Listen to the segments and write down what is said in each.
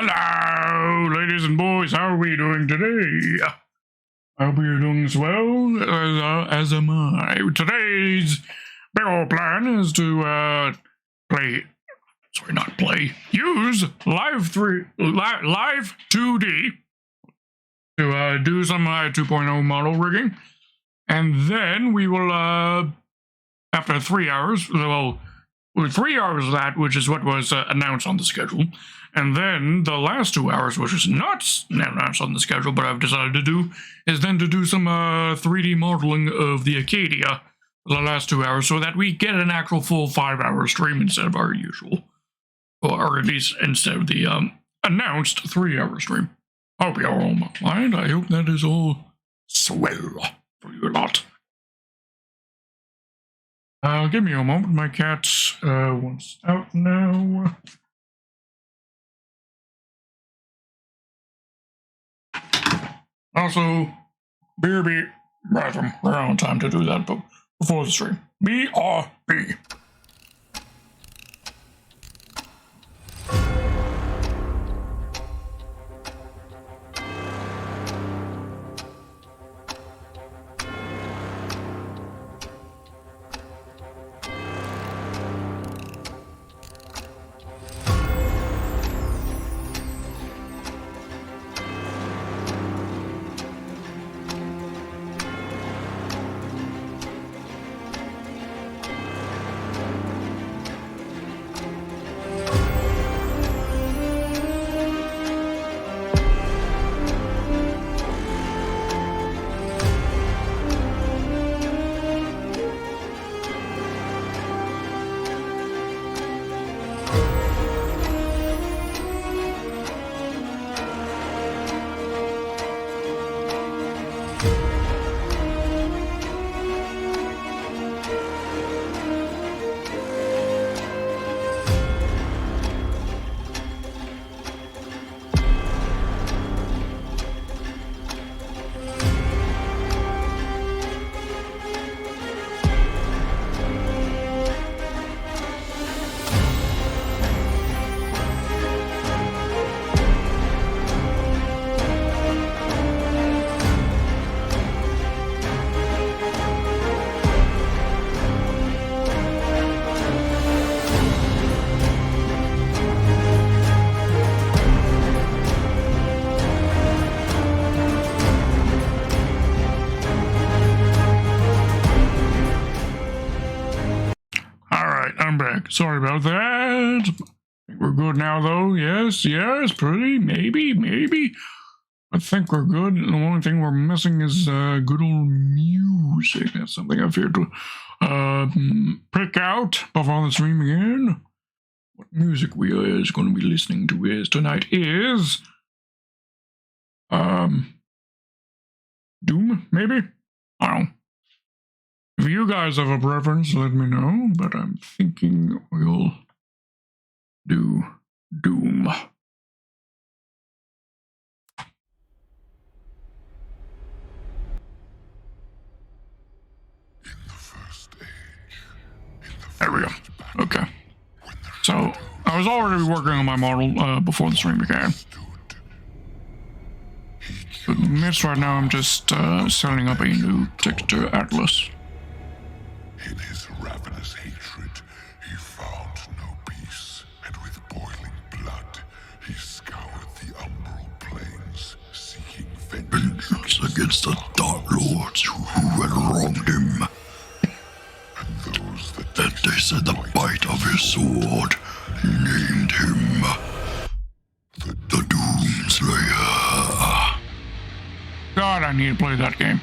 Hello, ladies and boys. How are we doing today? I hope you're doing as well as am I. Today's big old plan is to use LIVE2D to do some 2.0 model rigging, and then we will after 3 hours, well, 3 hours of that, which is what was announced on the schedule, and then the last 2 hours, which is not announced on the schedule, but I've decided to do, is then to do some 3D modeling of the Acadia for the last 2 hours, so that we get an actual full 5-hour stream instead of our usual, or at least instead of the announced 3-hour stream. I hope you're all mind. I hope that is all swell for you lot. Give me a moment. My cat wants out now. Also, BRB bathroom. We're on time to do that, but before the stream. BRB. Sorry about that. I think we're good now, though. Yes, pretty. Maybe. I think we're good. The only thing we're missing is good old music. That's something I feared to pick out before the stream again. What music we is going to be listening to tonight is Doom, maybe? I don't know. If you guys have a preference, let me know, but I'm thinking we'll do Doom. There we go. Okay. So, I was already working on my model before the stream began. But midst right now, I'm just setting up a new texture atlas. In his ravenous hatred, he found no peace, and with boiling blood, he scoured the umbral plains, seeking vengeance against the Dark Lords who had wronged him. And those that they said the bite of his sword named him the Doomslayer. God, I need to play that game.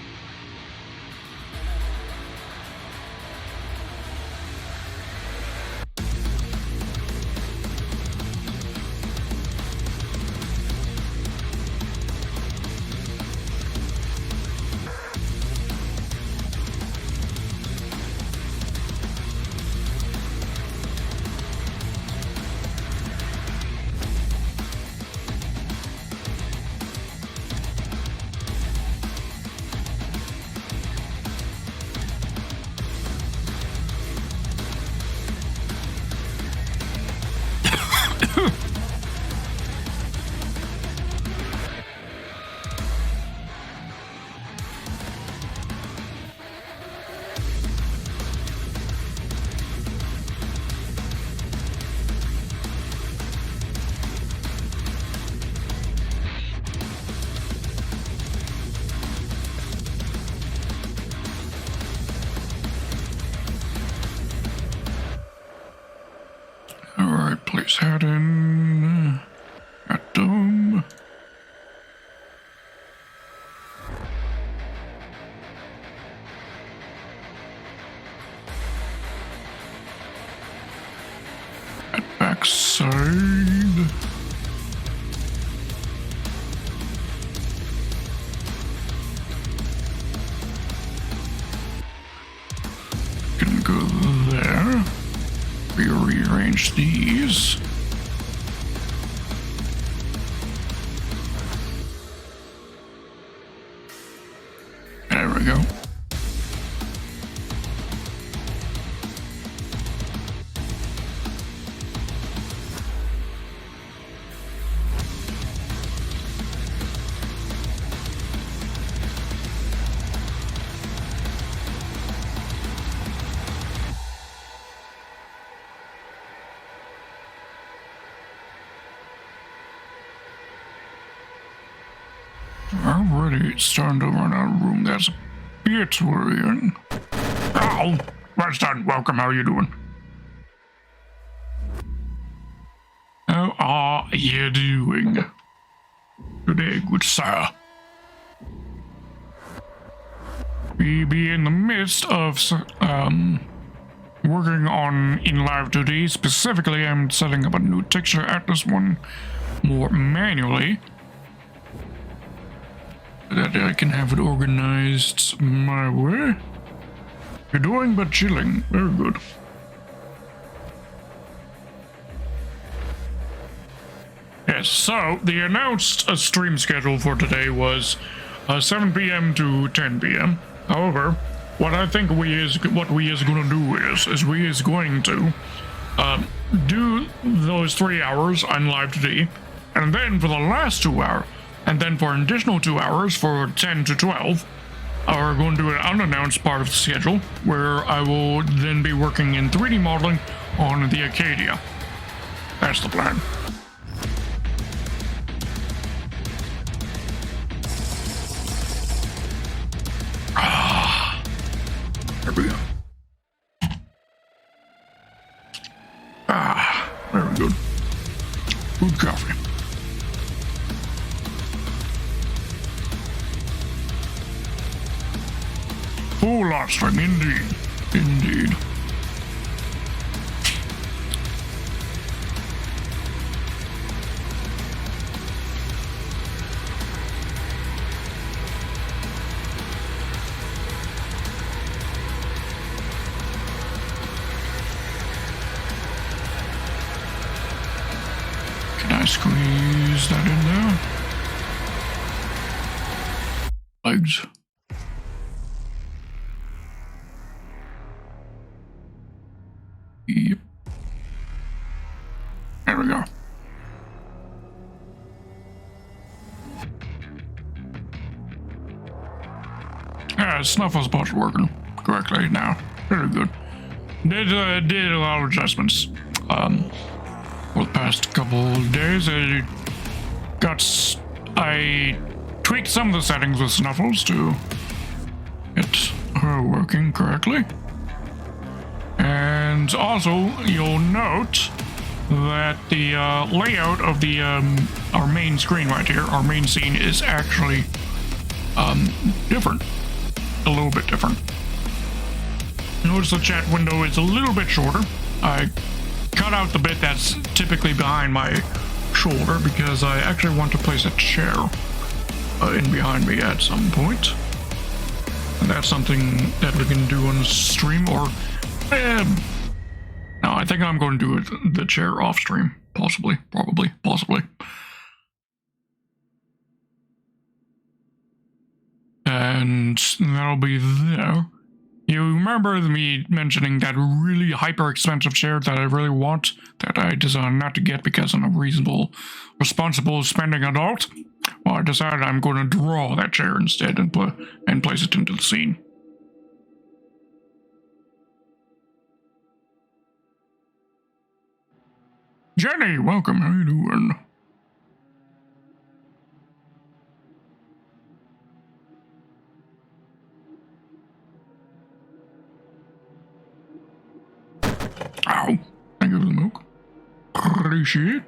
Alright, please head in. At dome. At backside. Can go there. Rearrange these. There we go. Already starting to run out of room. That's a bit worrying. Oh, Weston, welcome. How are you doing? How are you doing today, good sir? We be in the midst of working on in LIVE2D. Specifically, I'm setting up a new texture atlas one more manually, that I can have it organized my way. You're doing but chilling. Very good. Yes, so the announced stream schedule for today was 7 p.m. to 10 p.m. However, what I think we is gonna do is we is going to do those 3 hours on LIVE2D, and then for the last 2 hours, and then for an additional 2 hours for 10 to 12, we're going to do an unannounced part of the schedule where I will then be working in 3D modeling on the Acadia. That's the plan. There we go. Very good. Good coffee. Full lot string, indeed. Indeed. Can I squeeze that in there? Legs. Yep. There we go. Snuffle's bot's working correctly now. Very good. Did a lot of adjustments. For the past couple of days, I tweaked some of the settings with Snuffles to get her working correctly. And also, you'll note that the layout of the our main screen right here, our main scene, is actually different. A little bit different. Notice the chat window is a little bit shorter. I cut out the bit that's typically behind my shoulder because I actually want to place a chair in behind me at some point. And that's something that we can do on stream, or no, I think I'm going to do the chair off stream. Possibly, probably, possibly. And that'll be there. You remember me mentioning that really hyper expensive chair that I really want, that I decided not to get because I'm a reasonable, responsible spending adult? Well, I decided I'm going to draw that chair instead and place it into the scene. Jenny, welcome. How you doing? Ow. Thank you for the milk. Holy shit.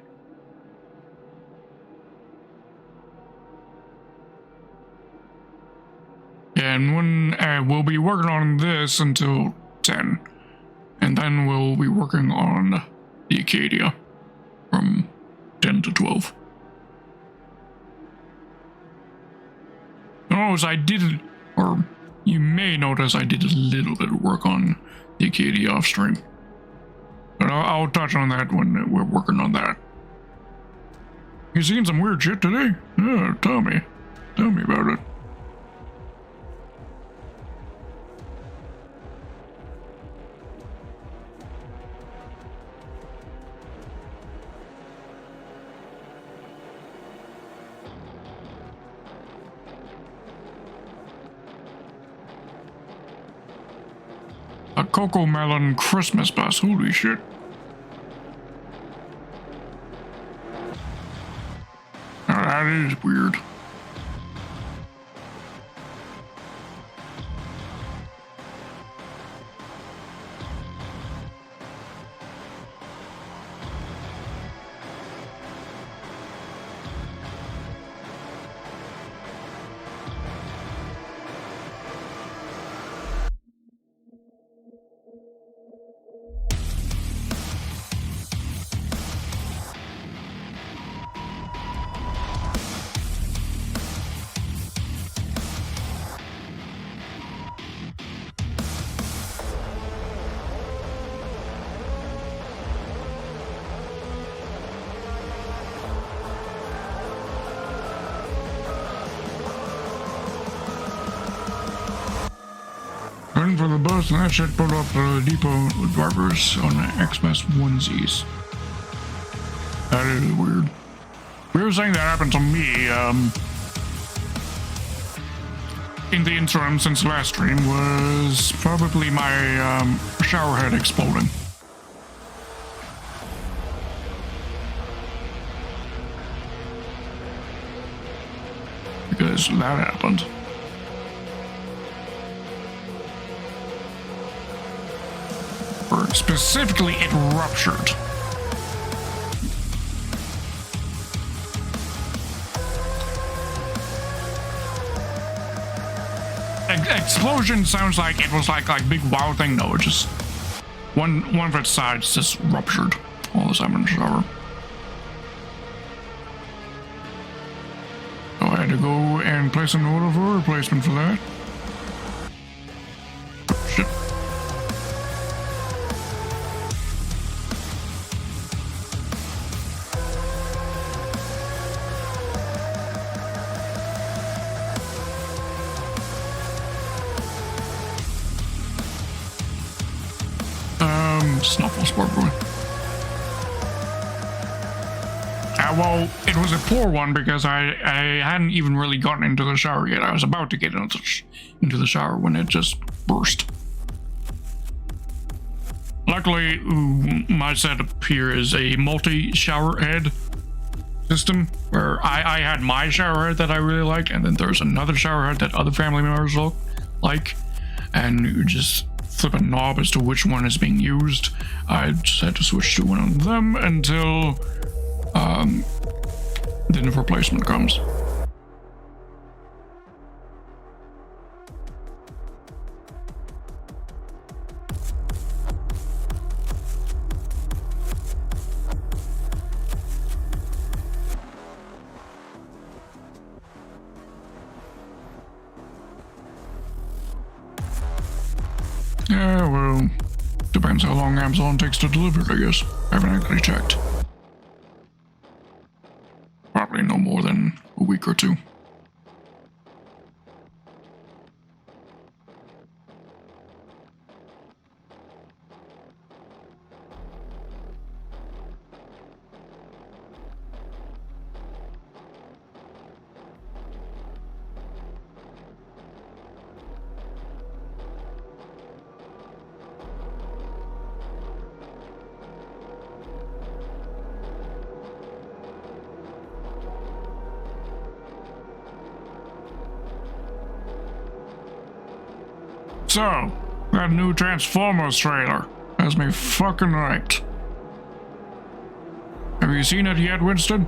And when we'll be working on this until 10. And then we'll be working on the Acadia from 10 to 12. Notice I did, or you may notice I did a little bit of work on the Acadia off stream. But I'll touch on that when we're working on that. You seen some weird shit today? Yeah, tell me. Tell me about it. A Cocoa Melon Christmas bus, holy shit. Now that is weird. Waiting for the bus, and that shit pulled up the depot drivers on Xmas onesies. That is weird. Weird thing that happened to me, in the interim since last stream was probably my, shower head exploding. Because that happened. Or specifically, it ruptured. Explosion sounds like it was like big wow thing. No, it just one of its sides just ruptured all the time in the shower. So I had to go and place an order for a replacement for that. Shit. Snuffle Sport Boy. Well, it was a poor one because I hadn't even really gotten into the shower yet. I was about to get into the shower when it just burst. Luckily, my setup here is a multi-shower head system where I had my shower head that I really like, and then there's another shower head that other family members like, and you just flip a knob as to which one is being used. I just had to switch to one of them until the replacement comes. Yeah, well, depends how long Amazon takes to deliver it, I guess. I haven't actually checked. Probably no more than a week or two. So, that new Transformers trailer has me fucking hyped. Have you seen it yet, Winston?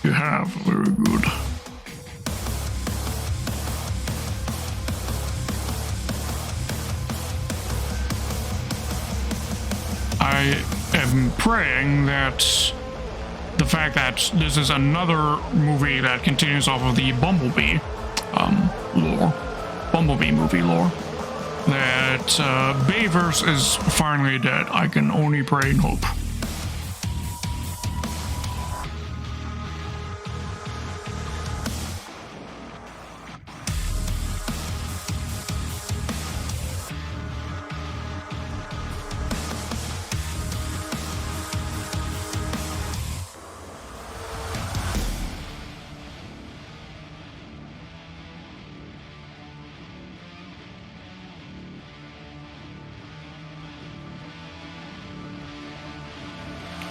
You have, very good. I am praying that the fact that this is another movie that continues off of the Bumblebee movie lore, that Bayverse is finally dead. I can only pray and hope.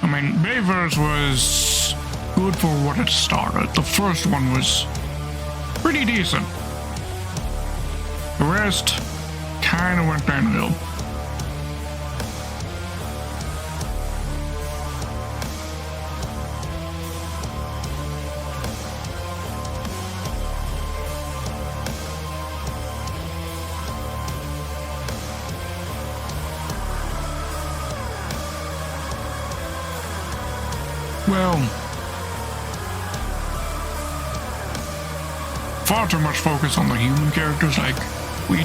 I mean, Bayverse was good for what it started. The first one was pretty decent. The rest kind of went downhill. Well, far too much focus on the human characters. Like, we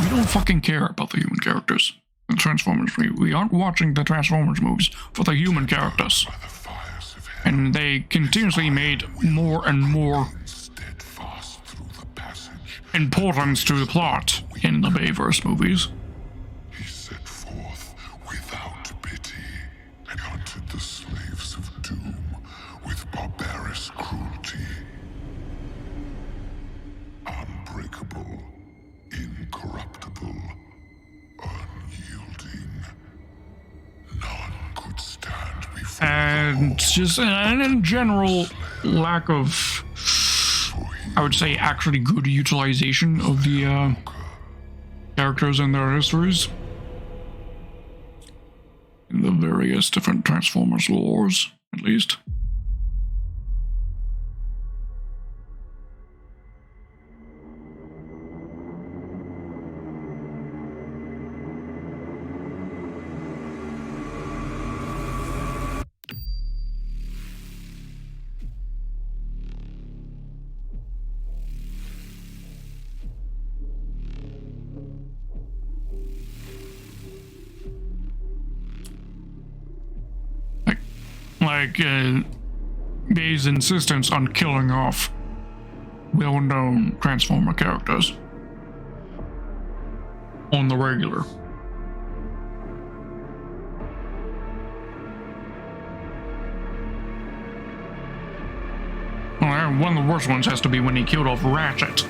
don't fucking care about the human characters. The Transformers, we aren't watching the Transformers movies for the human characters. And they continuously made more and more importance to the plot in the Bayverse movies. He set forth without pity and hunted the slaves of doom with barbarous cruelty. Unbreakable, incorruptible, unyielding. None could stand before And just in general, lack of, I would say, actually good utilization of the characters and their histories in the various different Transformers lores, at least. Like Bay's insistence on killing off well-known Transformer characters on the regular. Well, one of the worst ones has to be when he killed off Ratchet.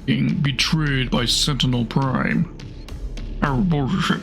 Being betrayed by Sentinel Prime. Oh, bullshit.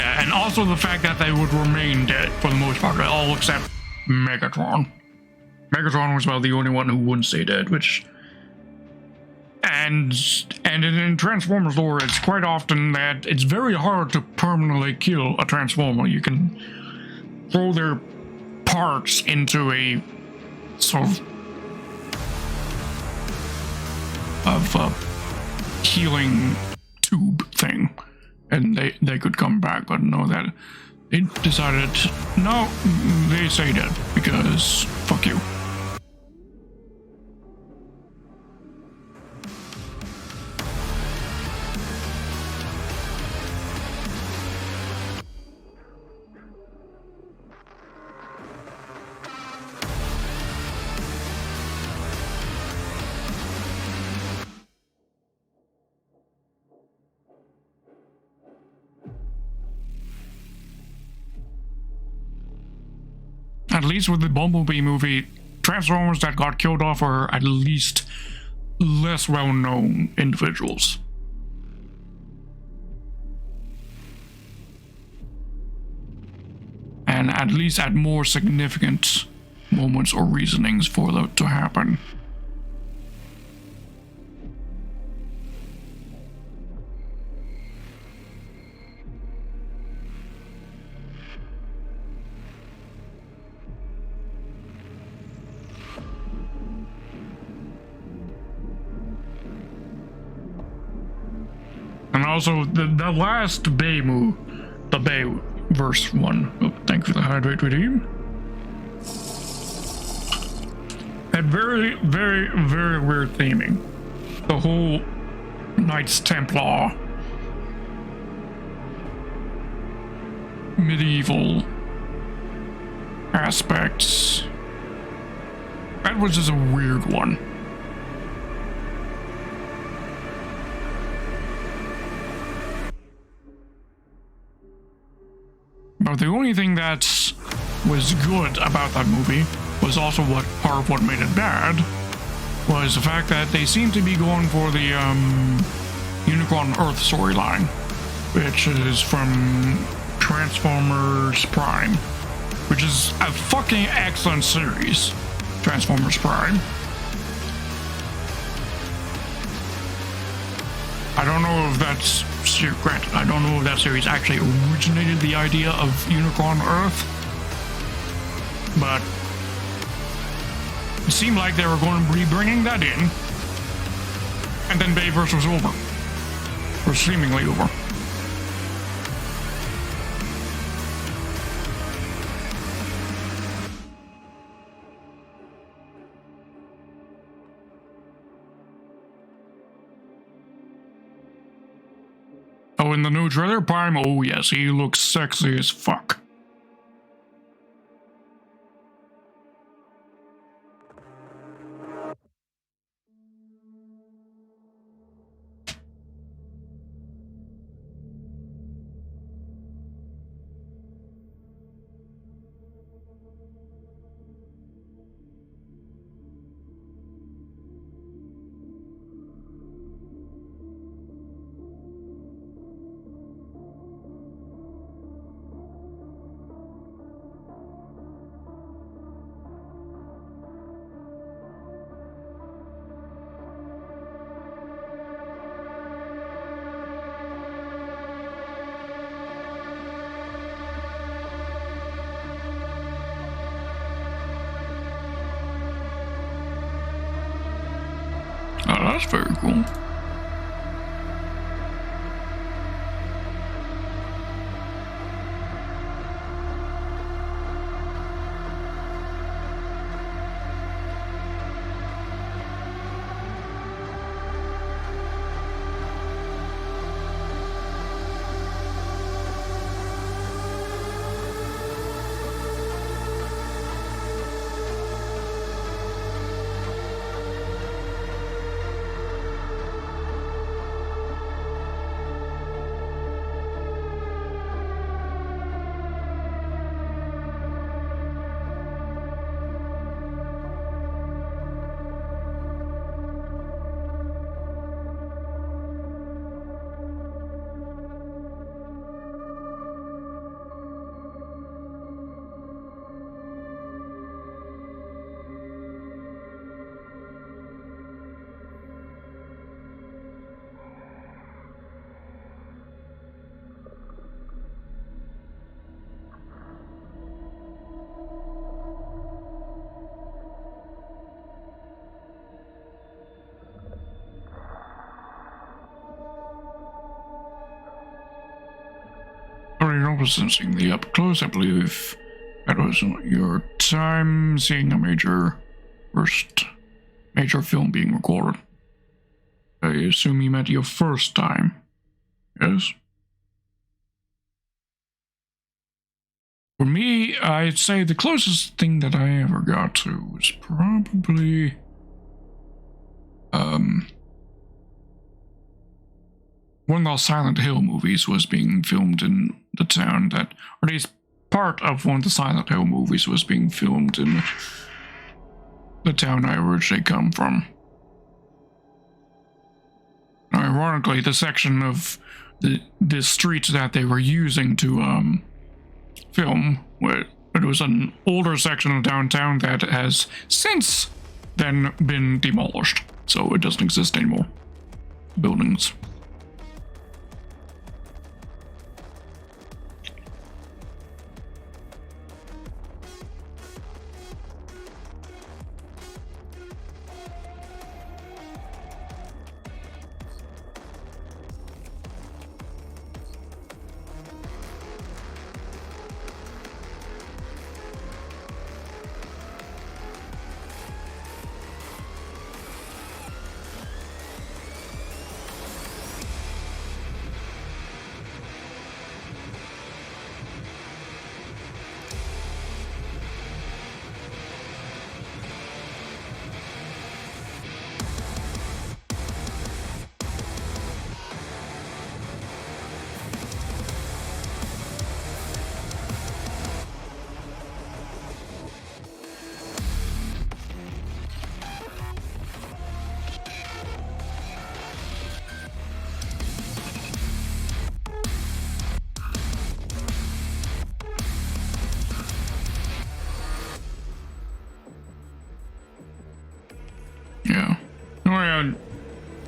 And also the fact that they would remain dead for the most part, all except Megatron. Megatron was about the only one who wouldn't stay dead, which... And in Transformers lore, it's quite often that it's very hard to permanently kill a Transformer. You can throw their parts into a sort of healing tube thing, and they could come back, but no, that they decided no, they say that because fuck you. At least with the Bumblebee movie, Transformers that got killed off are at least less well-known individuals. And at least at more significant moments or reasonings for that to happen. And also, the last Bay move, the Bay verse one, oh, thank you for the hydrate redeem, had very, very, very weird theming. The whole Knights Templar, medieval aspects. That was just a weird one. But the only thing that was good about that movie was also part of what made it bad was the fact that they seemed to be going for the Unicron Earth storyline, which is from Transformers Prime, which is a fucking excellent series, Transformers Prime. I don't know if that's granted. I don't know if that series actually originated the idea of Unicron Earth, but it seemed like they were going to be bringing that in, and then Bayverse was over, or seemingly over. Oh, in the new trailer, Prime, oh yes, he looks sexy as fuck. Oh, that's very cool. you're sensing the up close. I believe that was your time seeing a first major film being recorded. I assume you meant your first time. Yes? For me, I'd say the closest thing that I ever got to was probably one of those Silent Hill movies was being filmed in the town that, or at least part of one of the Silent Hill movies was being filmed in the town I originally come from. Ironically, the section of the streets that they were using to film, it was an older section of downtown that has since then been demolished, so it doesn't exist anymore. Buildings. Yeah. Oh yeah. I'm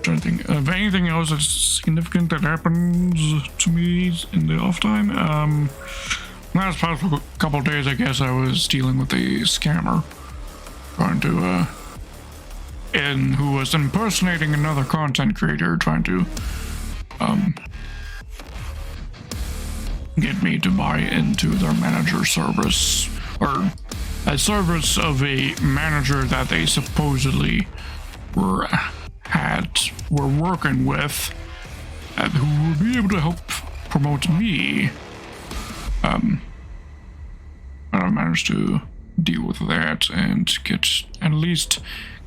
trying to think of anything else that's significant that happens to me in the off time. Last past couple of days, I guess I was dealing with a scammer, trying to and who was impersonating another content creator, trying to get me to buy into their manager service, or a service of a manager that they supposedly were working with, who will be able to help promote me. I managed to deal with that and at least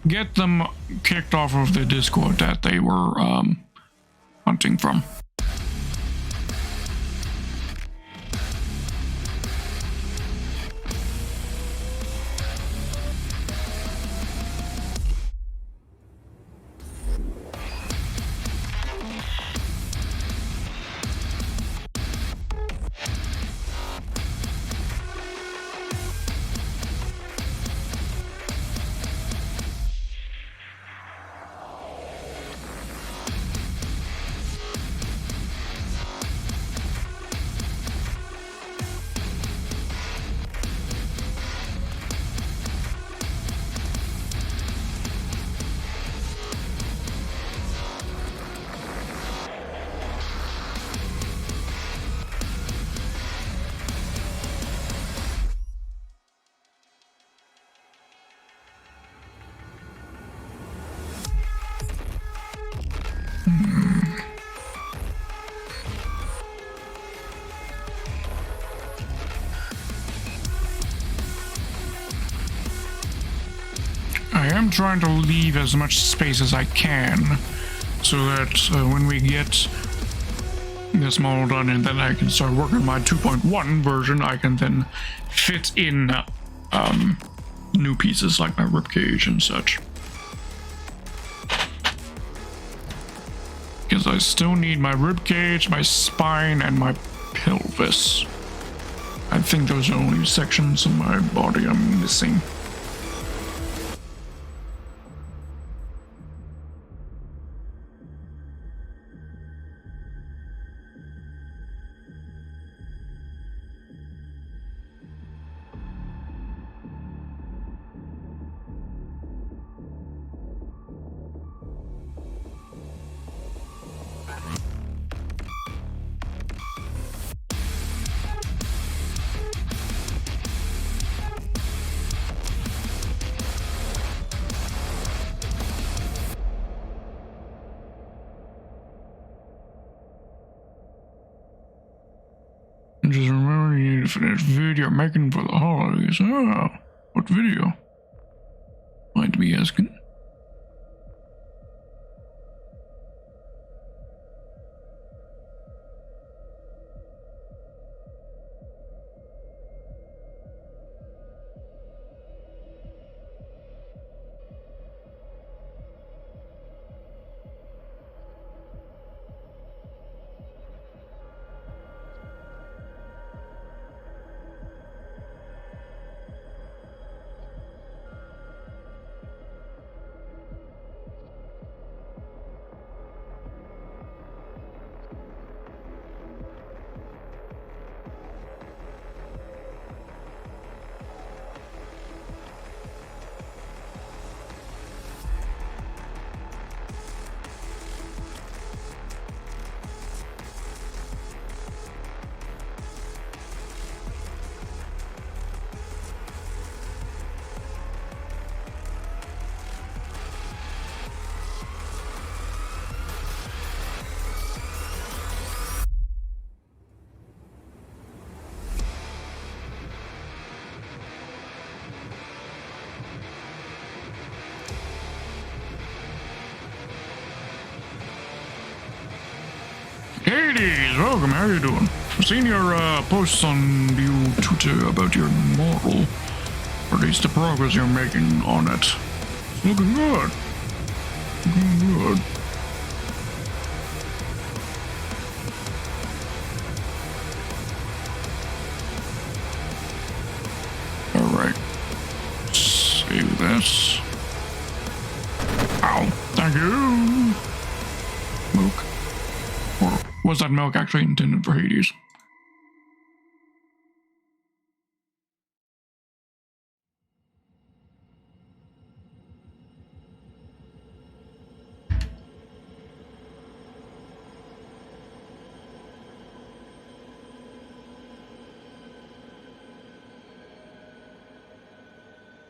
get them kicked off of the Discord that they were hunting from. I am trying to leave as much space as I can so that when we get this model done and then I can start working on my 2.1 version, I can then fit in new pieces like my ribcage and such. Because I still need my ribcage, my spine, and my pelvis. I think those are the only sections of my body I'm missing. Just remember you need to finish video making for the holidays. Oh, what video? Might be asking. Hades, welcome. How you doing? I've seen your posts on your Twitter about your model, or at least the progress you're making on it. It's looking good. Looking good. All right. Save this. Ow! Thank you. Milk. Or was that milk actually intended for Hades?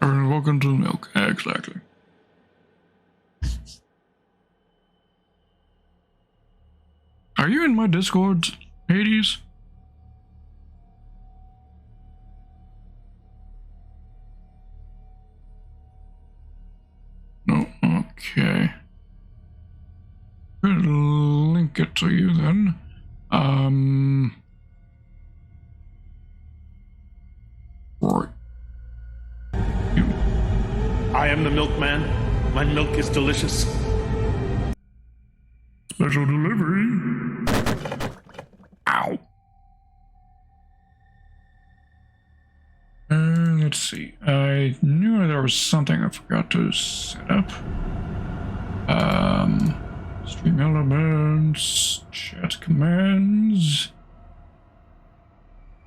Welcome to the milk. Exactly. Are you in my Discord, Hades? No, okay. Gonna link it to you then. Right. I am the milkman. My milk is delicious. Special delivery. Ow. Let's see. I knew there was something I forgot to set up. Stream elements, chat commands,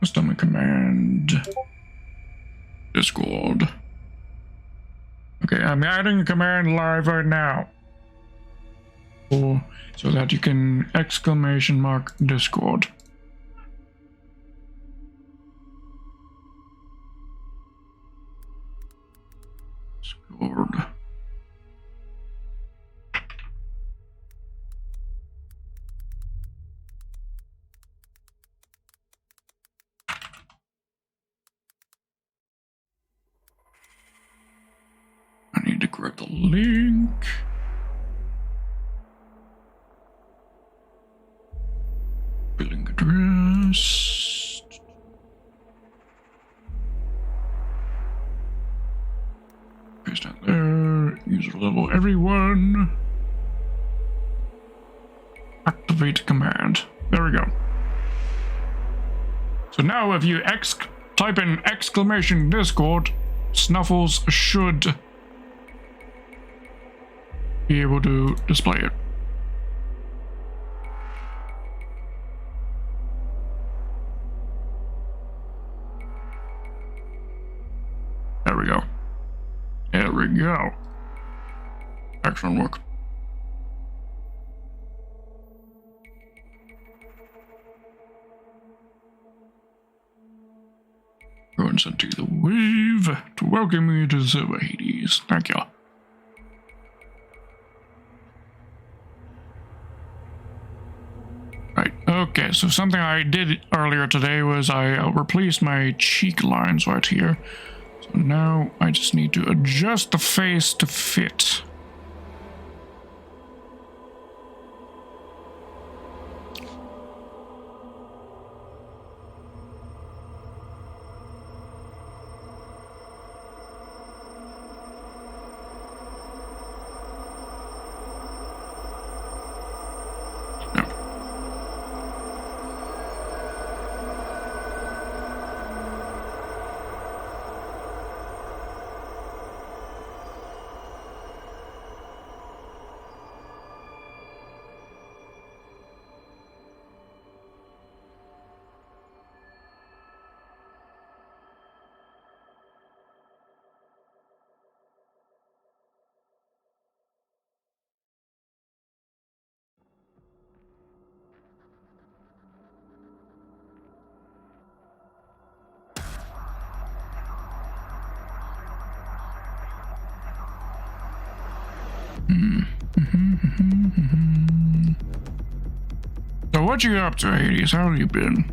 custom command, Discord. Okay, I'm adding a command live right now. So that you can exclamation mark Discord. Discord. I need to grab the link. Billing address. Paste that there. User level everyone. Activate command. There we go. So now if you type in exclamation Discord, Snuffles should be able to display it. There we go. There we go. Excellent work. Go and send to the wave to welcome you to the server, Hades. Thank you. Right. Okay. So something I did earlier today was I replaced my cheek lines right here. So now I just need to adjust the face to fit. So what you up to, Hades? How have you been?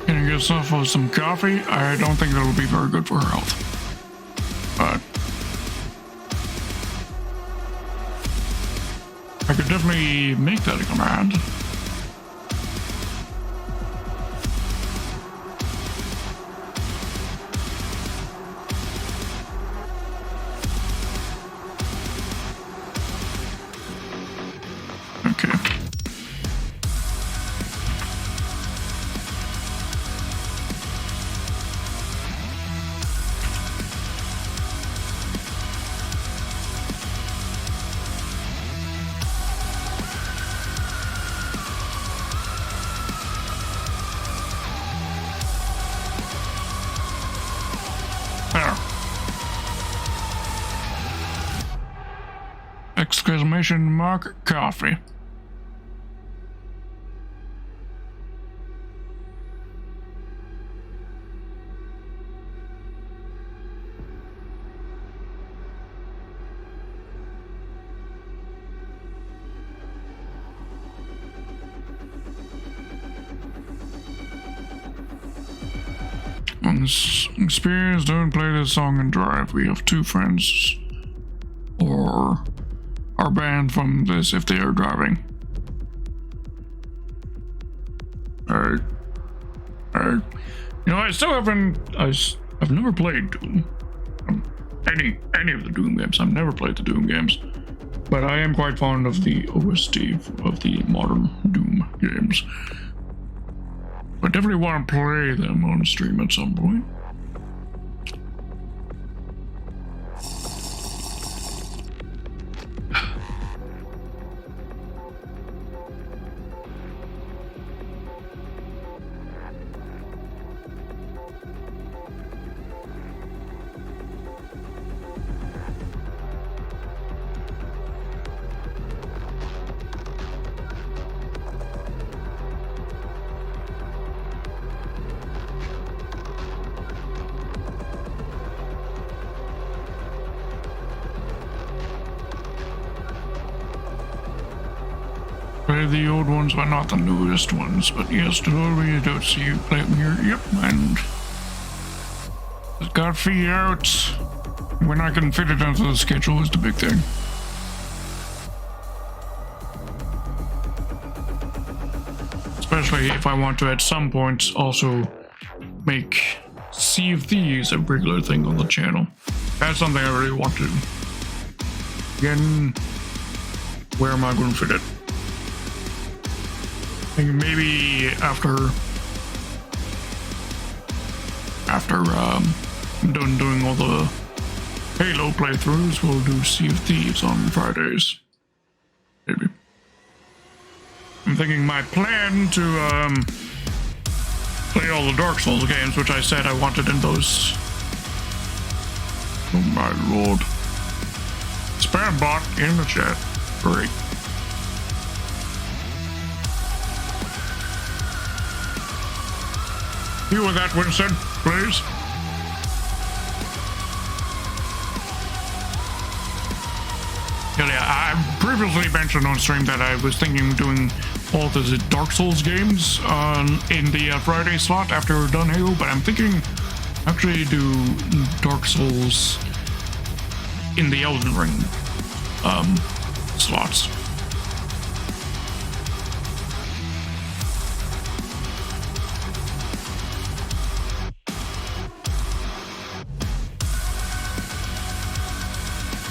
Can you get yourself some coffee? I don't think that'll be very good for her health. But I could definitely make that a command. Okay. There. Exclamation mark coffee. On this experience, don't play this song and drive. We have 2 friends or are banned from this if they are driving. Alright. Alright. You know, I still haven't. I've never played Doom. Any of the Doom games. I've never played the Doom games. But I am quite fond of the OST of the modern Doom games. I definitely want to play them on stream at some point. Play the old ones, but not the newest ones. But yes, totally don't see you play them here. Yep, and it's got fee out. When I can fit it into the schedule is the big thing. Especially if I want to at some point also make Sea of Thieves a regular thing on the channel. That's something I really want to do. Again, where am I going to fit it? I think maybe after I'm done doing all the Halo playthroughs, we'll do Sea of Thieves on Fridays. Maybe. I'm thinking my plan to play all the Dark Souls games, which I said I wanted in those. Oh my lord. Spam bot in the chat. Great. You with that, Winston, please. Yeah, I previously mentioned on stream that I was thinking of doing all the Dark Souls games in the Friday slot after we're done Halo, but I'm thinking actually do Dark Souls in the Elden Ring slots.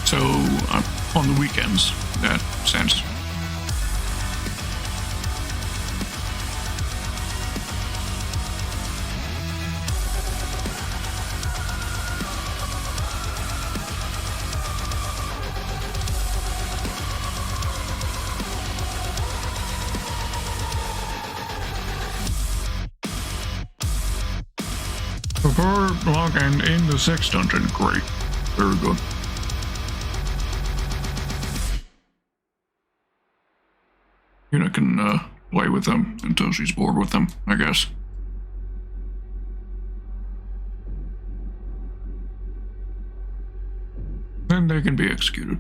So on the weekends, that sense. Before log and in the 6th dungeon, great, very good. Una can play with them until she's bored with them, I guess. Then they can be executed.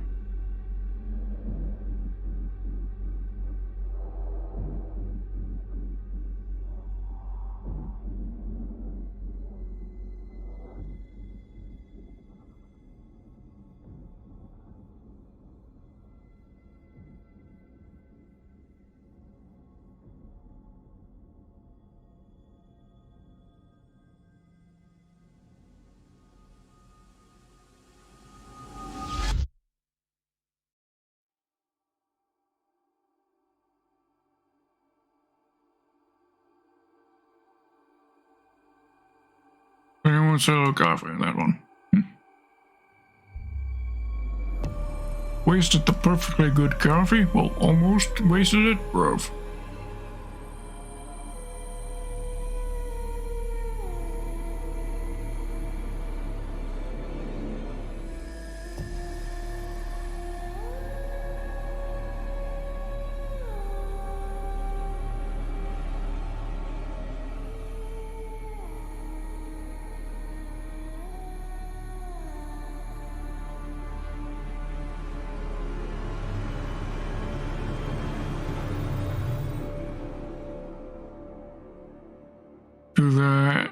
Anyone sell coffee in that one? Wasted the perfectly good coffee? Well, almost wasted it, bruv. Do that.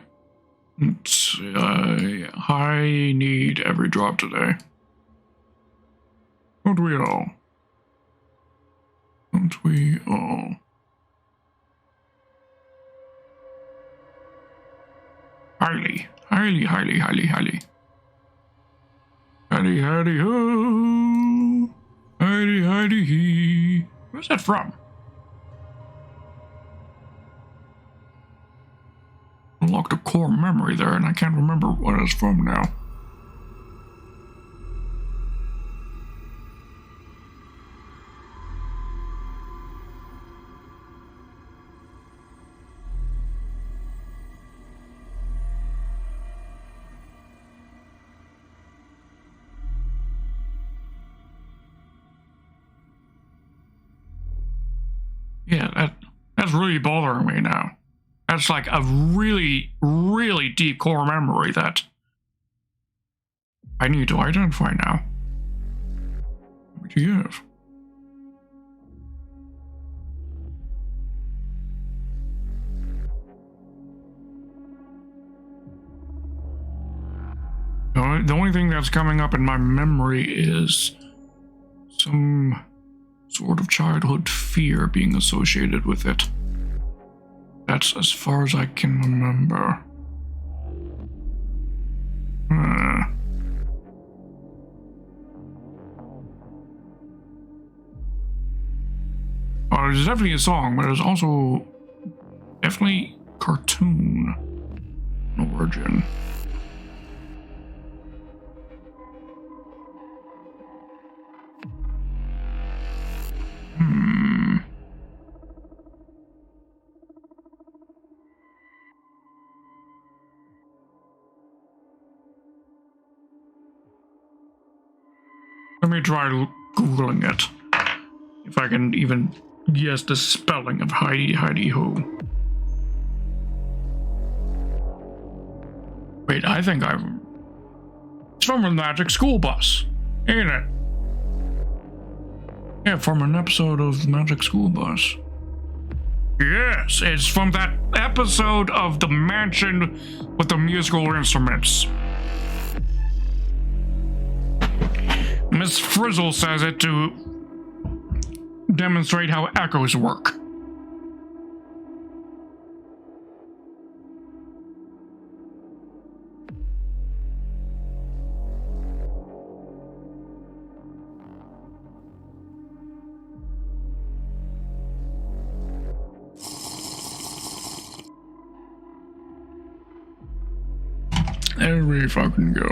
job today. Don't we all? Don't we all? Highly, highly, highly, highly, highly. Highly, highly, ho. Highly, highly, he. Where's that from? Unlocked a core memory there, and I can't remember what it's from now. Yeah, that's really bothering me now. That's like a really, really deep core memory that I need to identify now. What do you have? The only thing that's coming up in my memory is some sort of childhood fear being associated with it. That's as far as I can remember. Oh, there's definitely a song, but there's also definitely cartoon origin. Let me try Googling it. If I can even guess the spelling of Heidi Heidi Ho. Wait, I think it's from a Magic School Bus, ain't it? Yeah, from an episode of Magic School Bus. Yes, it's from that episode of The Mansion with the musical instruments. Miss Frizzle says it to demonstrate how echoes work. There we fucking go.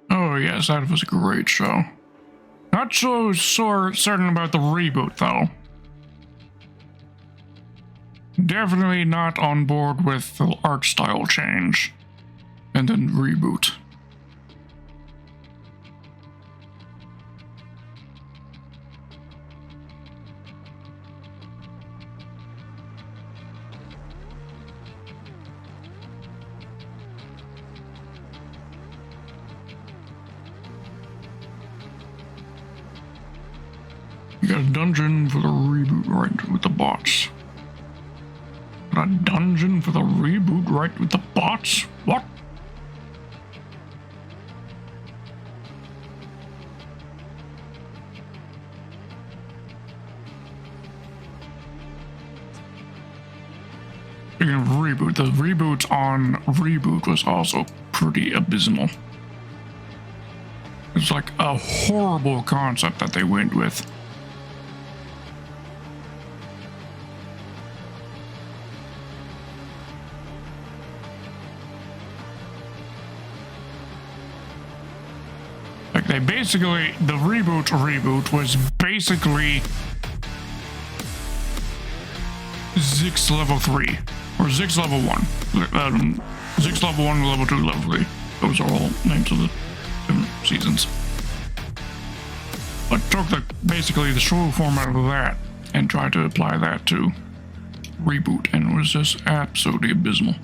Oh yes, that was a great show. Not so certain about the reboot though. Definitely not on board with the art style change and then reboot. You got a dungeon for the reboot right with the bots. Got a dungeon for the reboot right with the bots? What? Speaking of reboot, the reboot on Reboot was also pretty abysmal. It's like a horrible concept that they went with. Like They basically, the reboot was basically Zix level 3 or Zix level 1. Zix level 1, level 2, level 3. Those are all names of the different seasons. But took basically the true format of that and tried to apply that to reboot, and it was just absolutely abysmal.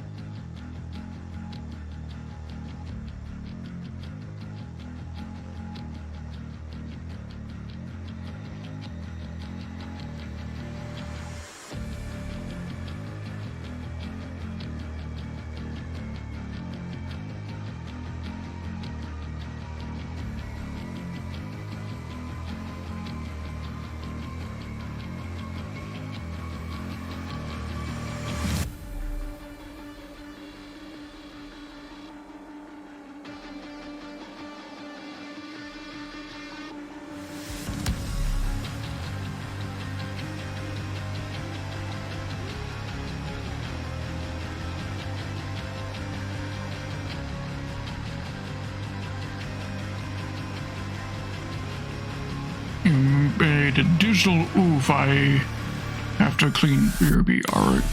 The digital oof, I have to clean BRB, alright.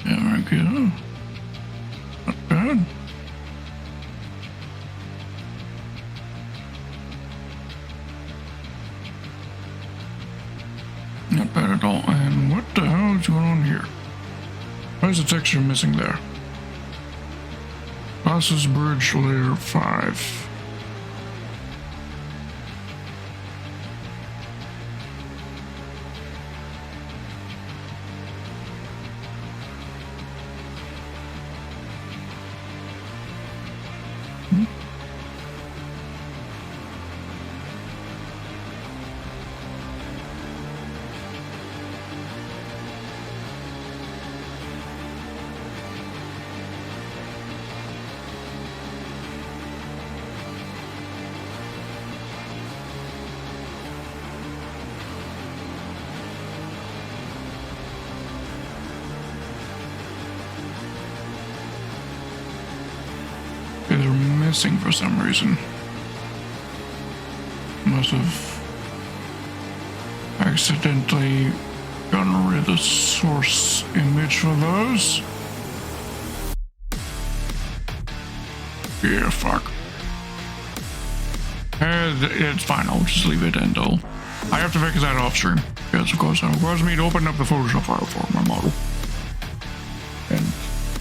Yeah, okay. Not bad. Not bad at all. And what the hell is going on here? Why is the texture missing there? Process bridge layer 5. They're missing for some reason. Must have accidentally gotten rid of the source image for those. Yeah, fuck. It's fine, I'll just leave it and I have to fix that off stream. Because of course it requires me to open up the Photoshop file for my model. And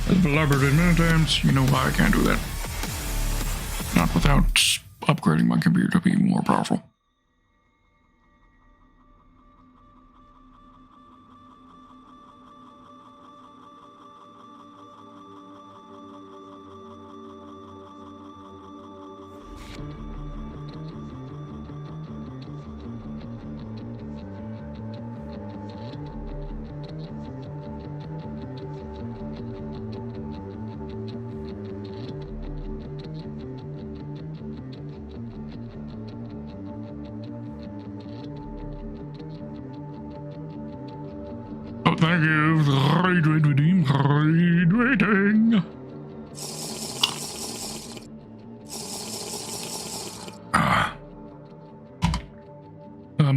as I've elaborated many times, you know why I can't do that. Not without upgrading my computer to be more powerful. Thank you. Redeem. Waiting.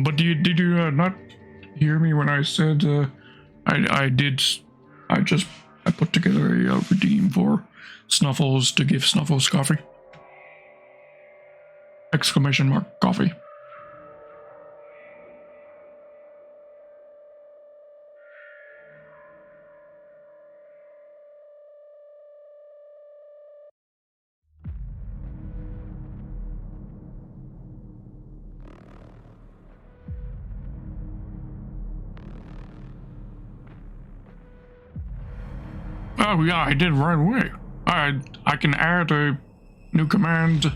But did you not hear me when I said I put together a redeem for Snuffles to give Snuffles coffee? Exclamation mark coffee. Oh yeah, I did right away. I can add a new command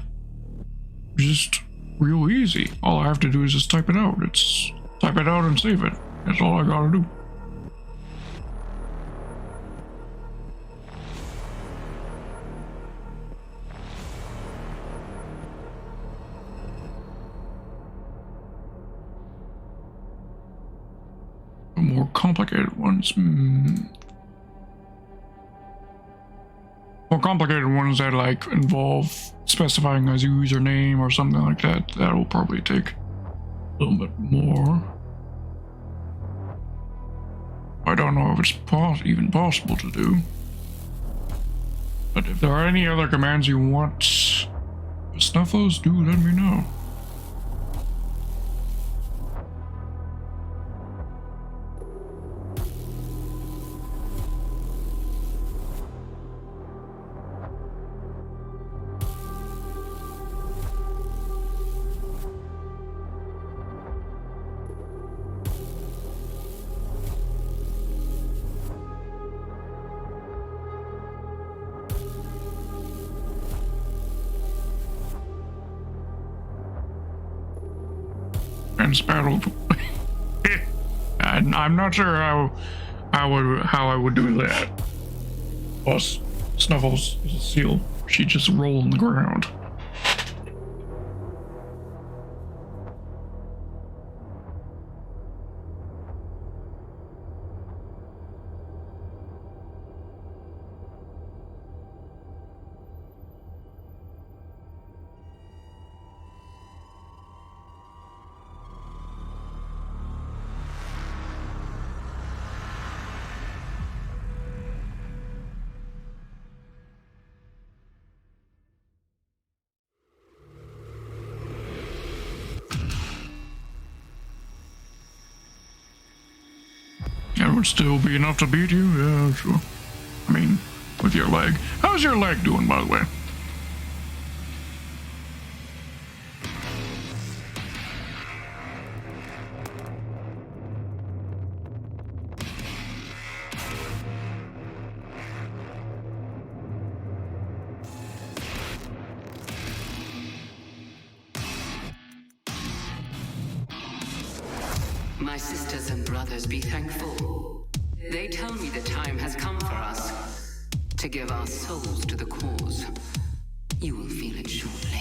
just real easy. All I have to do is just type it out. Type it out and save it. That's all I gotta do. More complicated ones. More complicated ones that like involve specifying a username or something like that. That will probably take a little bit more. I don't know if it's even possible to do. But if there are any other commands you want Snuffles, do let me know. Battle. And I'm not sure how I would do that. Plus, Snuffles is a seal. She just roll on the ground. That would still be enough to beat you? Yeah, sure. I mean, with your leg. How's your leg doing, by the way? My sisters and brothers, be thankful. They tell me the time has come for us to give our souls to the cause. You will feel it shortly.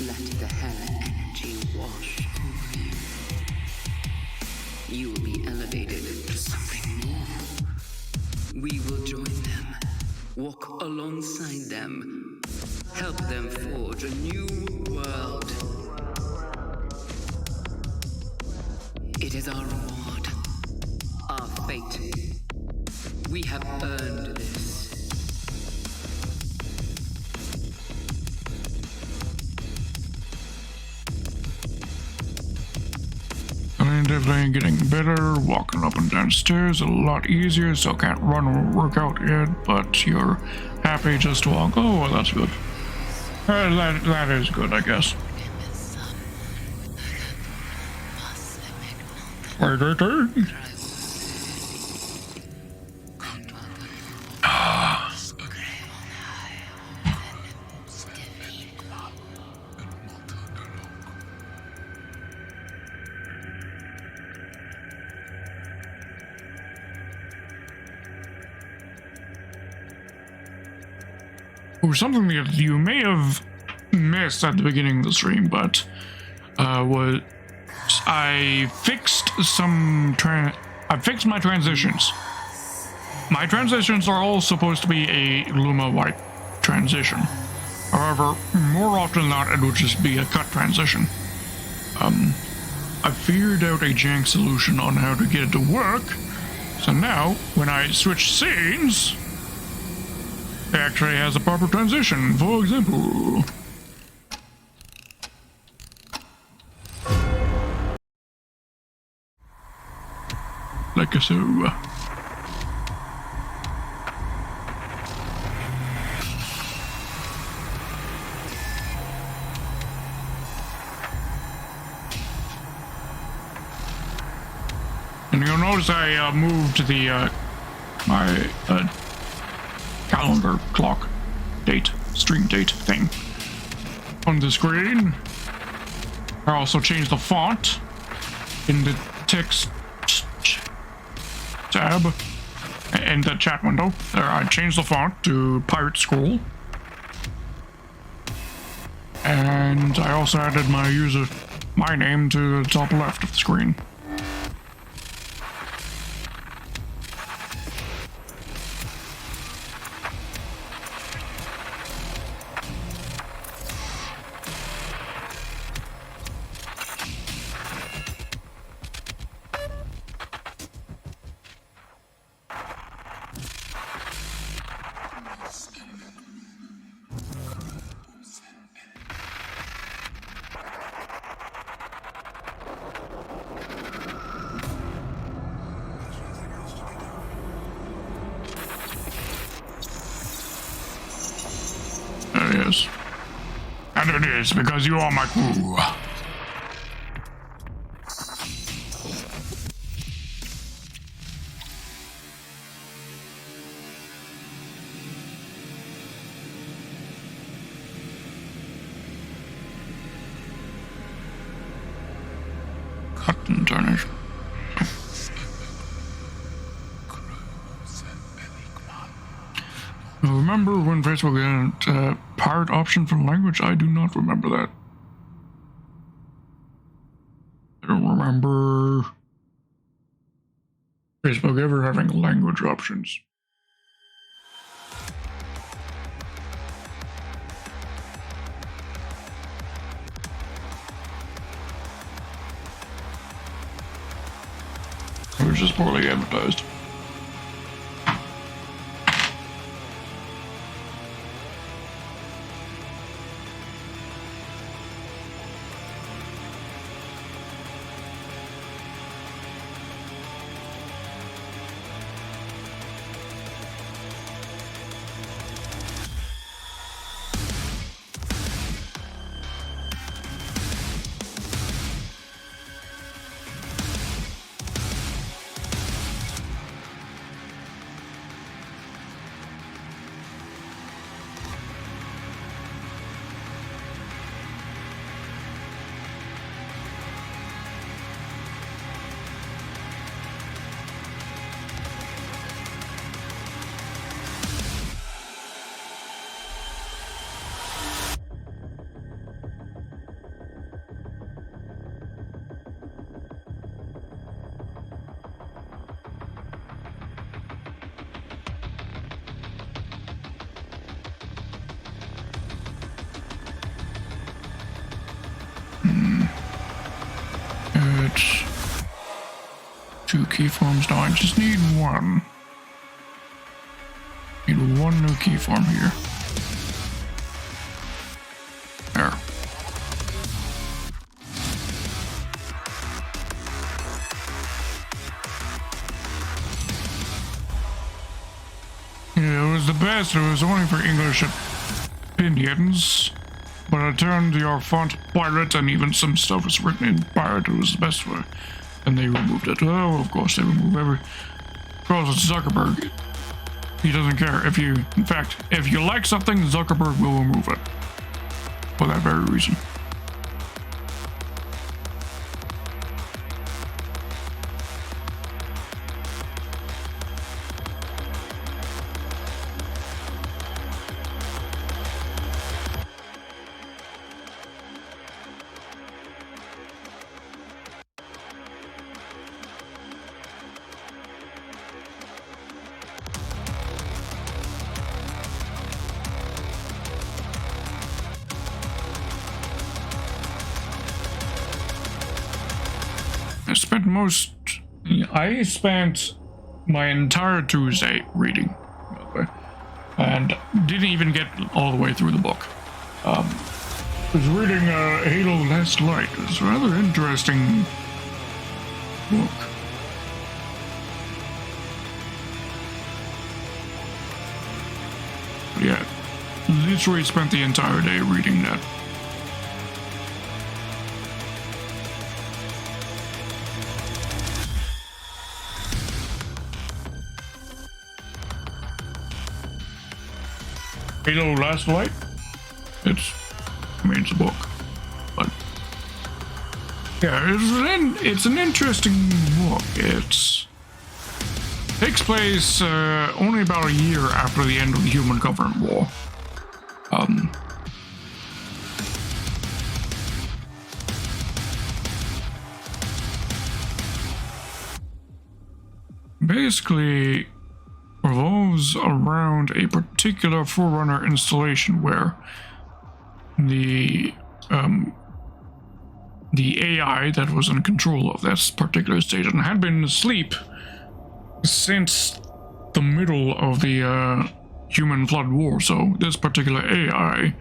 Let the hell energy wash over you. You will be elevated to something more. We will join them, walk alongside them, help them forge a new world. It is our reward, our fate. We have earned this. I'm definitely getting better. Walking up and down stairs a lot easier. Still can't run or work out yet, but you're happy just to walk. Oh, well, that's good. That is good, I guess. Wait. Or something that you may have missed at the beginning of the stream, but was I fixed I fixed my transitions. My transitions are all supposed to be a Luma white transition. However, more often than not, it would just be a cut transition. I figured out a jank solution on how to get it to work. So now, when I switch scenes, it actually has a proper transition. For example, like so. And you'll notice I moved the my calendar clock date, stream date thing on the screen. I also changed the font in the text tab in the chat window. There, I changed the font to Pirate Scroll. And I also added my name to the top left of the screen. And it is because you are my crew. Cut and turn it. Remember when Facebook had a pirate option for language? I do not remember that. I don't remember Facebook ever having language options. It was just poorly advertised. It's 2 keyforms now. I just need one. Need one new keyform here. There. Yeah, it was the best. It was only for English opinions. But I turned your font pirate and even some stuff was written in pirate. It was the best way. And they removed it. Oh, of course they remove every... Because it's Zuckerberg. He doesn't care. In fact, if you like something, Zuckerberg will remove it. For that very reason. I spent my entire Tuesday reading, by the way, and didn't even get all the way through the book. I was reading Halo Last Light. It's a rather interesting book. But yeah, literally spent the entire day reading that. Halo Last Light? It's a book. But yeah, it's an interesting book. It takes place only about a year after the end of the Human Covenant War. Basically revolves around a particular Forerunner installation where the AI that was in control of this particular station had been asleep since the middle of the Human Flood War. So this particular AI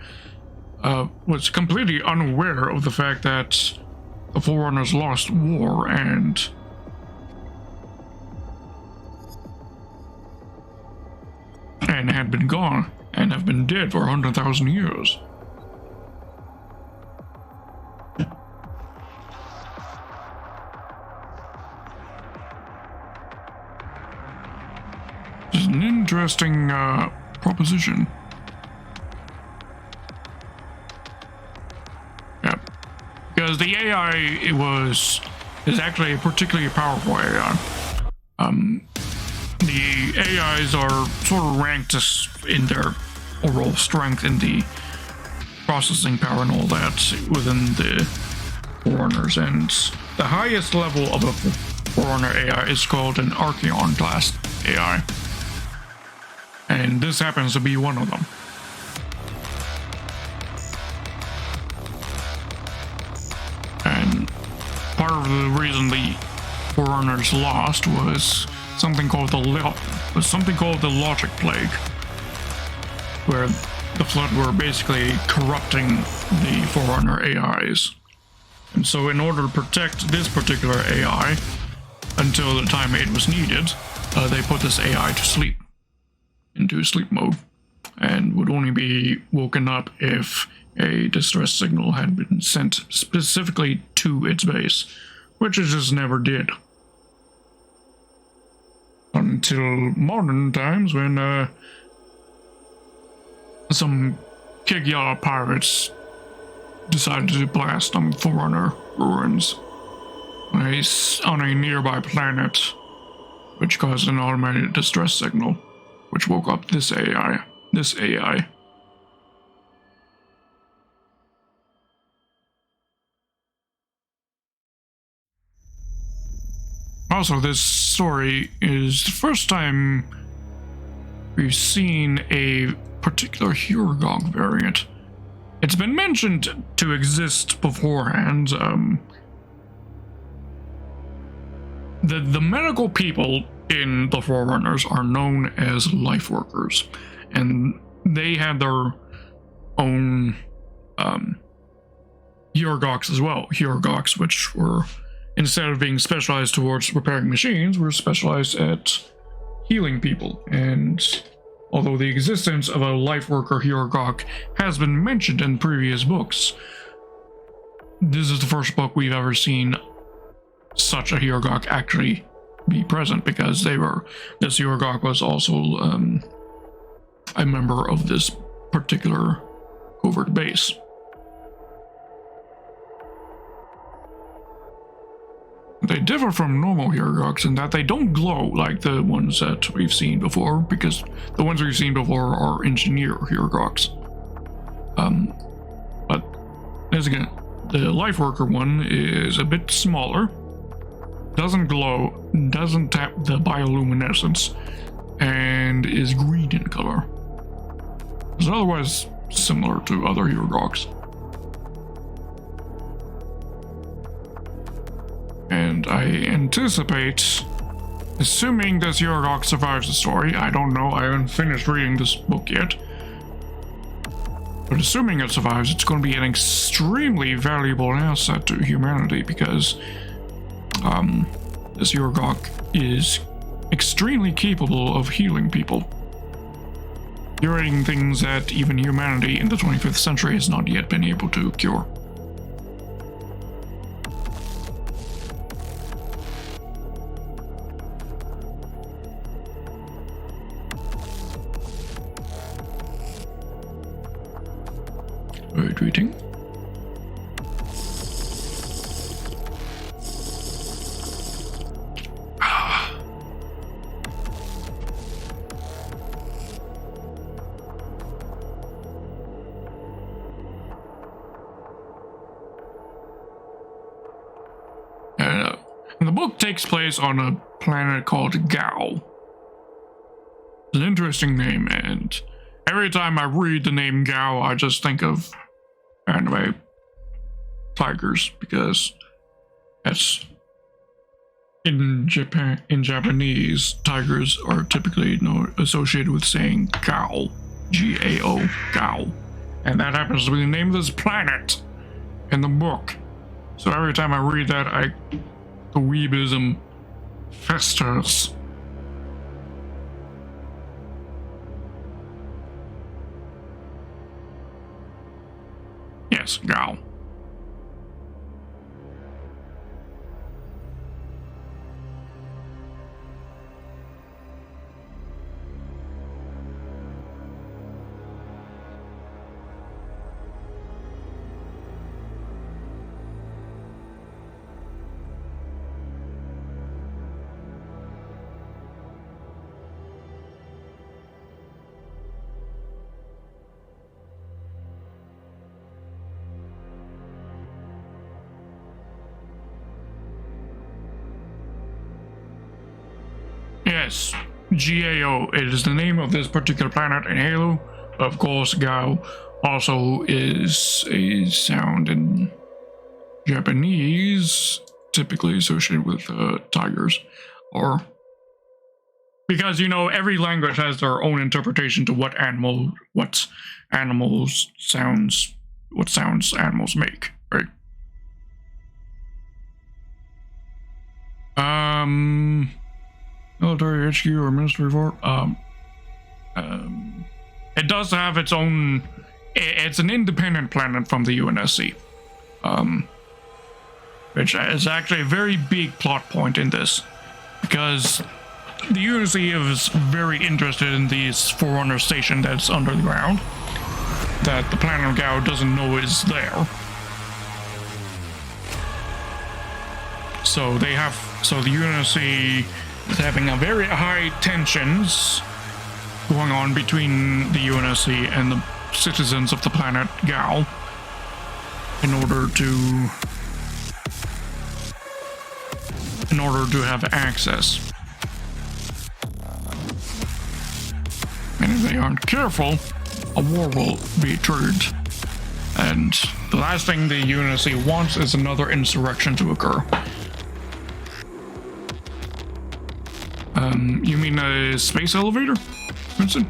was completely unaware of the fact that the Forerunners lost war and had been gone and have been dead for 100,000 years. It's an interesting proposition. Yeah, because the AI is actually a particularly powerful AI. The AIs are sort of ranked in their overall strength in the processing power and all that within the Forerunners, and the highest level of a Forerunner AI is called an Archeon class AI, and this happens to be one of them. And part of the reason the Forerunners lost was something called the logic plague, where the Flood were basically corrupting the Forerunner AIs. And so in order to protect this particular AI until the time it was needed, they put this AI to sleep, into sleep mode, and would only be woken up if a distress signal had been sent specifically to its base, which it just never did. Until modern times when some Kigyala pirates decided to blast on Forerunner ruins on a nearby planet, which caused an automated distress signal, which woke up this AI. Also, this story is the first time we've seen a particular Hurgog variant. It's been mentioned to exist beforehand. The medical people in the Forerunners are known as life workers, and they had their own Hurgogs as well. Hurgogs, which were, instead of being specialized towards repairing machines, were specialized at healing people. And although the existence of a life worker Hurgog has been mentioned in previous books, this is the first book we've ever seen such a Hurgog actually be present, because this Hurgog was also a member of this particular covert base. They differ from normal Hurgogs in that they don't glow like the ones that we've seen before, because the ones we've seen before are engineer Hurgogs. But as again, the life worker one is a bit smaller, doesn't glow, doesn't tap the bioluminescence, and is green in color. It's otherwise similar to other Hurgogs. And I anticipate, assuming this Yorgok survives the story, I don't know, I haven't finished reading this book yet, but assuming it survives, it's going to be an extremely valuable asset to humanity because this Yorgok is extremely capable of healing people, curating things that even humanity in the 25th century has not yet been able to cure. Reading. And the book takes place on a planet called Gao. It's an interesting name, and every time I read the name Gao, I just think of anime tigers, because that's in Japanese, tigers are typically associated with saying Gao, G-A-O, Gao, and that happens to be the name of this planet in the book. So every time I read that, the weebism festers. Yes, Gao. Yes, Gao. It is the name of this particular planet in Halo. Of course, Gao also is a sound in Japanese, typically associated with tigers, or because every language has their own interpretation to what sounds animals make, right? Military HQ or Ministry for it does have its own. It's an independent planet from the UNSC, which is actually a very big plot point in this, because the UNSC is very interested in this Forerunner station that's under the ground that the planet of Gao doesn't know is there. So the UNSC is having a very high tensions going on between the UNSC and the citizens of the planet Gao in order to have access. And if they aren't careful, a war will be triggered. And the last thing the UNSC wants is another insurrection to occur. You mean a space elevator, Vincent?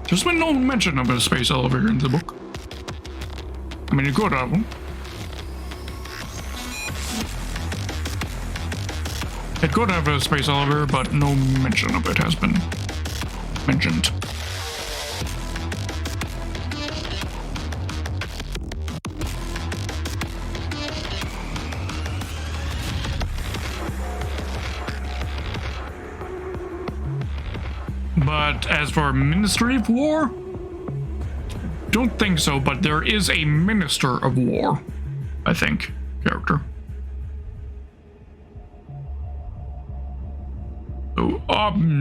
There's been no mention of a space elevator in the book. I mean, you could have one. It could have a space elevator, but no mention of it has been mentioned. But as for Ministry of War, don't think so, but there is a Minister of War, I think, character.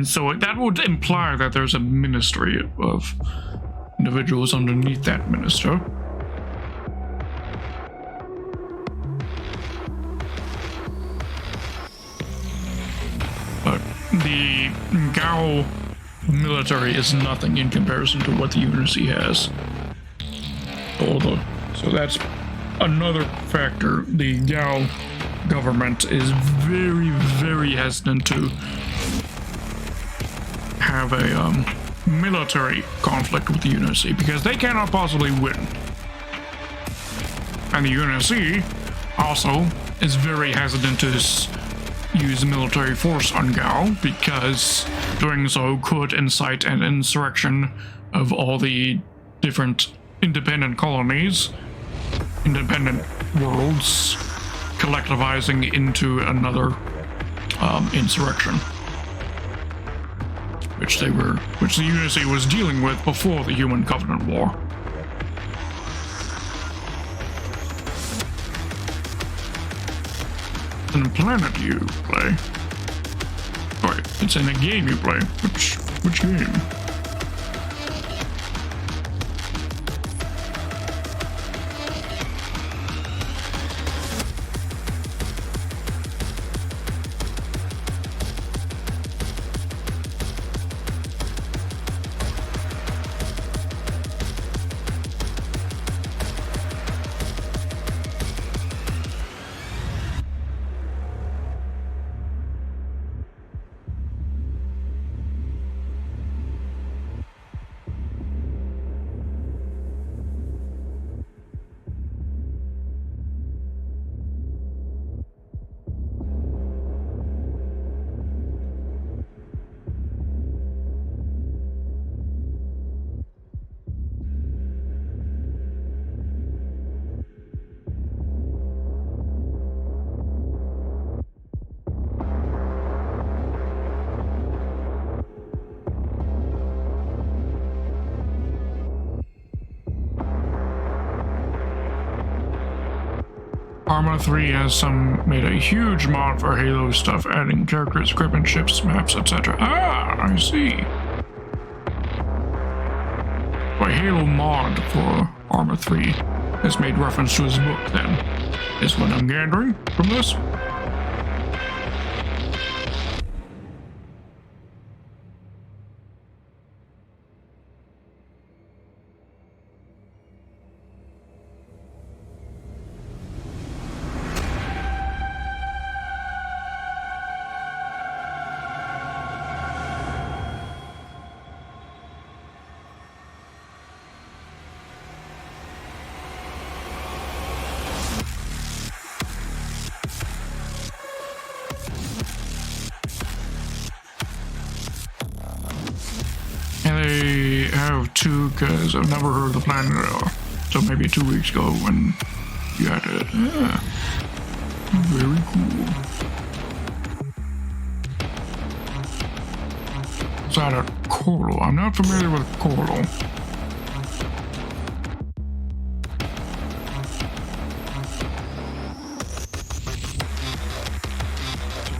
So that would imply that there's a ministry of individuals underneath that minister. But the Gao military is nothing in comparison to what the UNSC has. So that's another factor. The Gao government is very, very hesitant to have a military conflict with the UNSC because they cannot possibly win. And the UNSC also is very hesitant to use military force on Gao because doing so could incite an insurrection of all the different independent colonies, independent worlds, collectivizing into another insurrection, which the UNSC was dealing with before the Human Covenant War. In a planet you play. Sorry, it's in a game you play. Which game? Arma 3 has made a huge mod for Halo stuff, adding characters, equipment, ships, maps, etc. Ah, I see. A Halo mod for Arma 3 has made reference to his book, then, is what I'm gathering from this. They have two, because I've never heard of the planet at all. So maybe 2 weeks ago when you had it. Yeah. Very cool. Is that a Colo? I'm not familiar with Colo.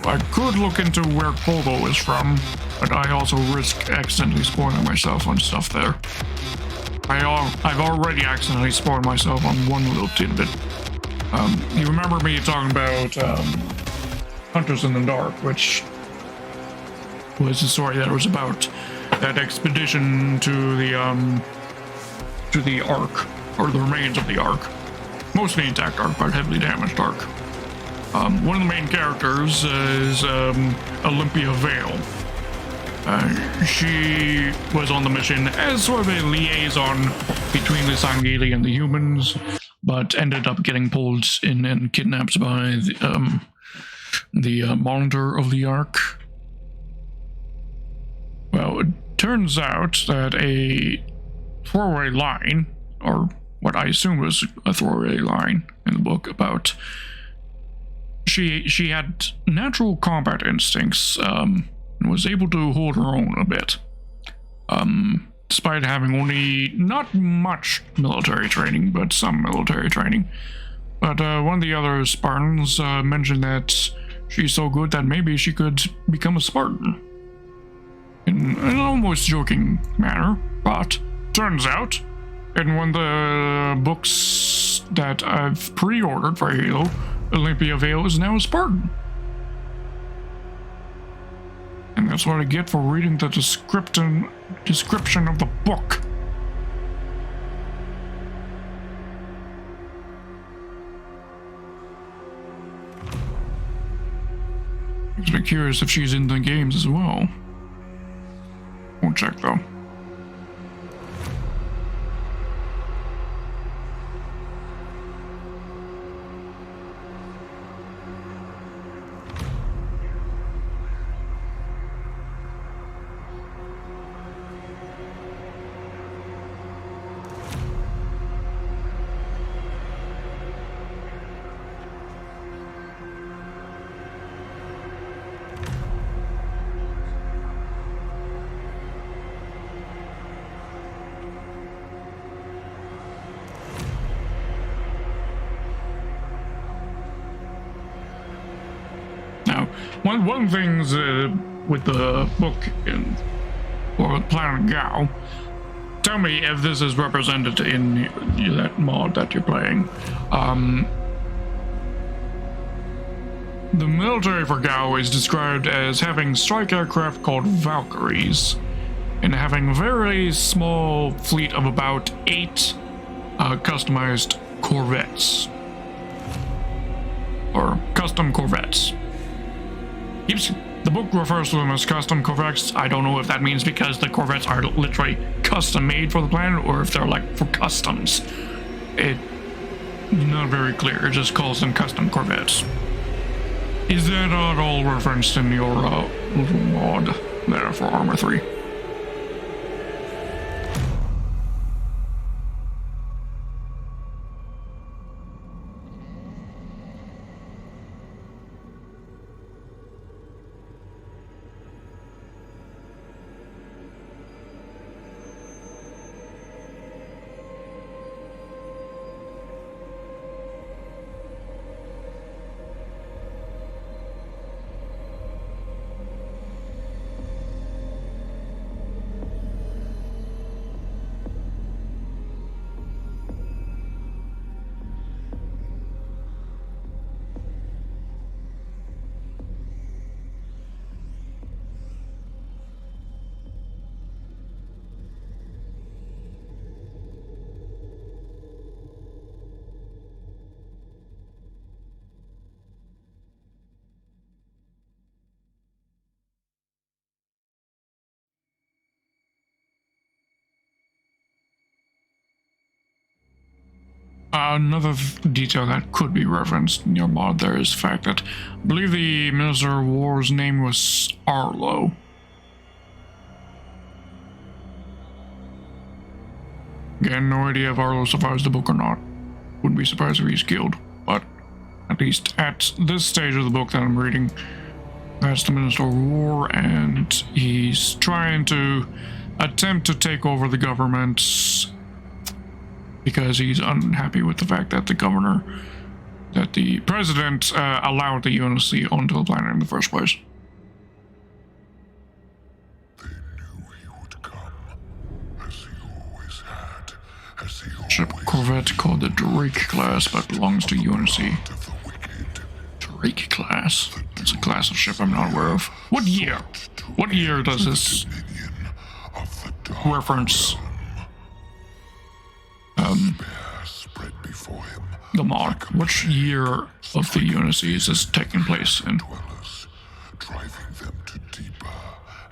I could look into where Colo is from, but I also risk accidentally spoiling myself on stuff there. I've already accidentally spoiled myself on one little tidbit. You remember me talking about Hunters in the Dark, which was the story that was about that expedition to the Ark, or the remains of the Ark. Mostly intact Ark, but heavily damaged Ark. One of the main characters is Olympia Vale. She was on the mission as sort of a liaison between the Sangheili and the humans, but ended up getting pulled in and kidnapped by the monitor of the Ark. Well, it turns out that a throwaway line, or what I assume was a throwaway line in the book about she had natural combat instincts, and was able to hold her own a bit, despite having only not much military training, but some military training. But one of the other Spartans mentioned that she's so good that maybe she could become a Spartan. In an almost joking manner, but turns out, in one of the books that I've pre-ordered for Halo, Olympia Vale is now a Spartan. And that's what I get for reading the description of the book. Just be curious if she's in the games as well. Won't check though. One thing's with the book or Planet Gao. Tell me if this is represented in that mod that you're playing. The military for Gao is described as having strike aircraft called Valkyries and having a very small fleet of about 8 customized corvettes or custom corvettes. The book refers to them as custom corvettes. I don't know if that means because the corvettes are literally custom made for the planet or if they're like for customs. It's not very clear. It just calls them custom corvettes. Is that at all referenced in your little mod there for Armor 3? Another detail that could be referenced in your mod there is the fact that I believe the Minister of War's name was Arlo. Again, no idea if Arlo survives the book or not. Wouldn't be surprised if he's killed, but at least at this stage of the book that I'm reading, that's the Minister of War, and he's trying to attempt to take over the government because he's unhappy with the fact that the president allowed the UNSC onto the planet in the first place. They knew he would come, as he always had, as he always Ship corvette called the Drake class, but belongs to UNSC. of the wicked. Drake class? That's a class of ship I'm not aware of. What year? What year does this Dominion of the dark reference despair spread before him. the mod? Which year of the UNSC is this taking place in? Dwellers, driving them to deeper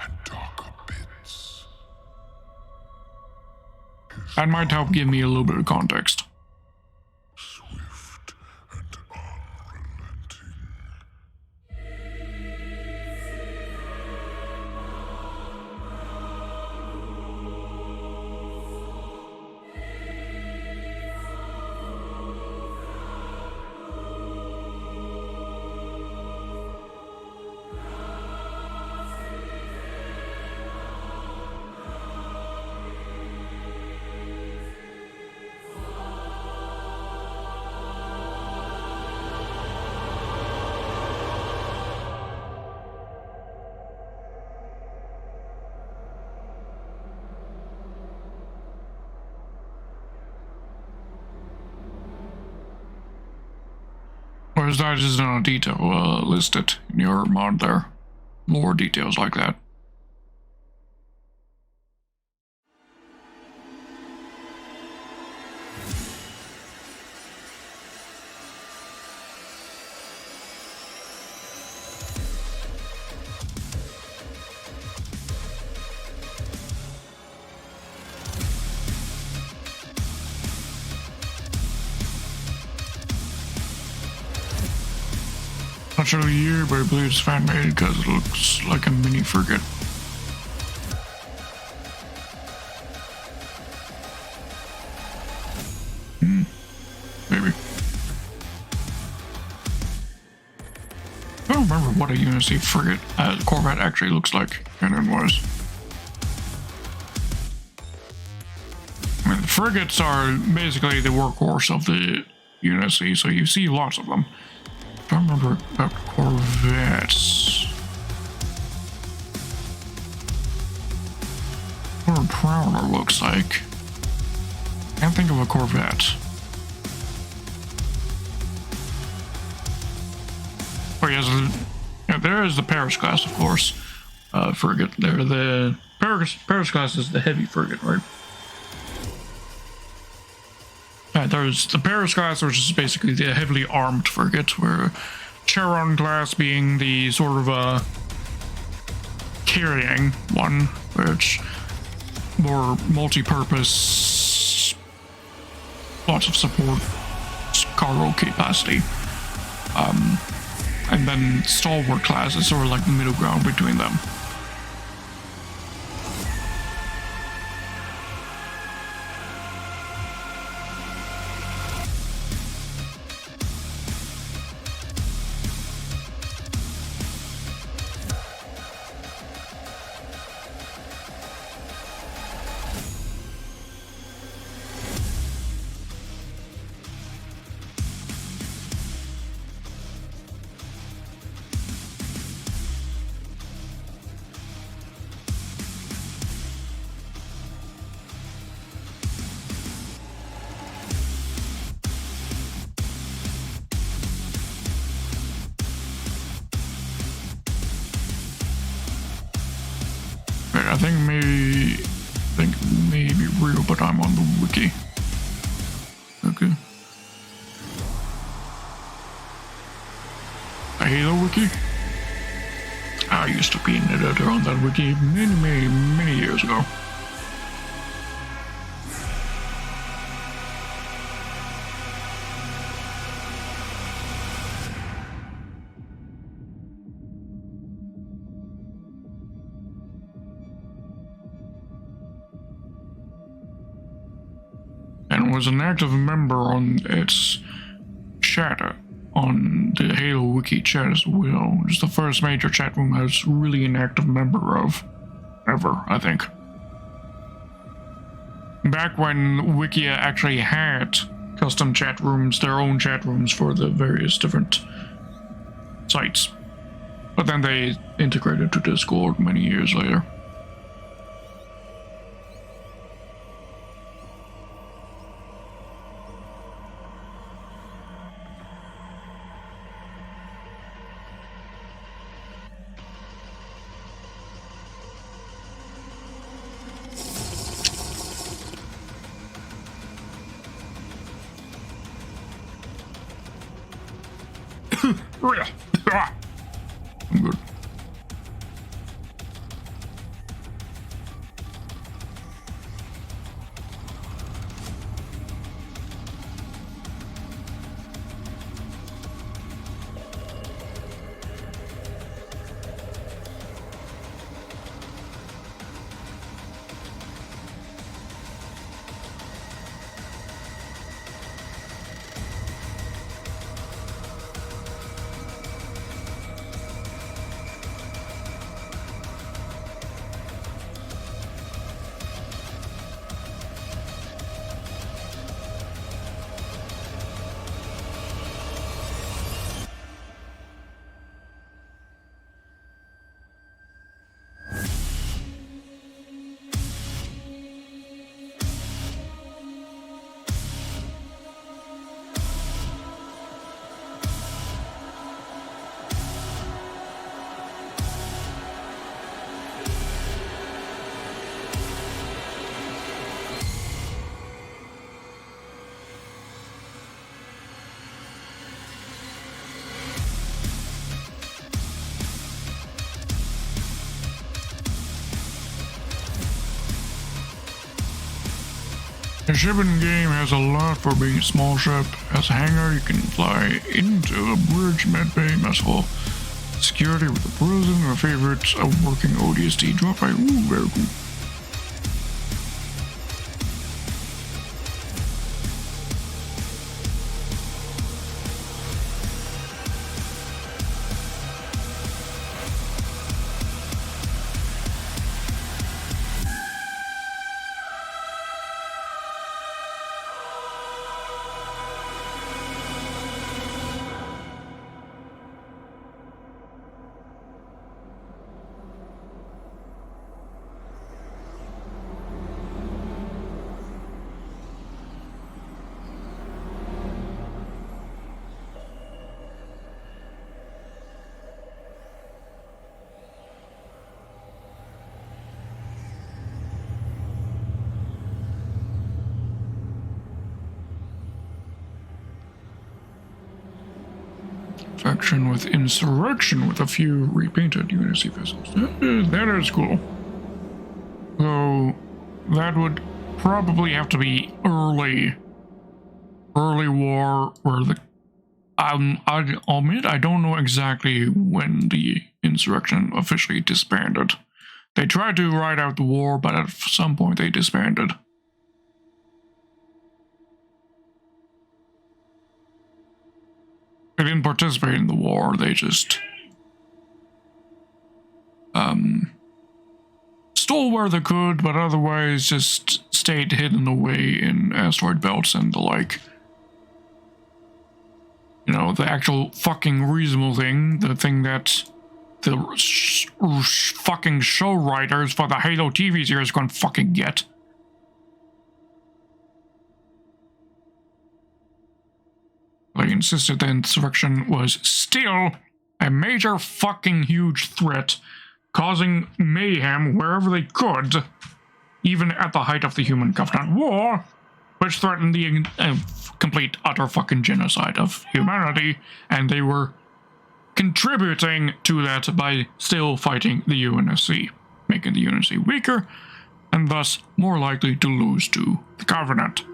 and darker pits. That might help give me a little bit of context. Swift and unrelenting. Or is that just not a detail listed in your mod there? More details like that. not sure the year, but I believe it's fan made because it looks like a mini frigate. Maybe. I don't remember what a Unity frigate Corvette actually looks like, and it was. I mean, the frigates are basically the workhorse of the Unity, so you see lots of them. I don't remember about Corvettes. What a Prowler looks like. Can't think of a Corvette. Oh yes, yeah, there is the Paris class, of course. Frigate. There, the Paris class is the heavy frigate, right? There's the Paris class, which is basically the heavily armed frigate, where Charon class being the sort of carrying one, which more multi-purpose, lots of support, cargo capacity. And then Stalwart class is sort of like the middle ground between them. I think maybe real, but I'm on the wiki. Okay. A Halo wiki? I used to be an editor on that wiki many years ago. And was an active member on its chat on the Halo Wiki chat as well. It's the first major chat room I was really an active member of ever, I think. Back when Wikia actually had custom chat rooms, their own chat rooms for the various different sites. But then they integrated to Discord many years later. I'm good. The shipping game has a lot for being a small ship. As a hangar, you can fly into a bridge, medbay, mess hall, security with the prison, my favorites, a working ODST drop by. Ooh, very cool. Faction with insurrection with a few repainted UNSC vessels. That is cool. So that would probably have to be early war, where the I'll admit I don't know exactly when the insurrection officially disbanded. They tried to ride out the war, but at some point they disbanded. They didn't participate in the war, they just stole where they could, but otherwise just stayed hidden away in asteroid belts and the like. You know, the actual fucking reasonable thing, the thing that the fucking show writers for the Halo TV series gonna fucking get. They insisted the insurrection was still a major fucking huge threat, causing mayhem wherever they could, even at the height of the Human Covenant War, which threatened the complete utter fucking genocide of humanity, and they were contributing to that by still fighting the UNSC, making the UNSC weaker, and thus more likely to lose to the Covenant.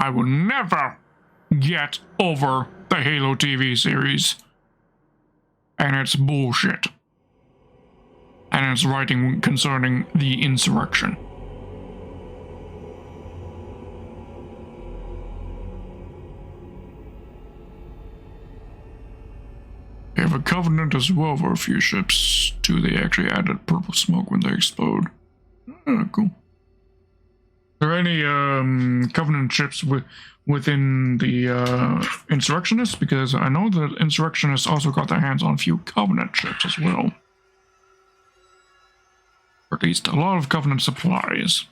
I will never get over the Halo TV series and its bullshit and its writing concerning the insurrection. They have a Covenant as well for a few ships too. They actually added purple smoke when they explode. Cool. Are there any Covenant ships within the Insurrectionists? Because I know that Insurrectionists also got their hands on a few Covenant ships as well. Or at least a lot of Covenant supplies.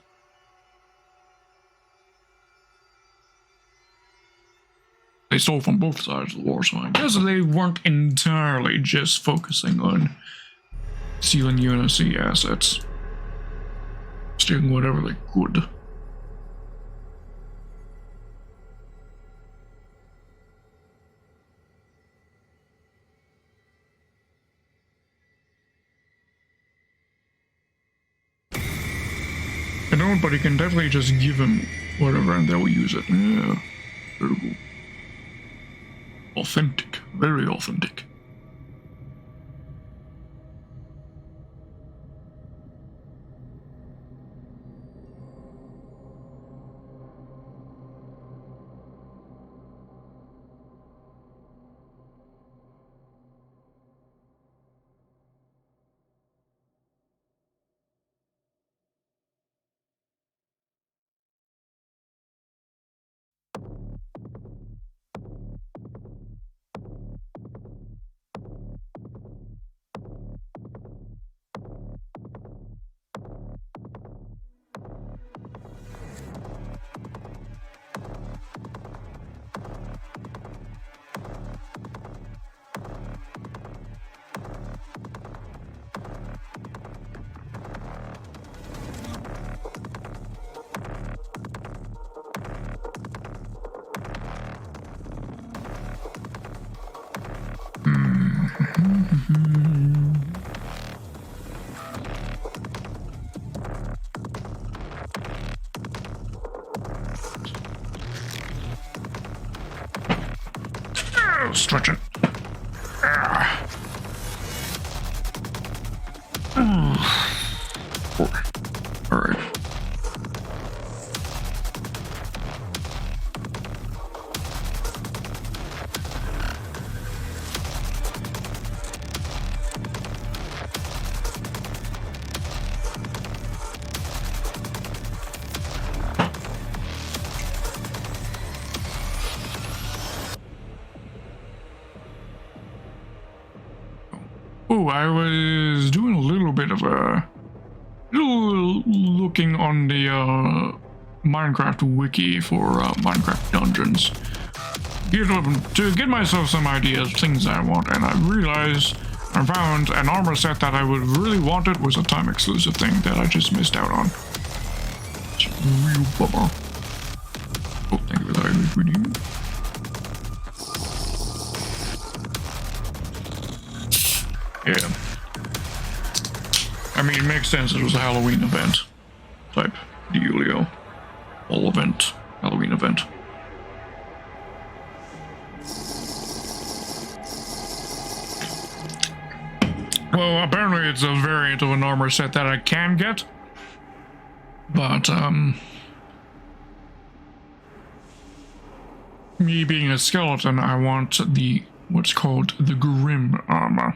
They stole from both sides of the war, so I guess they weren't entirely just focusing on stealing UNSC assets. Stealing whatever they could. I don't, but you can definitely just give them whatever and they'll use it. Yeah, very cool. Authentic, very authentic. Let's stretch it. All right. Oh, I was doing a little bit of looking on the Minecraft wiki for Minecraft dungeons. To get myself some ideas, things I want, and I realized I found an armor set that I would really wanted was a time exclusive thing that I just missed out on. It's a real bummer. Oh, thank you for that, LIVE2D. Yeah. I mean, it makes sense. It was a Halloween event type dealio. All event. Halloween event. Well, apparently it's a variant of an armor set that I can get. But, me being a skeleton, I want the, what's called the Grim armor.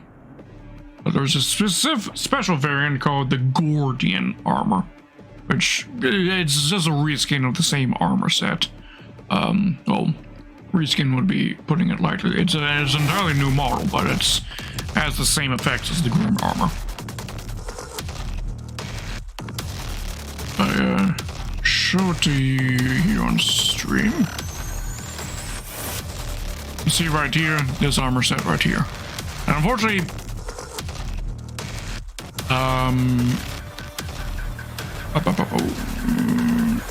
But there's a special variant called the Gordian armor, which it's just a reskin of the same armor set. Well, reskin would be putting it lightly. It's an entirely new model, but it has the same effects as the Grim armor. I show it to you here on stream. You see right here, this armor set right here. And unfortunately,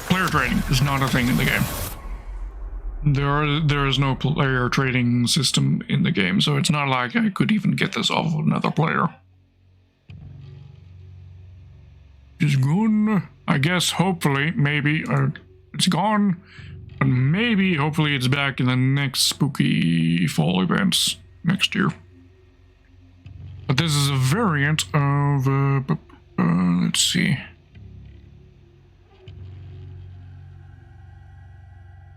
player trading is not a thing in the game. There is no player trading system in the game, so it's not like I could even get this off of another player. It's gone. I guess, hopefully, maybe, it's gone, but maybe, hopefully it's back in the next spooky fall events next year. But this is a variant of, let's see.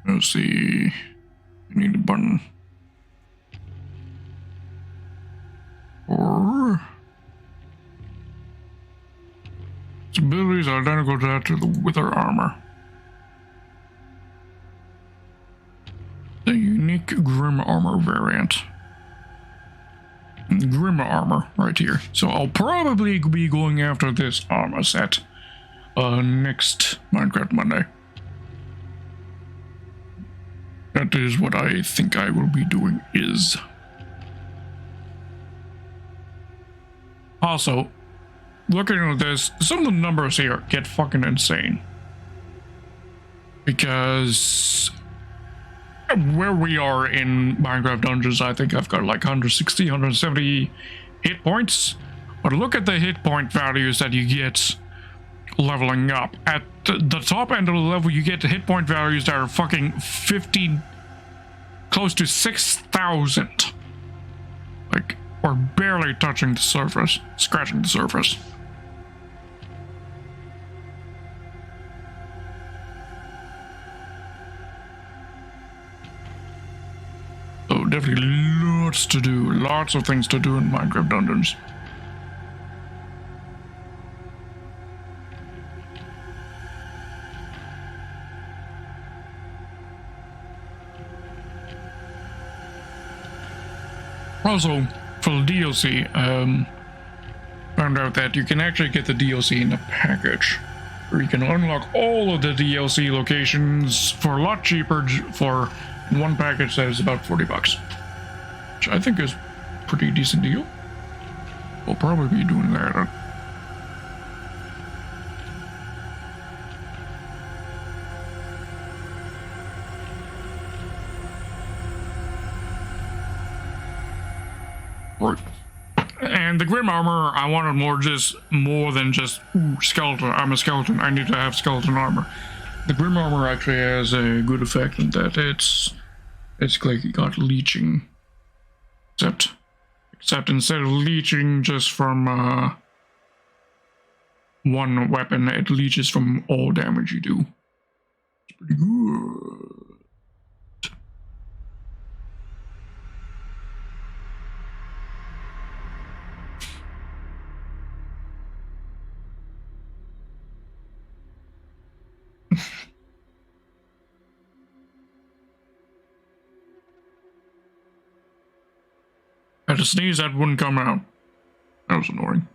Let's see. I need a button. Or its abilities are identical to that to the Wither armor. The unique Grim armor variant. Grim armor right here. So I'll probably be going after this armor set next Minecraft Monday. That is what I think I will be doing is. Also, looking at this, some of the numbers here get fucking insane. Because where we are in Minecraft Dungeons, I think I've got like 160, 170 hit points. But look at the hit point values that you get leveling up. At the top end of the level, you get the hit point values that are fucking 50, close to 6,000. Like, we're barely touching the surface, scratching the surface. So definitely lots to do, lots of things to do in Minecraft Dungeons. Also, for the DLC, found out that you can actually get the DLC in a package, where you can unlock all of the DLC locations for a lot cheaper for one package that is about $40, which I think is a pretty decent deal. We'll probably be doing that. And the Grim armor, I wanted more than just skeleton. I'm a skeleton. I need to have skeleton armor. The Grim armor actually has a good effect in that it's like got leeching Except instead of leeching just from one weapon, it leeches from all damage you do. It's pretty good. I had to sneeze, that wouldn't come out. That was annoying.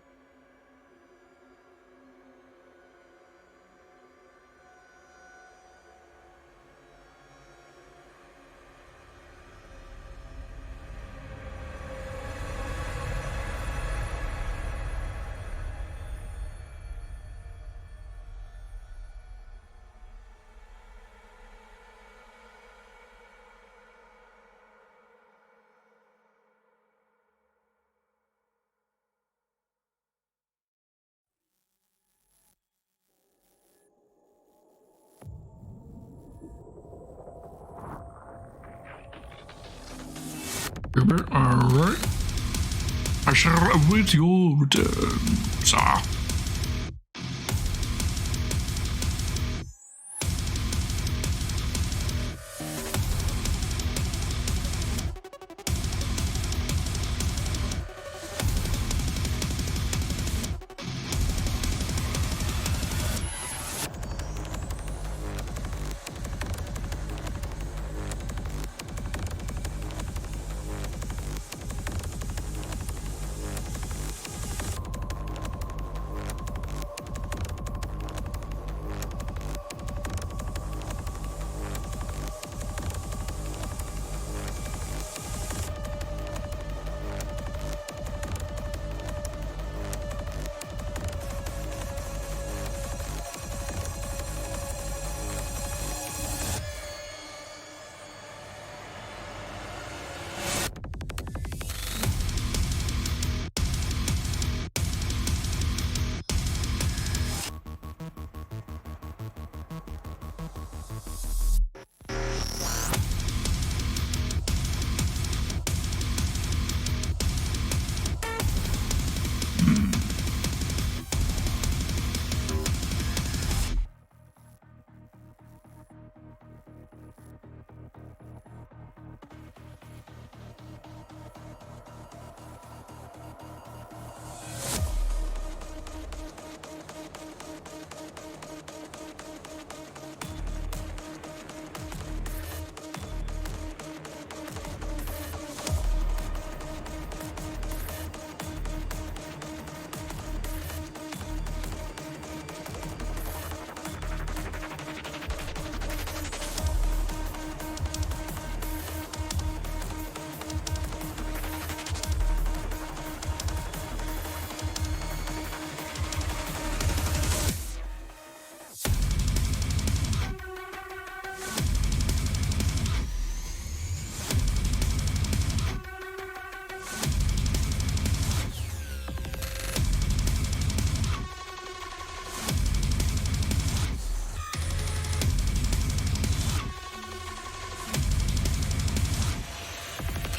Alright. I shall await your return, sir.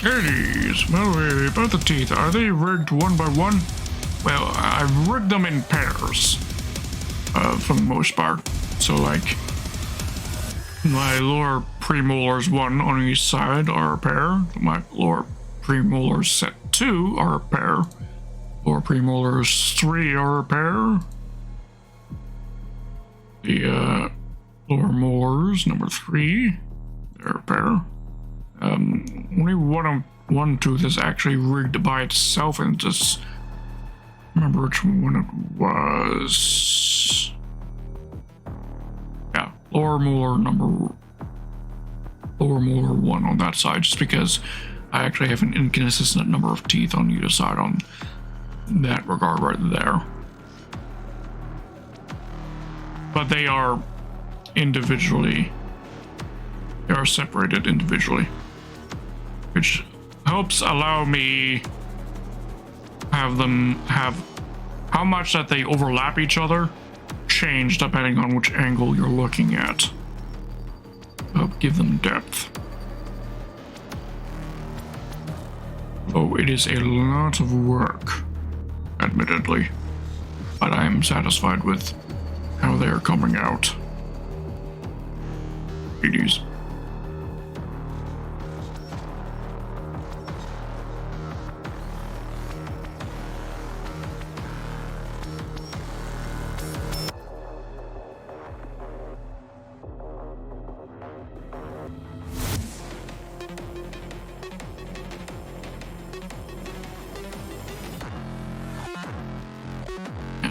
Ladies, well, about the teeth, are they rigged one by one? Well, I've rigged them in pairs, for the most part. So, like, my lower premolars 1 on each side are a pair. My lower premolars set 2 are a pair. Lower premolars 3 are a pair. The lower molars number 3, they're a pair. Only one tooth is actually rigged by itself, and just remember which one it was. Yeah, lower molar 1 on that side, just because I actually have an inconsistent number of teeth on either side on that regard right there. But they are individually, they are separated individually, which helps allow me have them have how much that they overlap each other change depending on which angle you're looking at. Help give them depth. Oh, it is a lot of work, admittedly, but I am satisfied with how they are coming out. Ladies.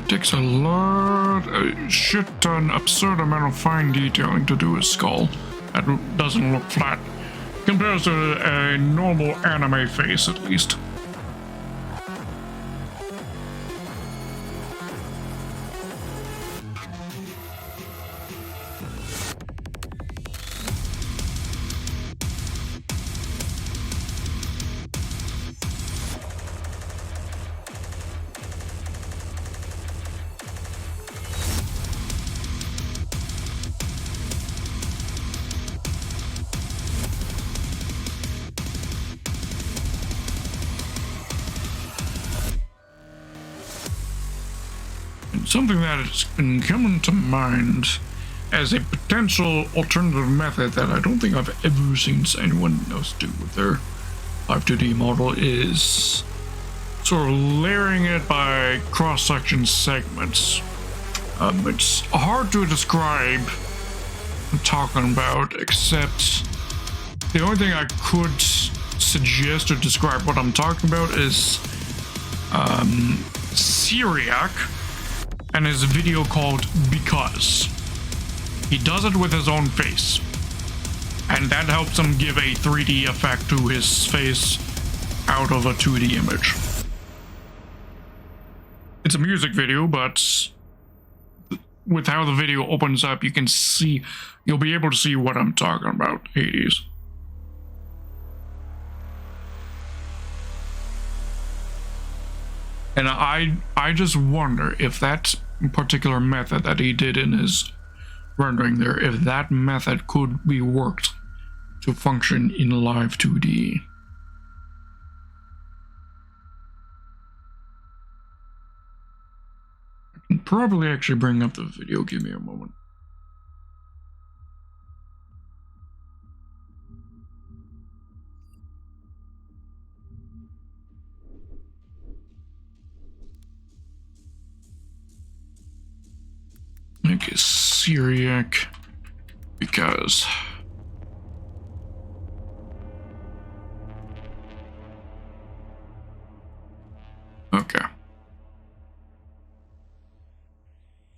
Takes a lot, a shit ton, absurd amount of fine detailing to do a skull that doesn't look flat, compared to a normal anime face at least. Something that has been coming to mind as a potential alternative method that I don't think I've ever seen anyone else do with their LIVE2D model is sort of layering it by cross-section segments. It's hard to describe what I'm talking about, except the only thing I could suggest to describe what I'm talking about is Syriac and his video called Because. He does it with his own face, and that helps him give a 3D effect to his face out of a 2D image. It's a music video, but with how the video opens up, you can see, you'll be able to see what I'm talking about, Hades. And I just wonder if that particular method that he did in his rendering there, if that method could be worked to function in LIVE2D. I can probably actually bring up the video, give me a moment. Make it Syriac because okay.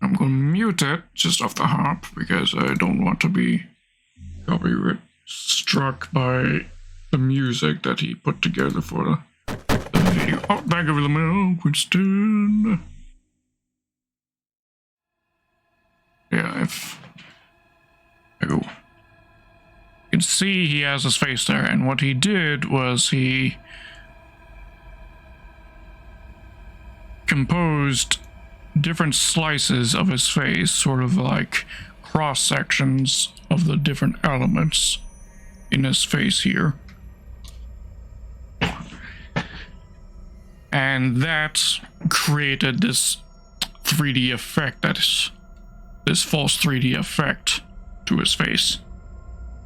I'm gonna mute it just off the hop because I don't want to be copyright struck by the music that he put together for the video. Oh, thank you for the milk, Winston. Yeah, if I go, you can see he has his face there, and what he did was he composed different slices of his face, sort of like cross sections of the different elements in his face here. And that created this 3D effect, that is this false 3D effect to his face.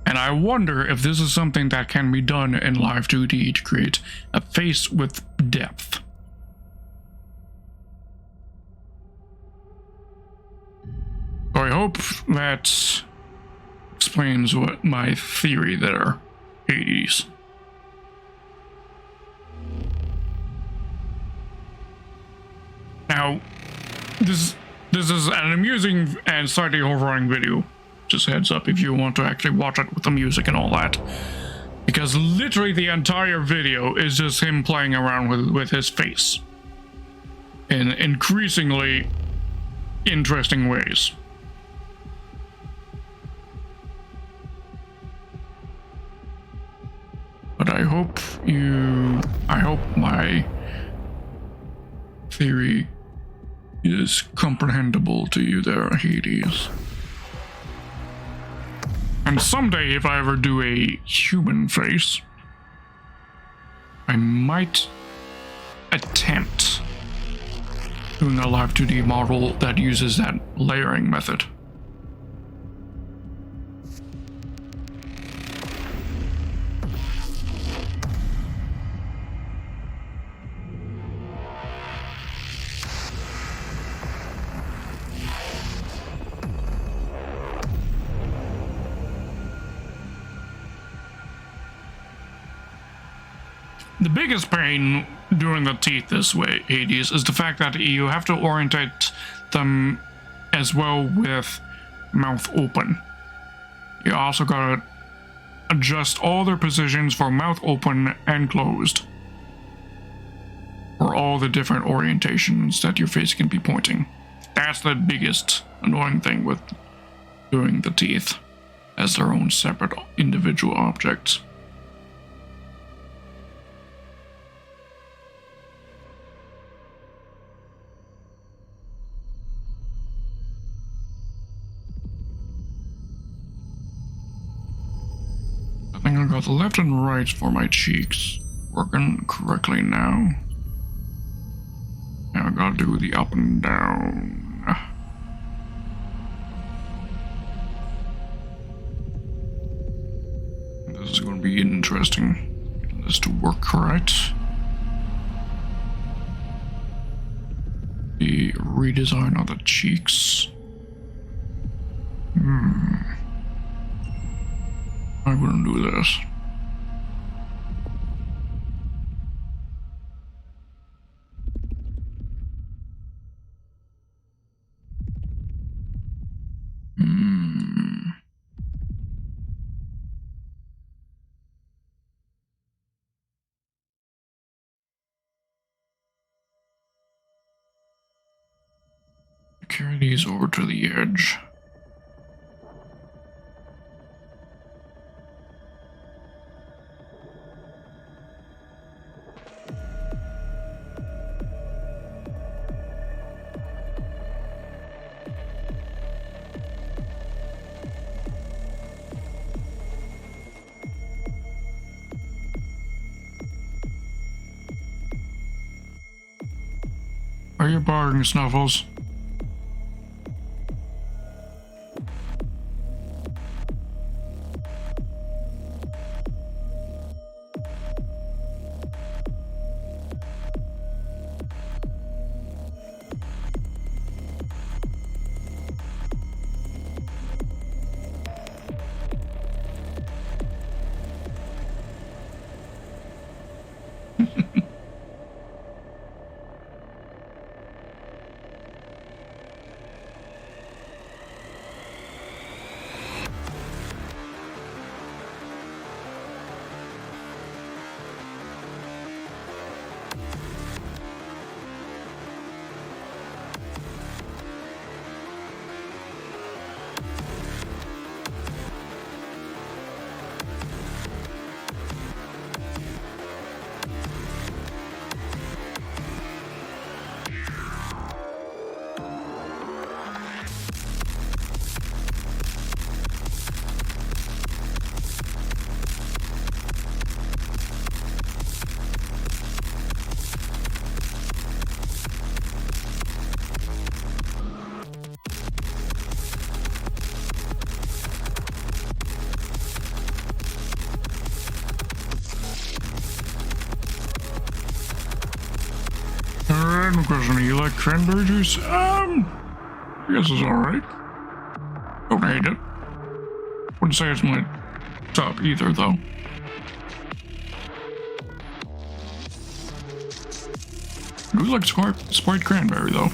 And I wonder if this is something that can be done in LIVE2D to create a face with depth. So I hope that explains what my theory there, Hades. Now, this is an amusing and slightly horrifying video. Just heads up if you want to actually watch it with the music and all that. Because literally the entire video is just him playing around with his face. In increasingly interesting ways. But I hope my theory is comprehensible to you there, Hades. And someday, if I ever do a human face, I might attempt doing a Live2D model that uses that layering method. The biggest pain doing the teeth this way, Hades, is the fact that you have to orientate them as well with mouth open. You also gotta adjust all their positions for mouth open and closed, for all the different orientations that your face can be pointing. That's the biggest annoying thing with doing the teeth as their own separate individual objects. I think I got the left and right for my cheeks working correctly now. Now I gotta do the up and down. This is going to be interesting. Getting this to work correct. The redesign of the cheeks. I wouldn't do this. Carry these over to the edge. Are you barring, Snuffles? No question. You like cranberry juice? I guess it's alright. Don't hate it. Wouldn't say it's my top either, though. I do like Sprite cranberry, though.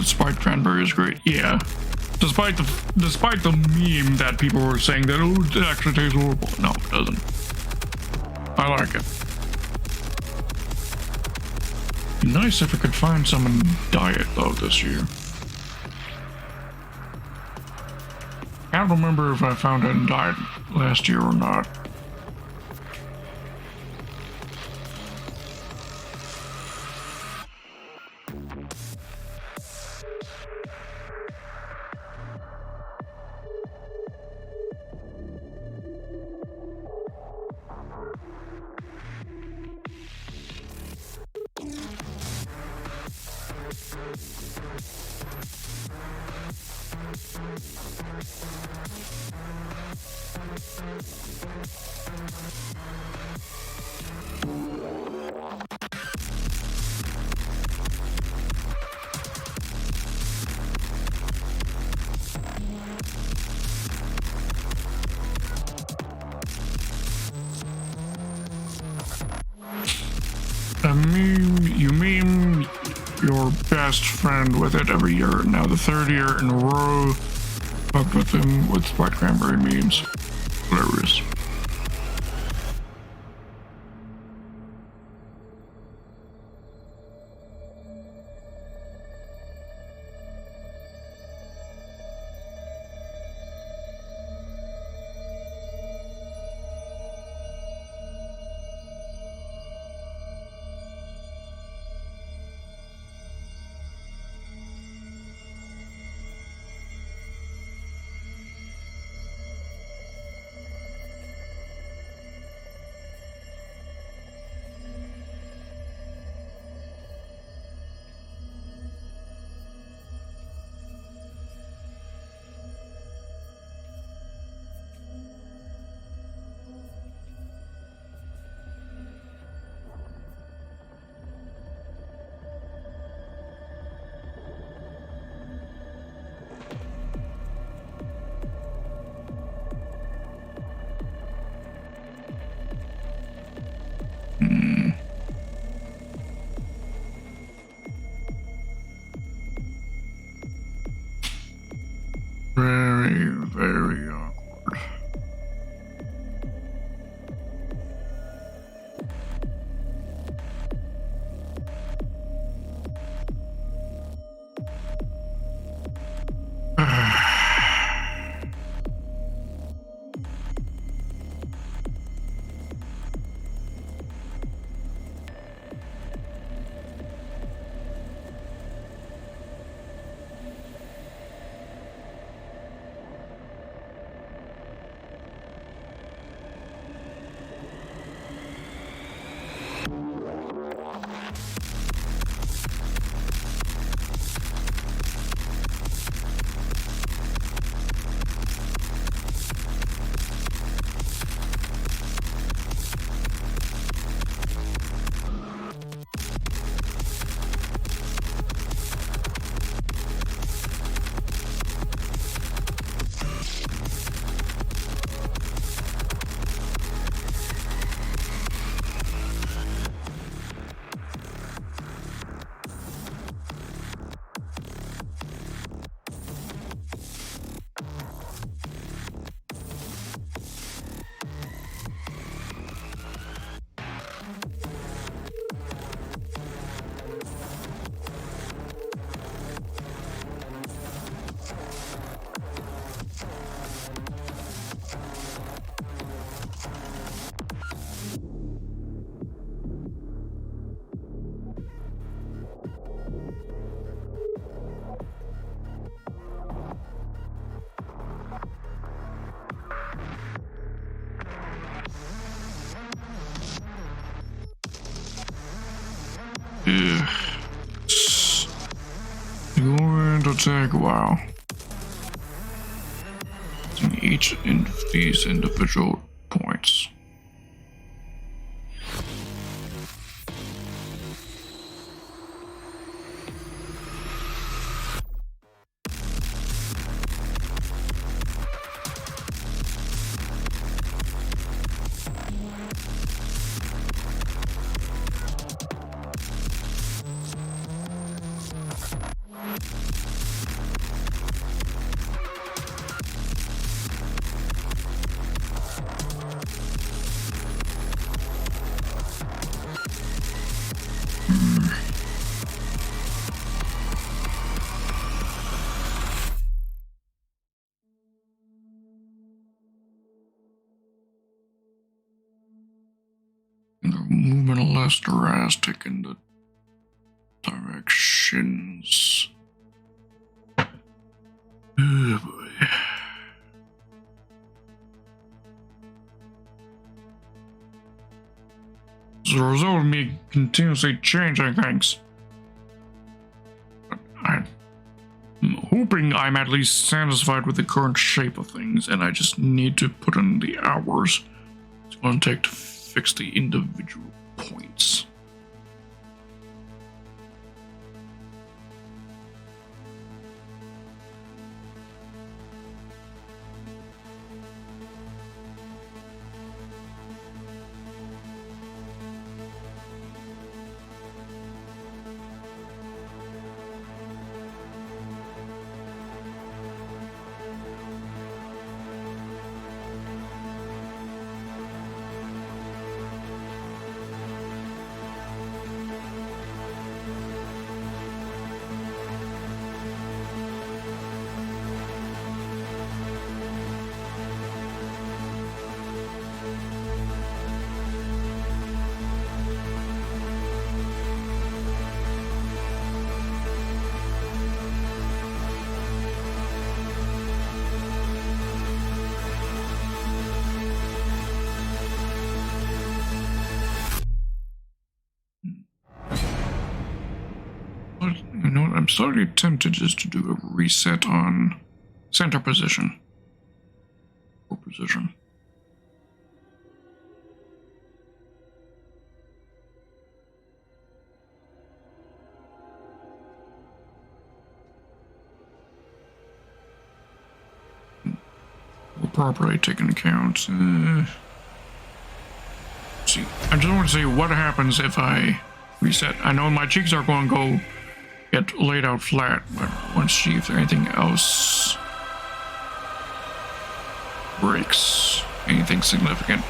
Sprite cranberry is great, yeah. Despite the meme that people were saying that, oh, it actually tastes horrible. No, it doesn't. I like it. Be nice if I could find some in diet though this year. Can't remember if I found it in diet last year or not. You meme your best friend with it every year. Now the third year in a row, fucked with him with White Cranberry memes. Hilarious. Very, very awkward. It's going to take a while. Each of these individual points. movement less drastic in the directions. Oh boy. As a result of me continuously changing things, I'm hoping I'm at least satisfied with the current shape of things, and I just need to put in the hours it's going to take to fix the individual points. But, you know, I'm slightly tempted just to do a reset on center position. Or position. We'll properly take into account. See, I just want to see what happens if I reset. I know my cheeks are going to go get laid out flat, but I want to see if anything else breaks, anything significant.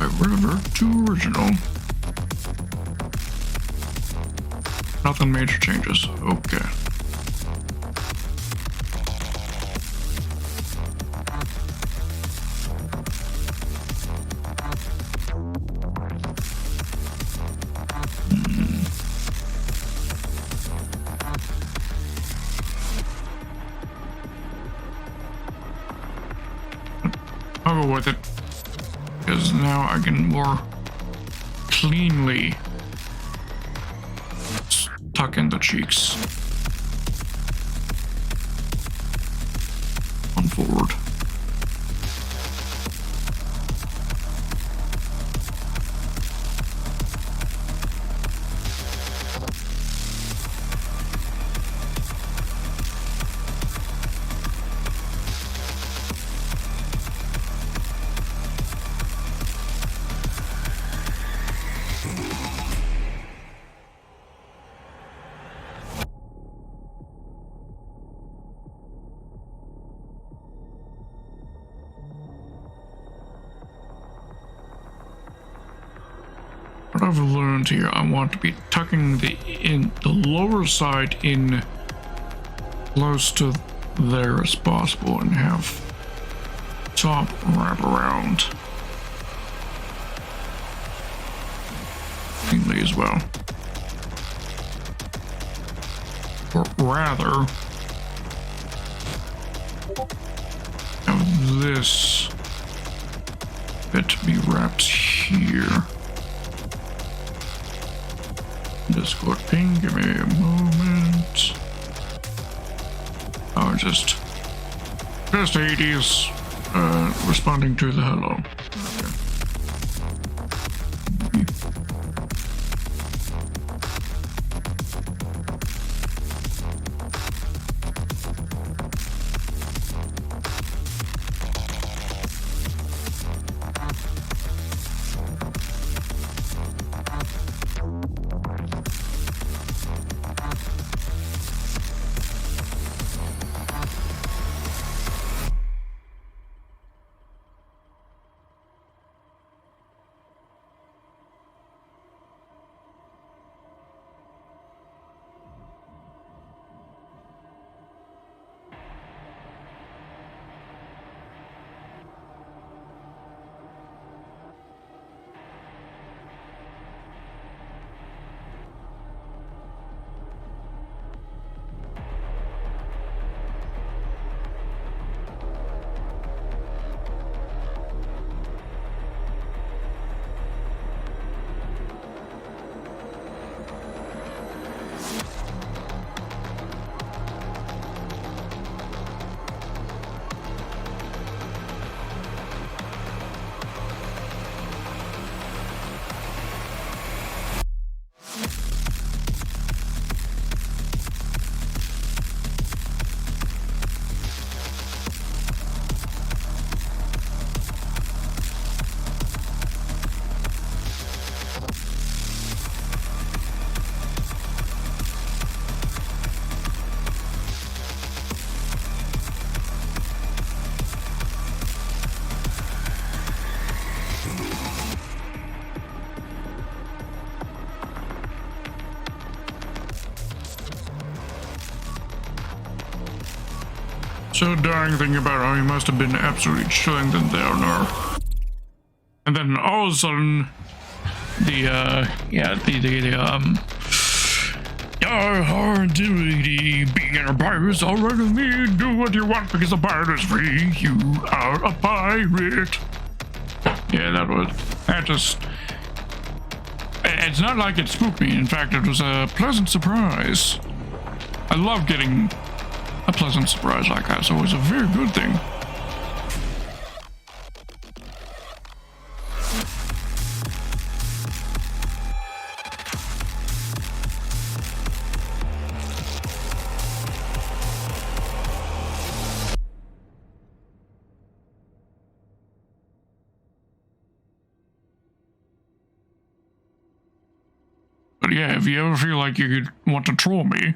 I revert to original. Nothing major changes. Okay. I'll go with it, because now I can more cleanly tuck in the cheeks on forward. What I've learned here, I want to be tucking the lower side in close to there as possible and have top wrap around cleanly as well. Or rather, have this bit be wrapped here. Discord ping, give me a moment. Oh, just Hades responding to the hello. So darn thinking about how he must have been absolutely chilling down there. And then all of a sudden, being in a pirate is all right with me. Do what you want because a pirate is free. You are a pirate. Yeah, that just. It's not like it spooked me. In fact, it was a pleasant surprise. I love getting a pleasant surprise like that, so it's a very good thing. But yeah, if you ever feel like you could want to troll me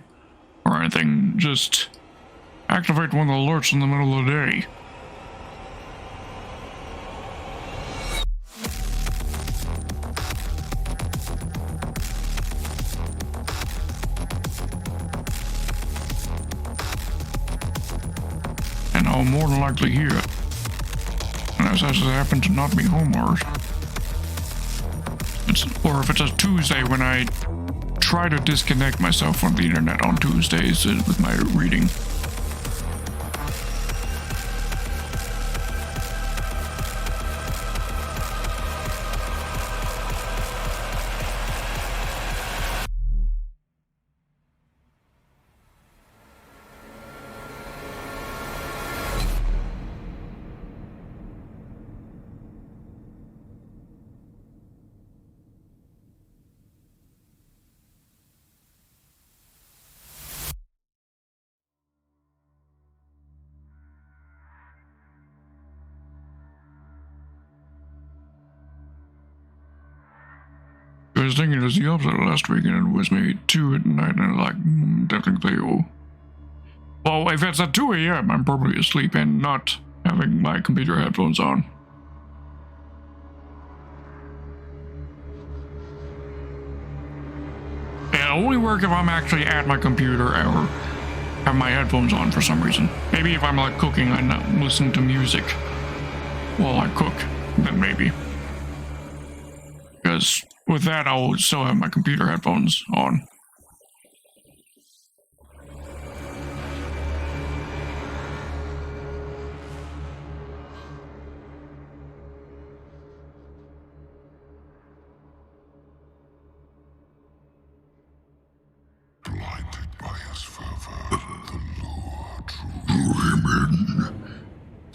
or anything, just activate one of the alerts in the middle of the day. And I'll more than likely hear it. Unless I just happen to not be home or if it's a Tuesday when I try to disconnect myself from the internet on Tuesdays with my reading. I was thinking it was the opposite last week, and it was maybe 2 at night, and I was like, technically, oh. Well, if it's at 2 a.m., I'm probably asleep and not having my computer headphones on. It'll only work if I'm actually at my computer or have my headphones on for some reason. Maybe if I'm like cooking and not listening to music while I cook, then maybe. Because with that, I'll still have my computer headphones on. Blinded by his fervor, the lure drew him in.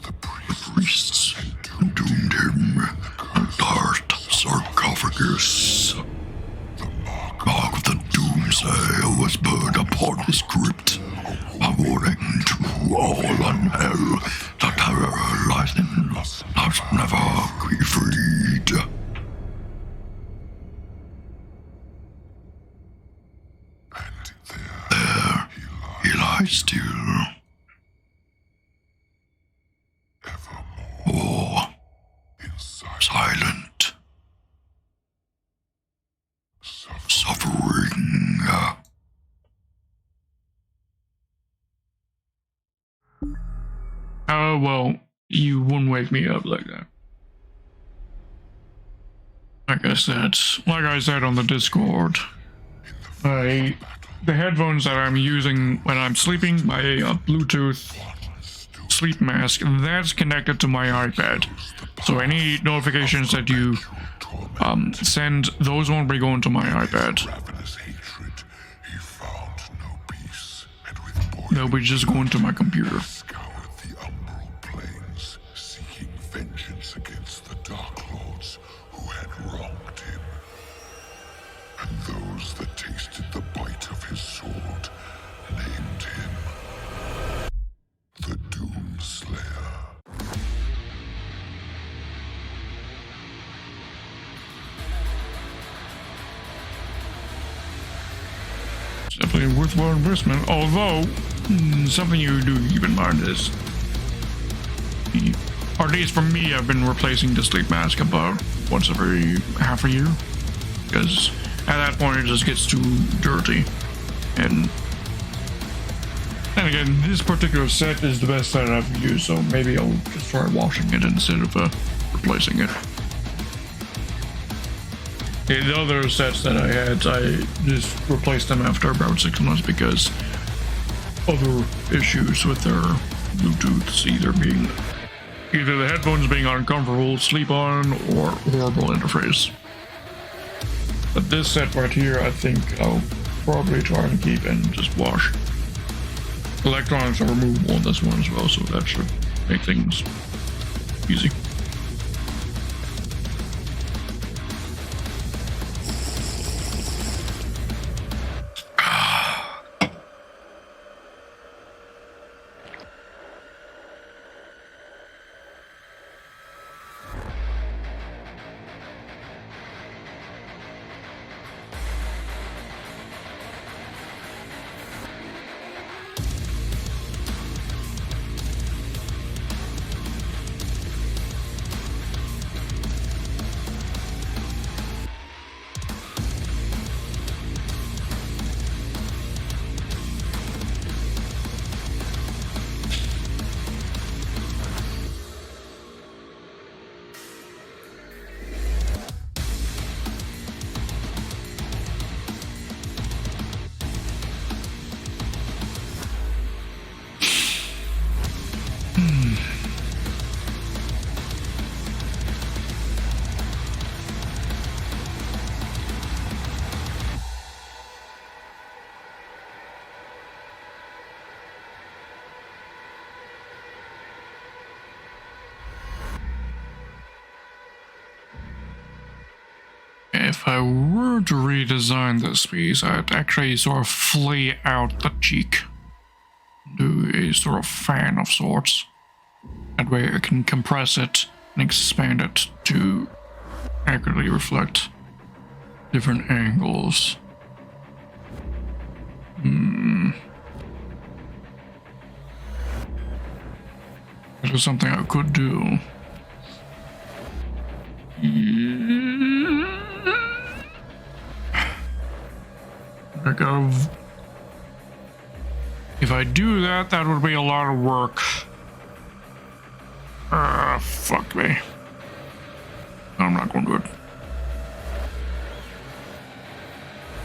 The priests entombed him in the dark sarcophagus. The mark of the doomsday was burned upon his crypt, a warning to all on hell. The terror lies in must never be freed. And there he lies still. Evermore. Silent. Suffering. Oh, well, you wouldn't wake me up like that. Like I said on the Discord, the headphones that I'm using when I'm sleeping, my Bluetooth sleep mask, that's connected to my iPad. So any notifications that you send, those won't be going to my iPad. They'll be just going to my computer. Vengeance against the Dark Lords who had wronged him, and those that tasted the bite of his sword named him the Doomslayer. It's definitely a worthwhile investment, although something you do keep in mind is or at least for me, I've been replacing the sleep mask about once every half a year. Because at that point, it just gets too dirty. And then again, this particular set is the best set I've used, so maybe I'll just try washing it instead of replacing it. The other sets that I had, I just replaced them after about 6 months because other issues with their Bluetooths, either the headphones being uncomfortable to sleep on or horrible interface. But this set right here, I think I'll probably try and keep and just wash. Electronics are removable on this one as well, so that should make things easy. If I were to redesign this piece, I'd actually sort of flay out the cheek. Do a sort of fan of sorts. That way I can compress it and expand it to accurately reflect different angles. That is something I could do. If I do that, that would be a lot of work. Fuck me. I'm not going to do it.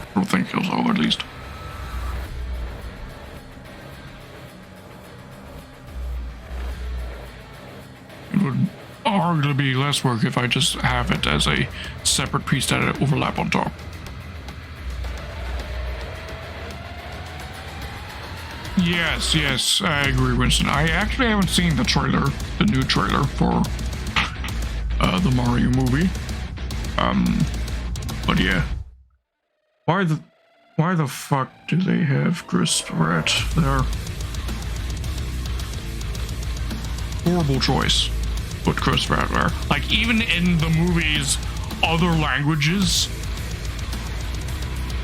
I don't think so, at least. It would arguably be less work if I just have it as a separate piece that I overlap on top. Yes, I agree, Winston. I actually haven't seen the trailer, the new trailer for the Mario movie. But yeah. Why the fuck do they have Chris Pratt there? Horrible choice. Put Chris Pratt there. Like, even in the movie's other languages,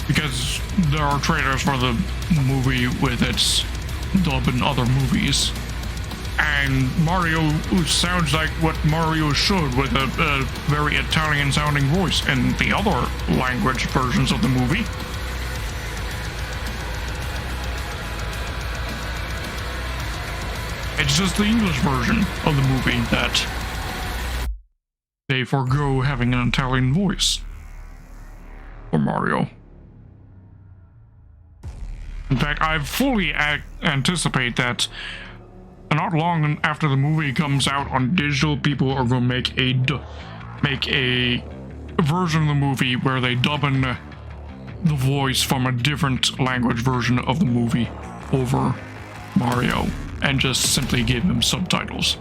because there are trailers for the movie with its dub in other movies, and Mario sounds like what Mario should, with a very Italian sounding voice in the other language versions of the movie. It's just the English version of the movie that they forego having an Italian voice for Mario. In fact, I fully anticipate that not long after the movie comes out on digital, people are going to make a version of the movie where they dub in the voice from a different language version of the movie over Mario and just simply give him subtitles.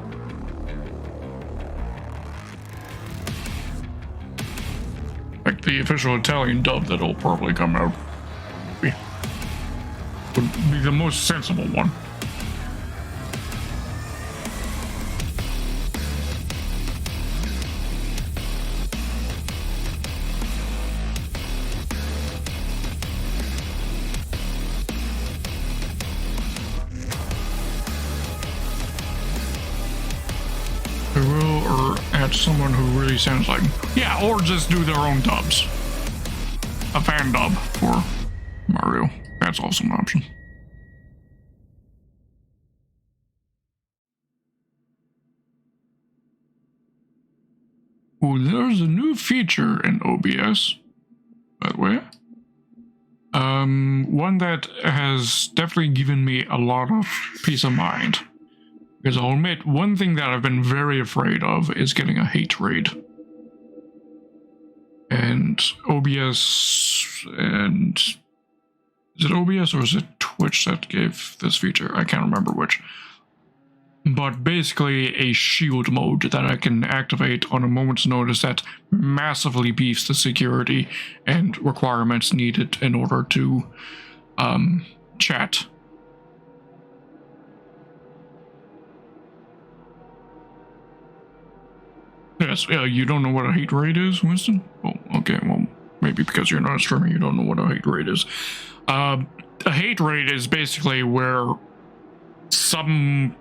Like the official Italian dub that'll probably come out would be the most sensible one. They will, or add someone who really sounds like, yeah, or just do their own dubs. A fan dub for Mario. That's also an option. Oh, there's a new feature in OBS, by the way. One that has definitely given me a lot of peace of mind. Because I'll admit, one thing that I've been very afraid of is getting a hate raid. And OBS and... Is it OBS or is it Twitch that gave this feature? I can't remember which. But basically a shield mode that I can activate on a moment's notice that massively beefs the security and requirements needed in order to chat. Yes, you don't know what a hate raid is, Winston? Oh, okay, well, maybe because you're not a streamer, you don't know what a hate raid is. A hate raid is basically where some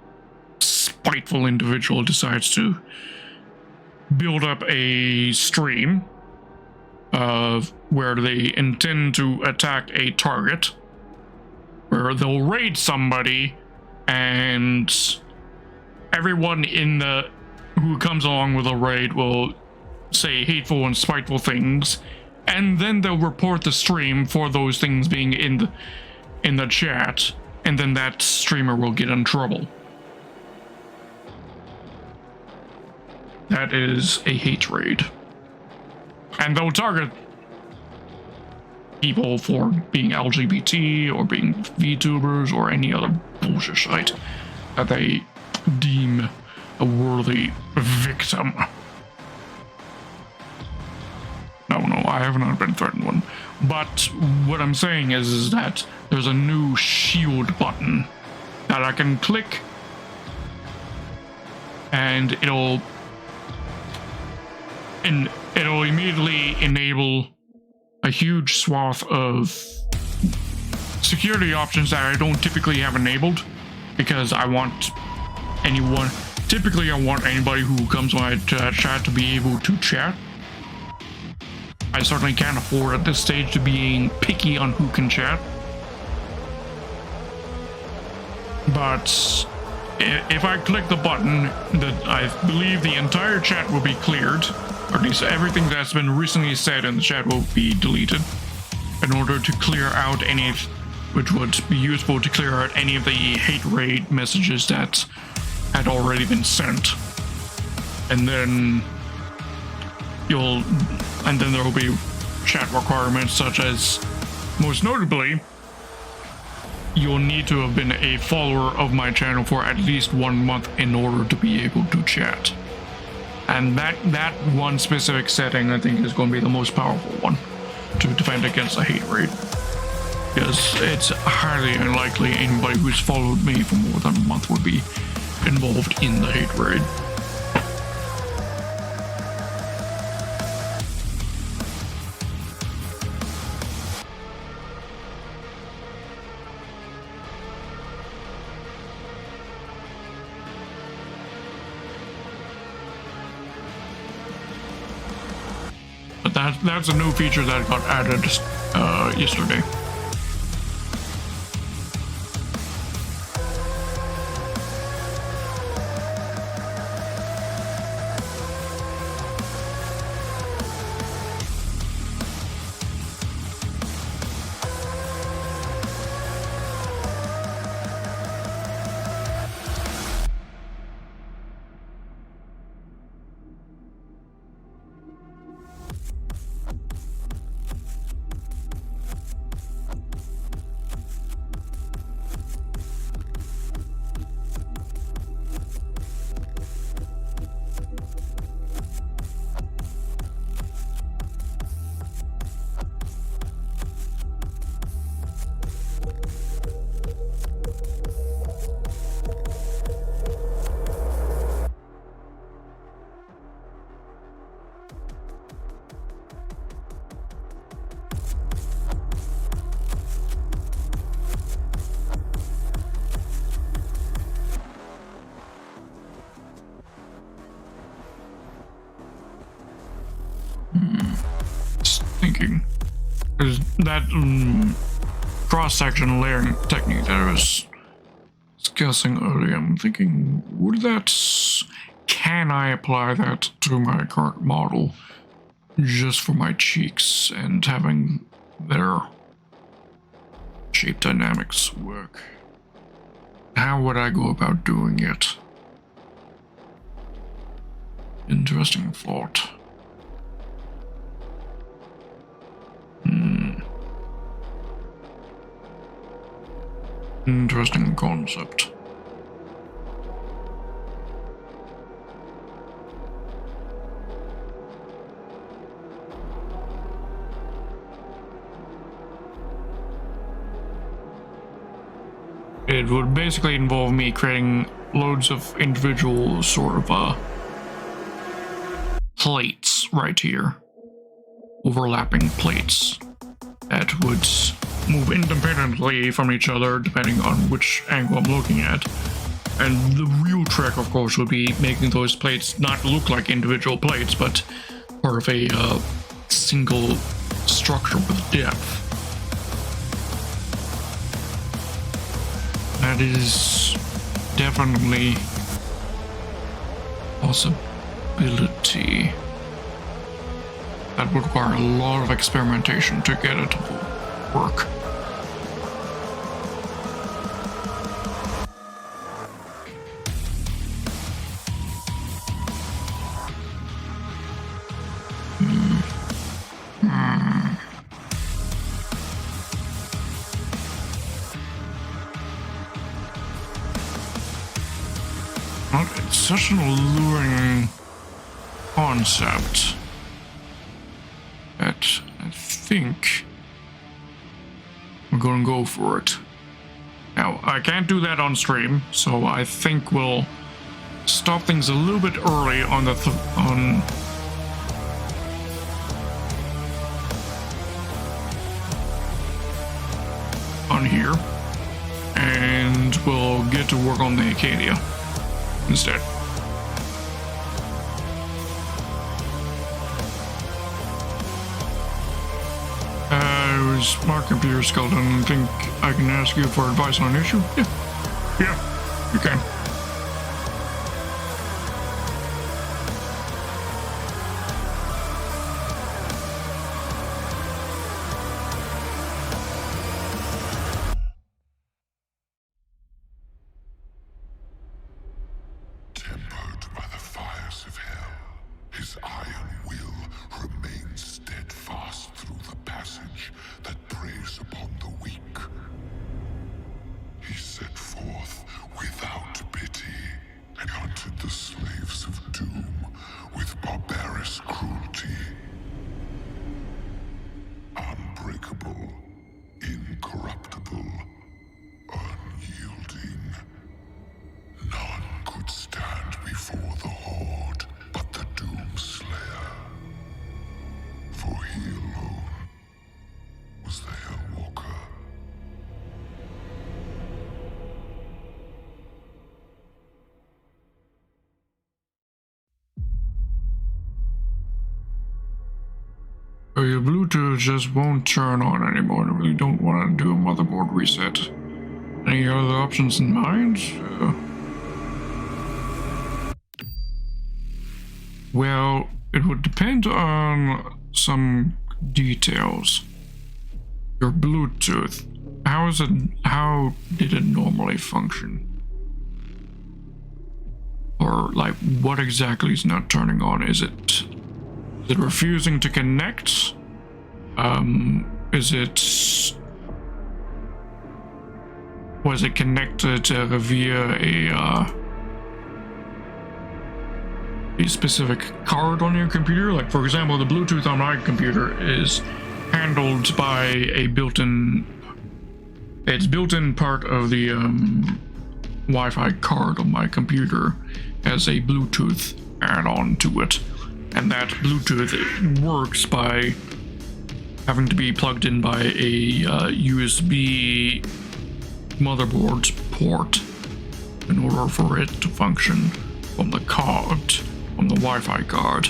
spiteful individual decides to build up a stream where they intend to attack a target, where they'll raid somebody, and everyone in the who comes along with a raid will say hateful and spiteful things, and then they'll report the stream for those things being in the chat, and then that streamer will get in trouble. That is a hate raid. And they'll target people for being LGBT or being VTubers or any other bullshit shite that they deem a worthy victim. No, I have not been threatened one. But what I'm saying is that there's a new shield button that I can click, and it'll immediately enable a huge swath of security options that I don't typically have enabled, because I want anyone... Typically, I want anybody who comes to my chat to be able to chat. I certainly can't afford at this stage to be picky on who can chat. But if I click the button, that I believe the entire chat will be cleared, or at least everything that's been recently said in the chat will be deleted, in order to clear out any, which would be useful to clear out any of the hate raid messages that had already been sent. And then there will be chat requirements such as, most notably, you'll need to have been a follower of my channel for at least 1 month in order to be able to chat. And that one specific setting, I think, is going to be the most powerful one to defend against a hate raid. Because it's highly unlikely anybody who's followed me for more than a month would be involved in the hate raid. But that's a new feature that got added yesterday. Thinking, because that cross-section layering technique that I was discussing earlier, I'm thinking, would that can I apply that to my current model just for my cheeks and having their shape dynamics work? How would I go about doing it? Interesting thought. Interesting concept. It would basically involve me creating loads of individual sort of plates right here. Overlapping plates that would move independently from each other depending on which angle I'm looking at. And the real trick, of course, would be making those plates not look like individual plates, but part of a single structure with depth. That is definitely a possibility. That would require a lot of experimentation to get it to work. It's such an alluring concept that I think we're gonna go for it. Now, I can't do that on stream, so I think we'll stop things a little bit early on the on here, and we'll get to work on the Acadia instead. It was my computer skeleton. I think I can ask you for advice on an issue? Yeah, you can. Tempered by the fires of hell, his iron will remains steadfast through the passage that preys upon the weak. He set forth without pity and hunted the slaves of doom with barbarous cruelty. Unbreakable, incorruptible, unyielding. None could stand before the Horde but the Doom Slayer. For he alone was the Hellwalker. So your Bluetooth just won't turn on anymore. I really don't want to do a motherboard reset. Any other options in mind? Well, it would depend on some details. Your Bluetooth. How did it normally function? Or like what exactly is not turning on? Is it refusing to connect? Was it connected via a specific card on your computer? Like, for example, the Bluetooth on my computer is handled by a built-in part of the Wi-Fi card on my computer as a Bluetooth add-on to it. And that Bluetooth works by having to be plugged in by a USB motherboard port in order for it to function on the card, on the Wi-Fi card.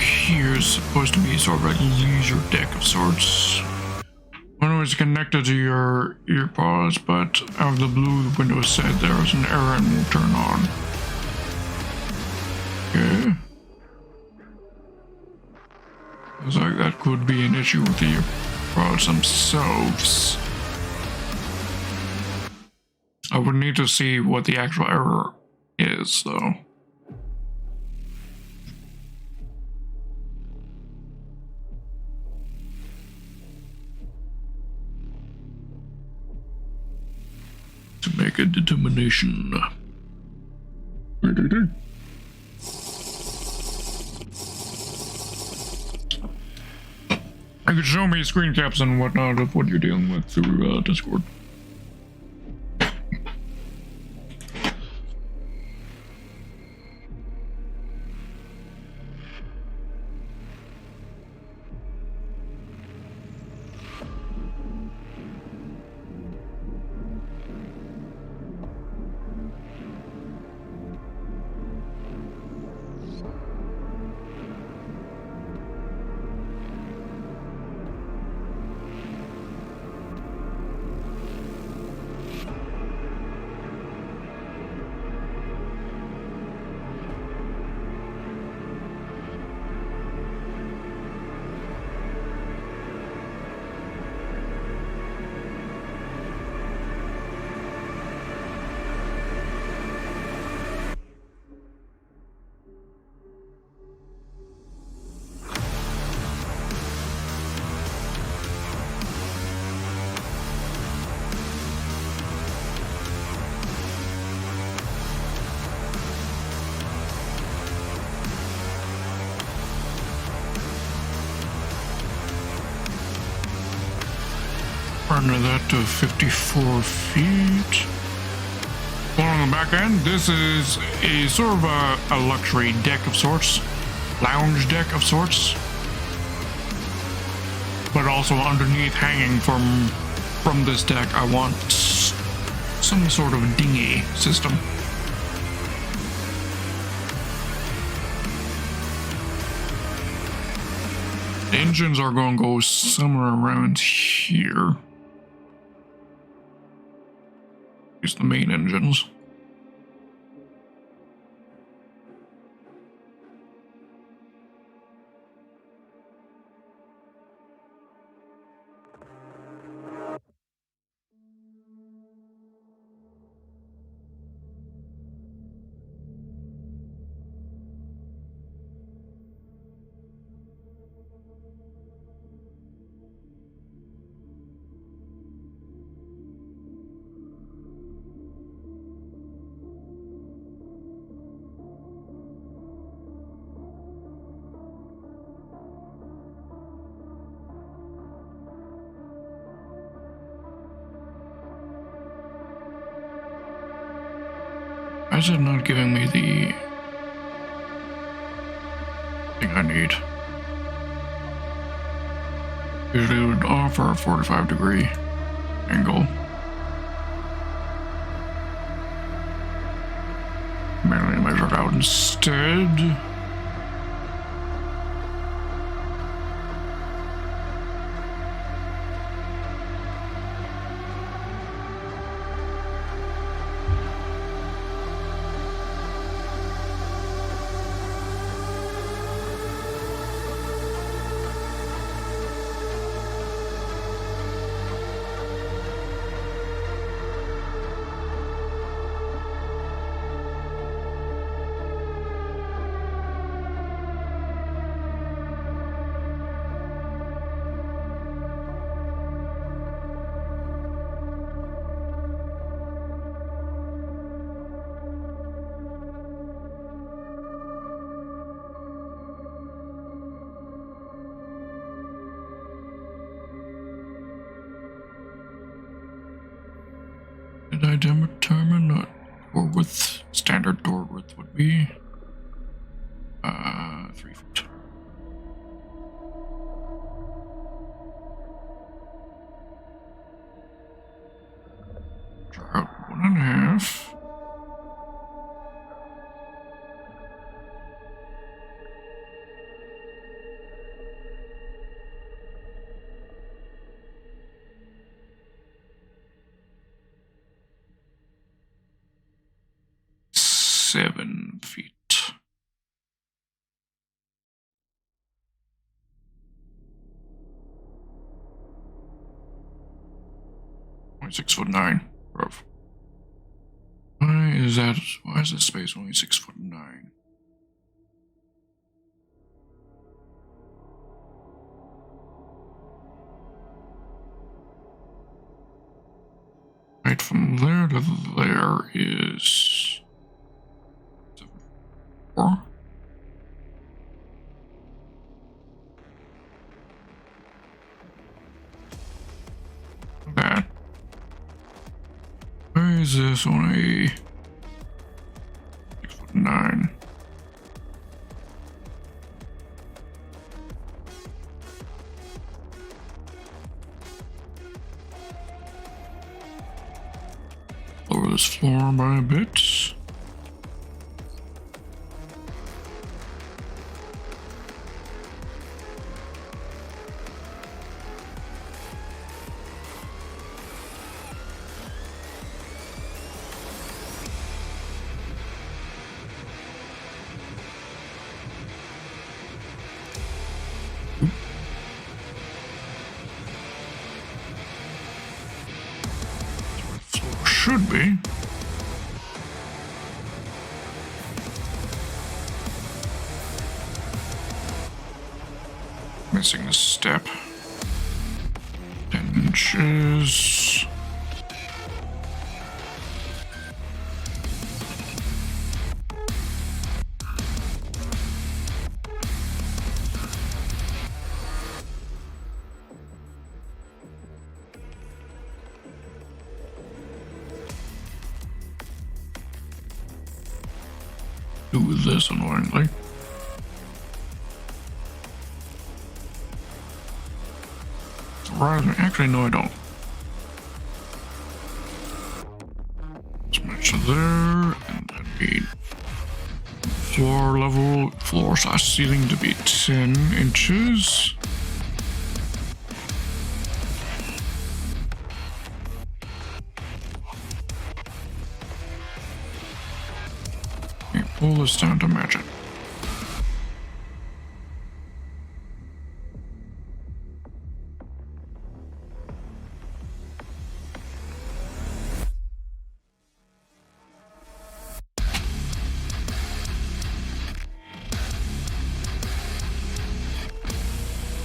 here is supposed to be sort of a leisure deck of sorts. I know it's connected to your earpods, but out of the blue, the window said there was an error and will turn on. Okay. Looks like that could be an issue with the earpods themselves. I would need to see what the actual error is, though. To make a determination. You could show me screen caps and whatnot of what you're dealing with through Discord. Partner that to 54 feet. One on the back end, this is a sort of a luxury deck of sorts, lounge deck of sorts, but also underneath hanging from this deck, I want some sort of dinghy system. The engines are going to go somewhere around here. It's the main engines. Why is it not giving me the thing I need? Usually it would offer a 45-degree angle. Manually measured out instead. Did I determine what door width, standard door width would be? 3 feet. Try out 1.5. 7 feet. Only 6'9". Why is that? Why is this space only 6'9"? Right from there to there is 4. That. Why is this only 6'9"? Lower this floor by a bit. Floor should be. Missing a step. 10 inches. Do this annoyingly. Actually, no, I don't. Let's match there, and then we floor slash ceiling to be 10 inches. Okay, pull this down to match it.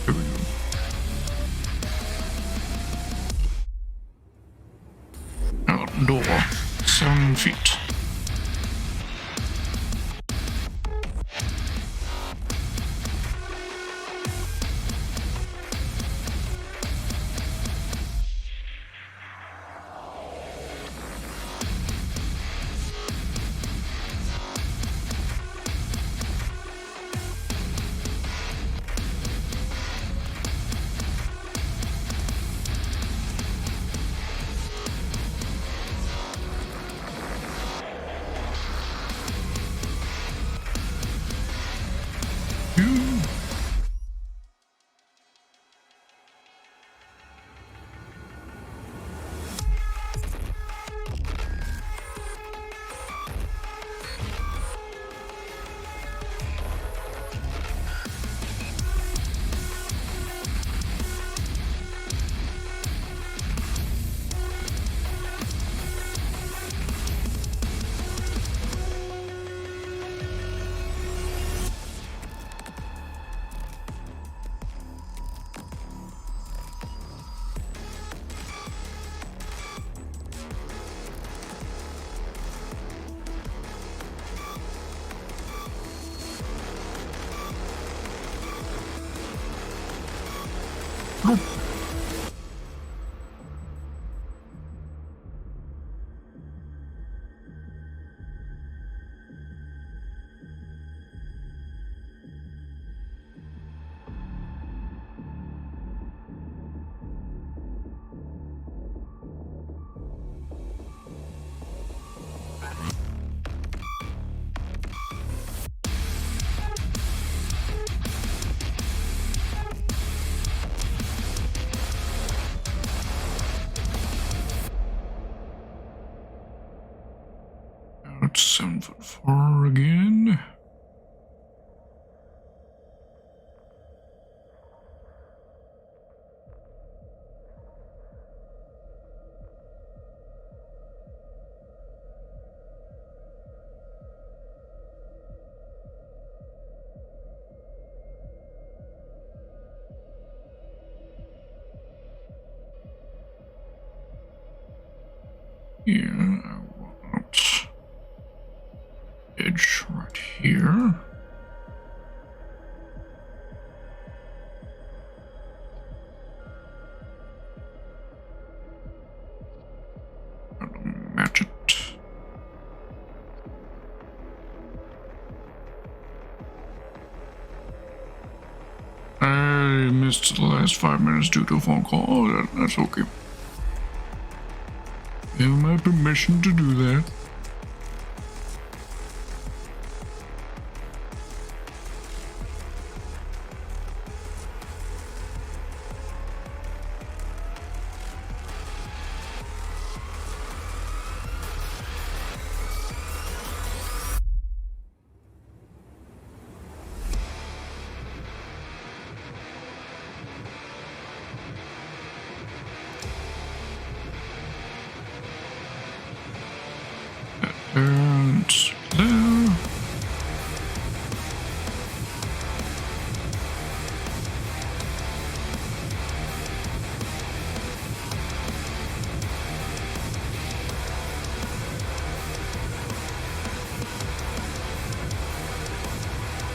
Here we go. Now, door, 7 feet. far again. Yeah, I want edge right here. Match it. I missed the last 5 minutes due to a phone call. Oh, that's okay. You have my permission to do that. And there.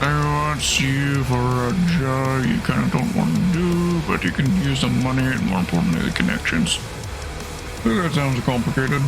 I want you for a job you kind of don't want to do, but you can use the money and more importantly the connections. That sounds complicated.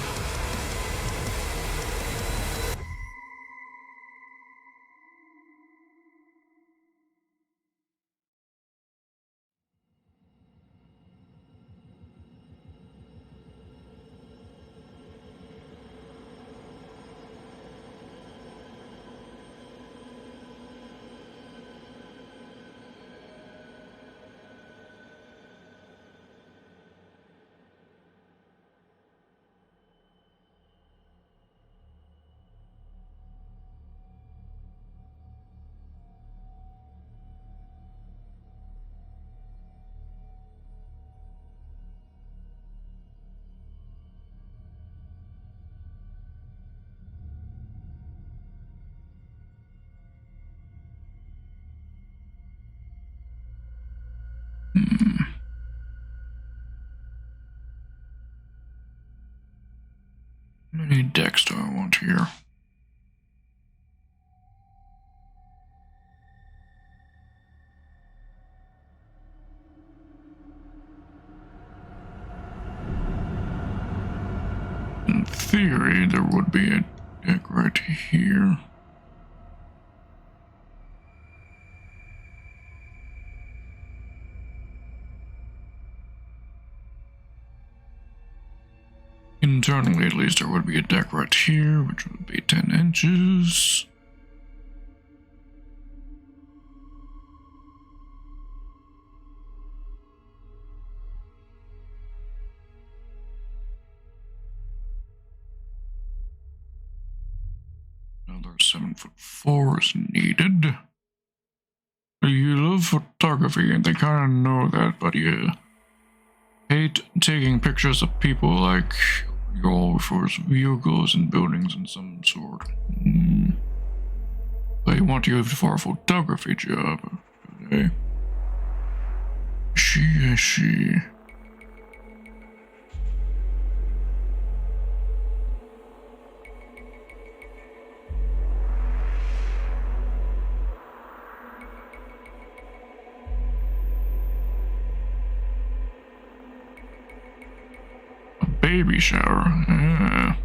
How many decks do I want here? In theory, there would be a deck right here. Internally, at least, there would be a deck right here, which would be 10 inches. Another 7'4" is needed. You love photography, and they kind of know that, but you hate taking pictures of people like you all for vehicles and buildings and some sort. They want you for a photography job, do they? She. Baby shower. Yeah.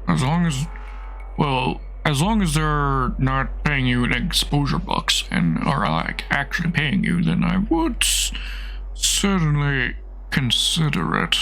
As long as they're not paying you an exposure bucks and are like actually paying you, then I would certainly consider it.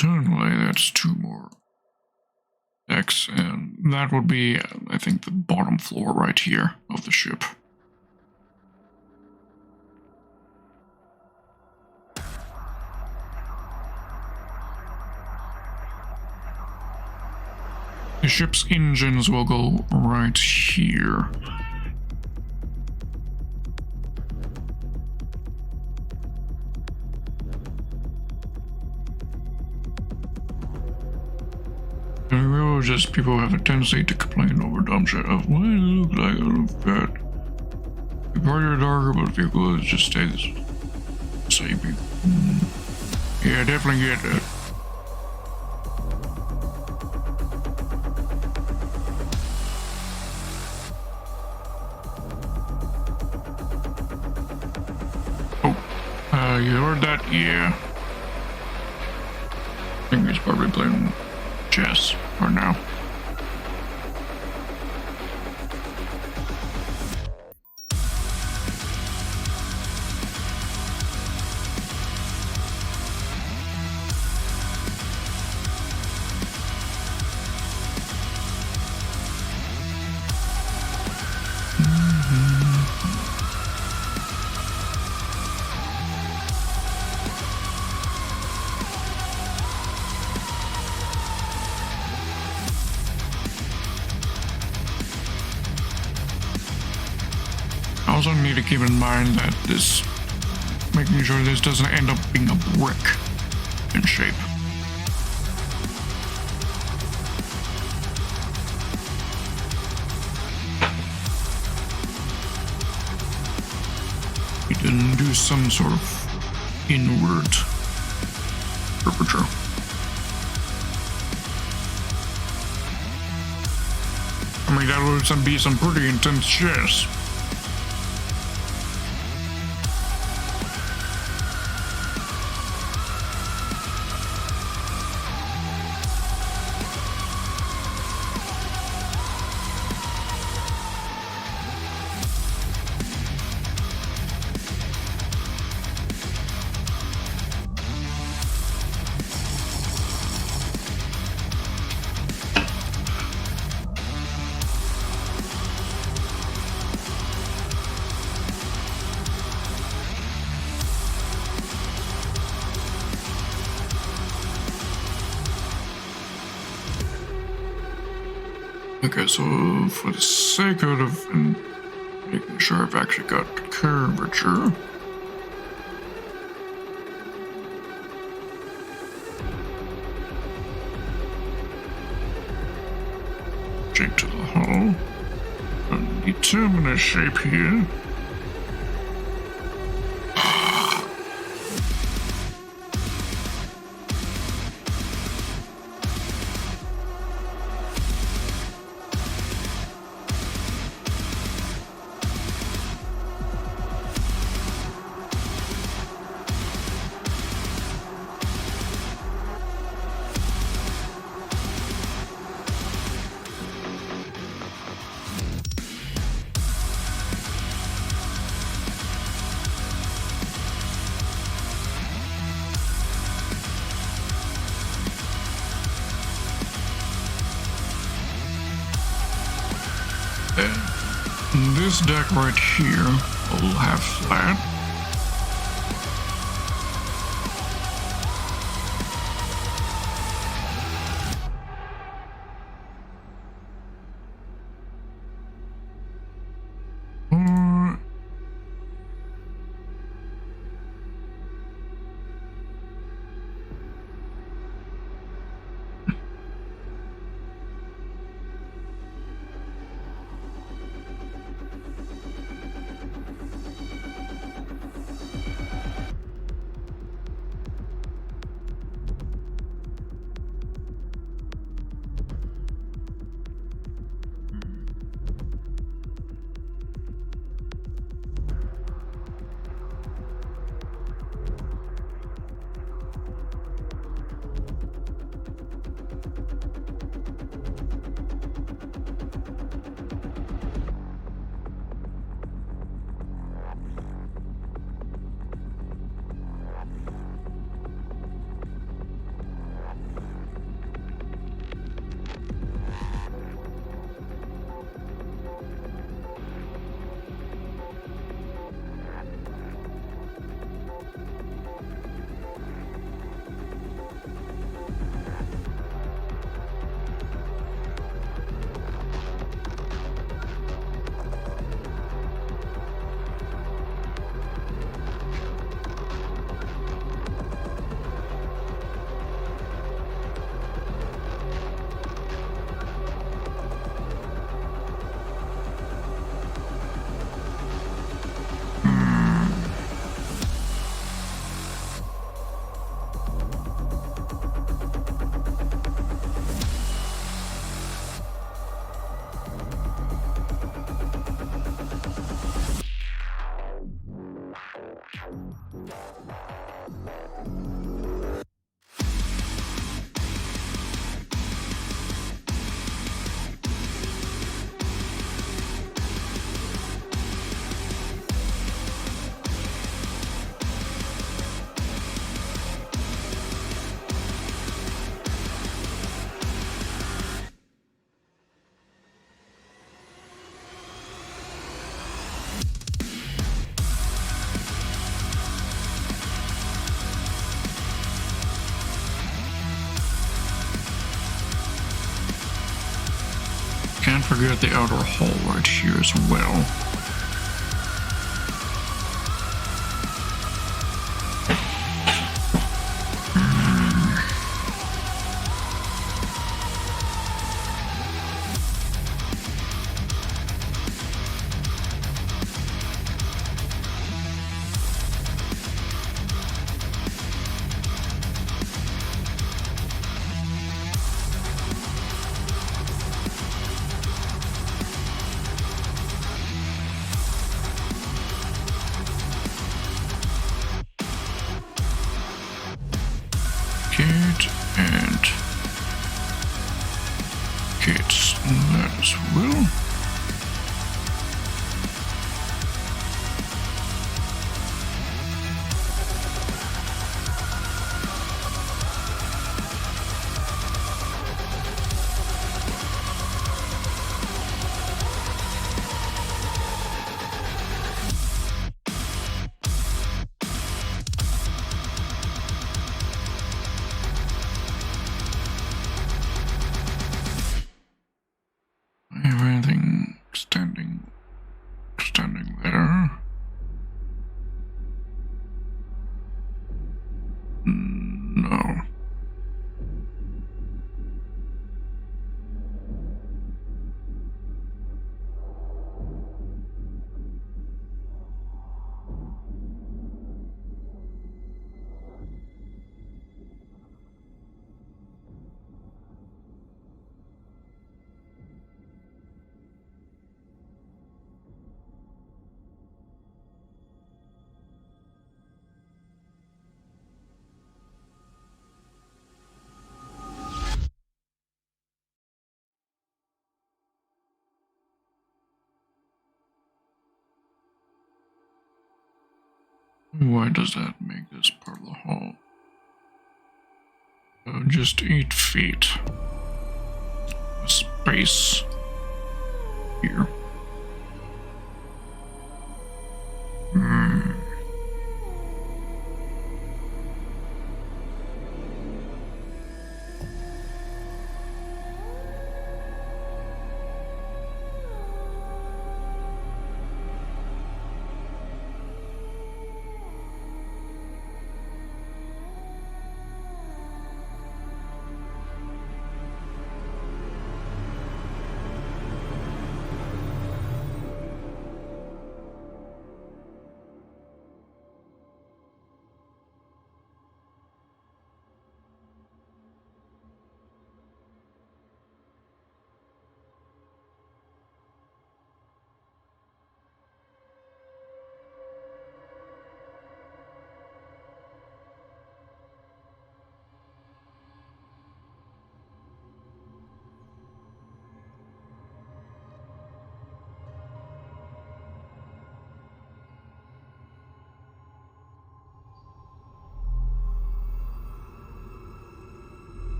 Internally, that's 2 more decks, and that would be, I think, the bottom floor right here of the ship. The ship's engines will go right here. And we will just, people have a tendency to complain over dumb shit of, why do you look like a little fat? Your party are darker, but if your clothes just stay this same. Yeah, definitely get that. You heard that? Yeah. I think he's probably playing chess right now. I also need to keep in mind that this, making sure this doesn't end up being a brick in shape. You didn't do some sort of inward curvature. I mean, that would be some pretty intense chess. Okay, so for the sake of making sure I've actually got curvature, shape to the hull, and determine a shape here. This deck right here will have flat. forget the outer hall right here as well. And kids that as well. Everything standing there. No. Why does that make this part of the hall? Just 8 feet. Space here.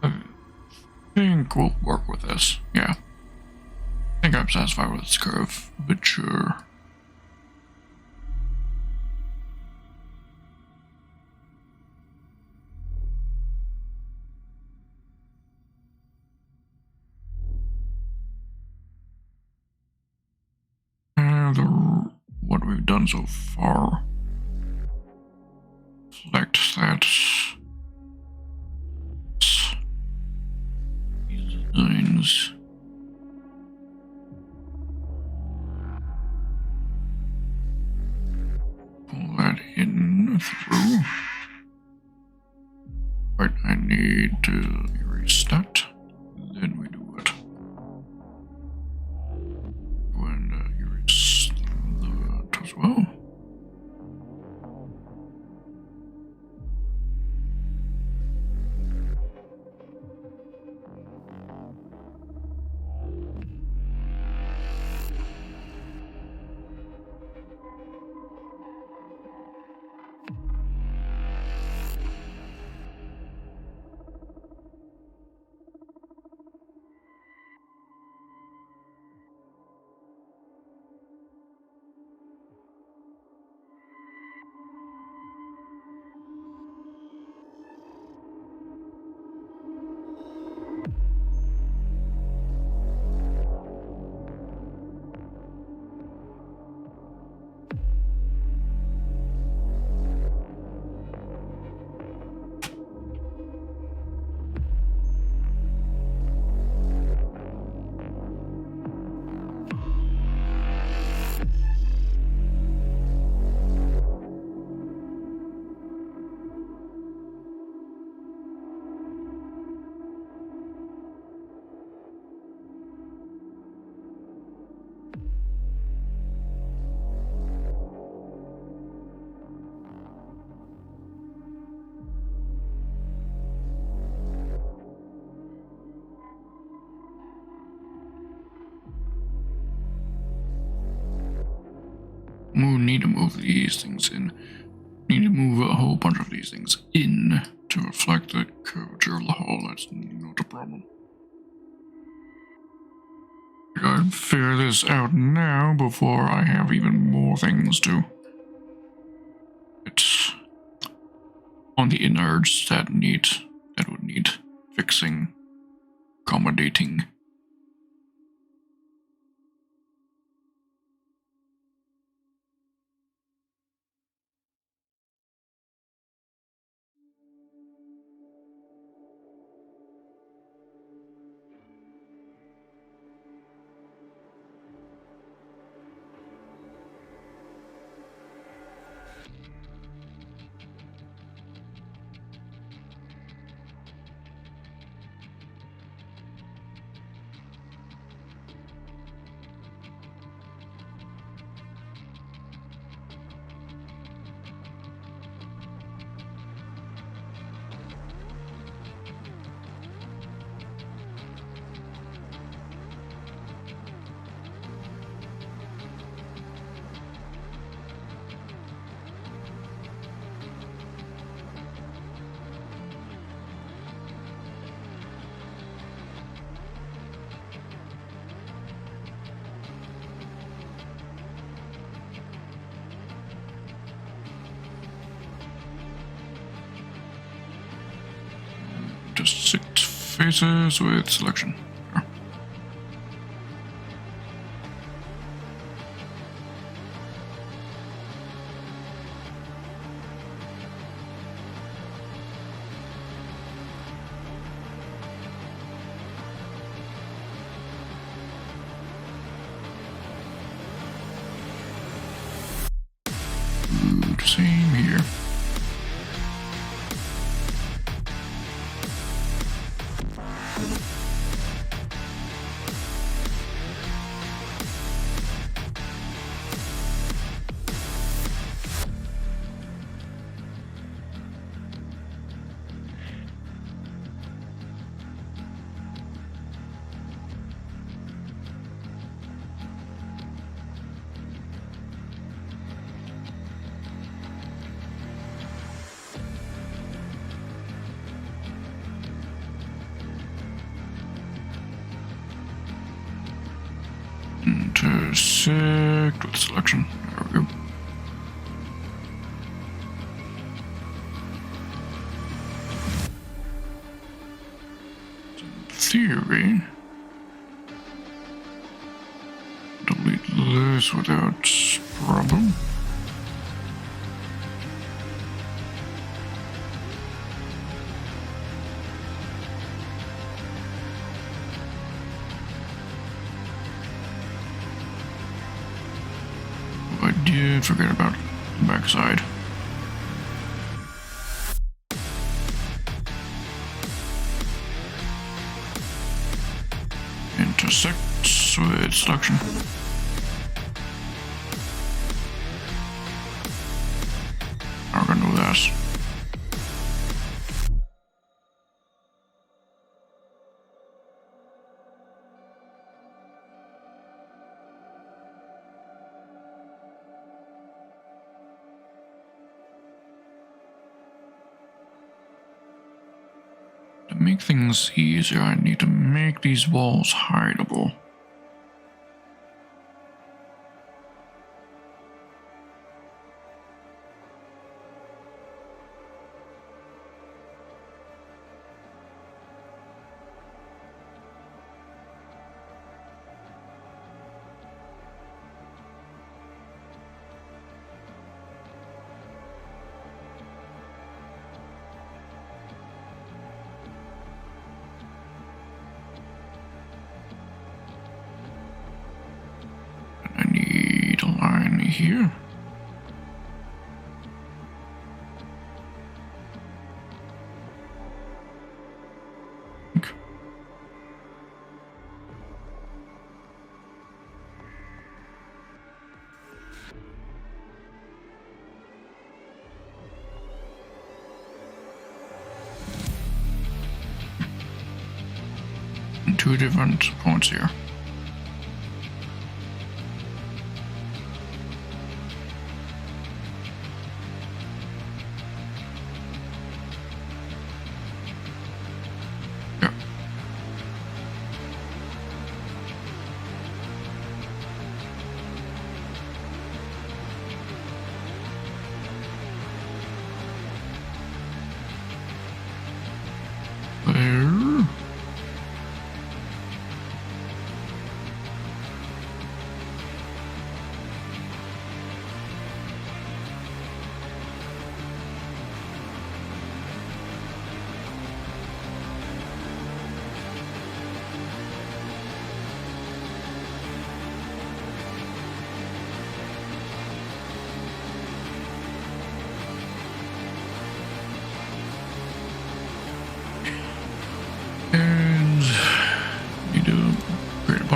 I think we'll work with this. Yeah. I think I'm satisfied with this curve, but sure. What we've done so far. Select that. Designs. Pull that in through. Right, I need to erase that. Then we do it. Go and erase that as well. need to move these things in. Need to move a whole bunch of these things in to reflect the curvature of the hull. That's not a problem. I gotta figure this out now before I have even more things to. It's on the innards that would need fixing, accommodating. Just 6 faces with selection. Sure. Good, same here. Intersect with selection. There we go. In theory, delete this without problem. I did forget about the backside. Intersects with selection. I'm gonna do this. To make things easier, I need to make these walls hideable. I need a line here. Okay. And 2 different points here.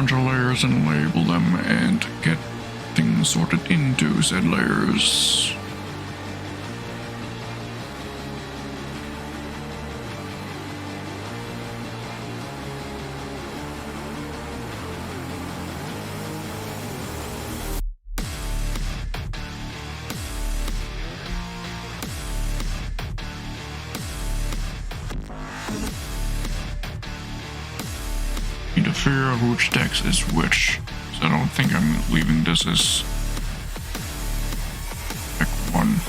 bunch of layers and label them and get things sorted into said layers. Need to figure out which dex is which. So I don't think I'm leaving this as deck 1.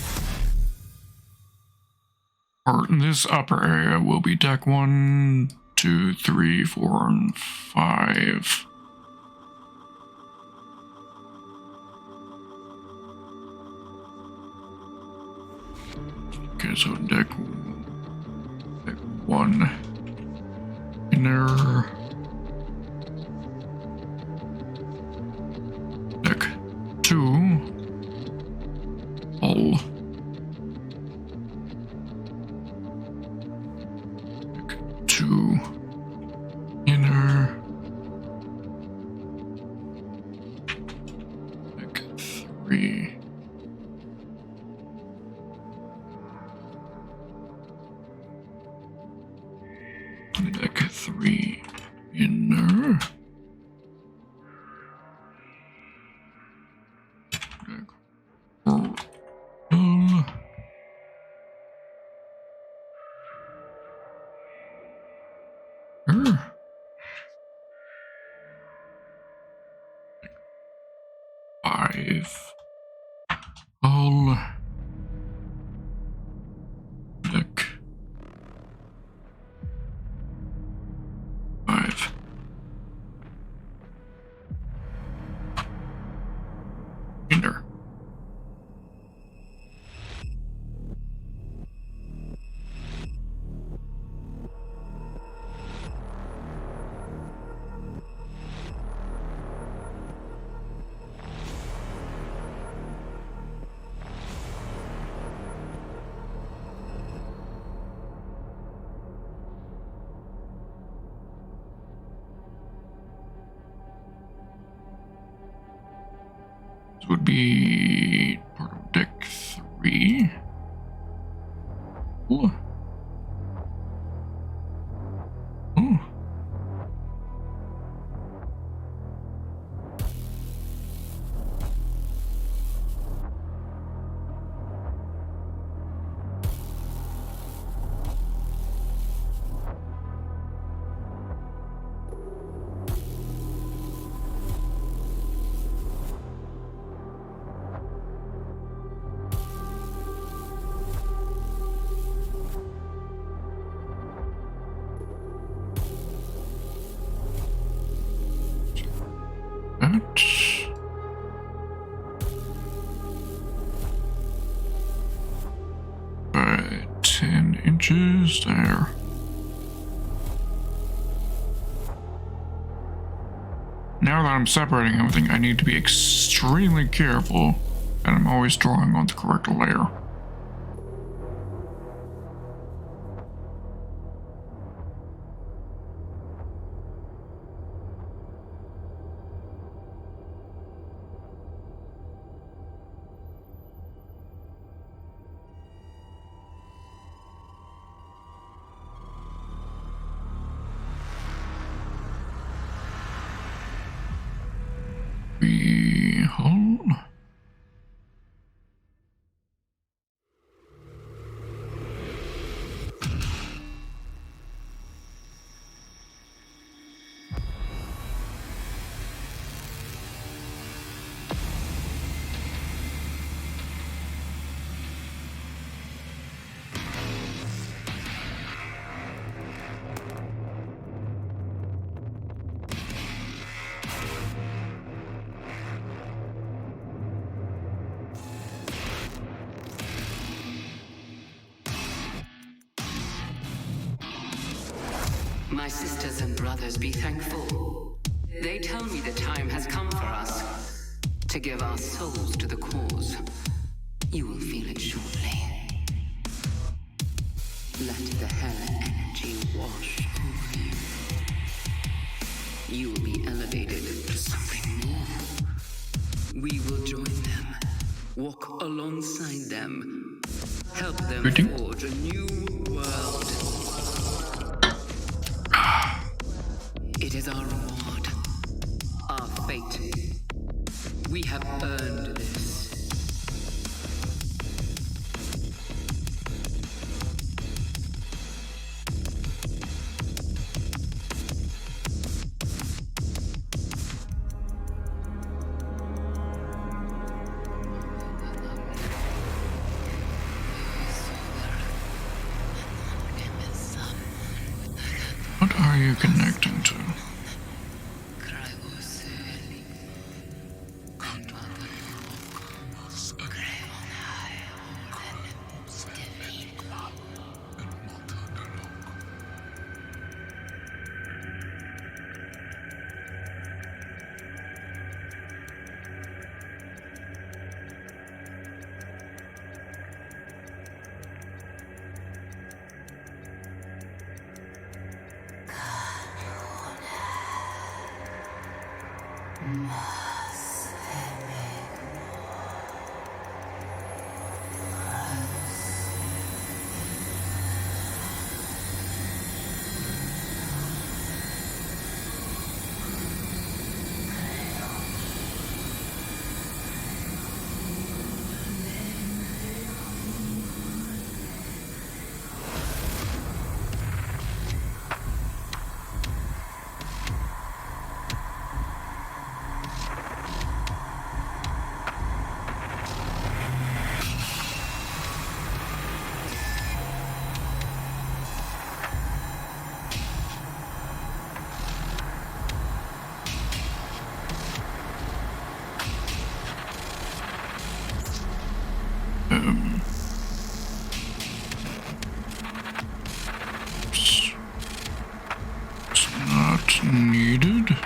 Or this upper area will be deck 1, 2, 3, 4, and 5. Okay, so deck 1 inner. Deck 2 all. Deck 2 inner. Deck 3 deck 3 inner. Five. All. Deck. 5. Inner. This would be part of deck 3. Oh. Oh. That. 10 inches there. Now that I'm separating everything, I need to be extremely careful that I'm always drawing on the correct layer. Hold. My sisters and brothers, be thankful. They tell me the time has come for us to give our souls to the cause. You will feel it shortly. Let the hell energy wash over you. You will be elevated We will join them, walk alongside them, help them Reading? forge a new world. It is our reward, our fate. We have earned this. What are you connecting to? It's not needed.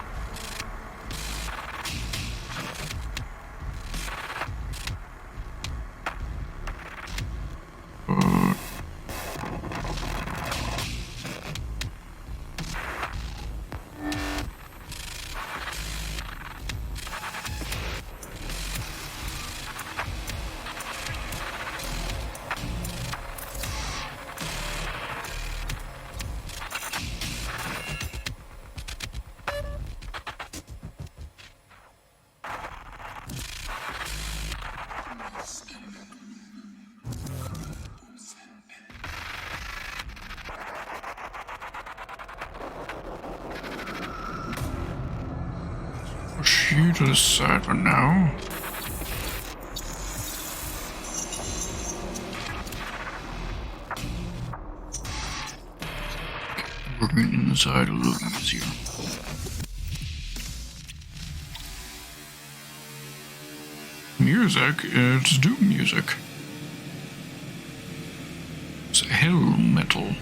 Push you to the side for now. Working inside a little easier. Music, it's doom music. It's hell metal.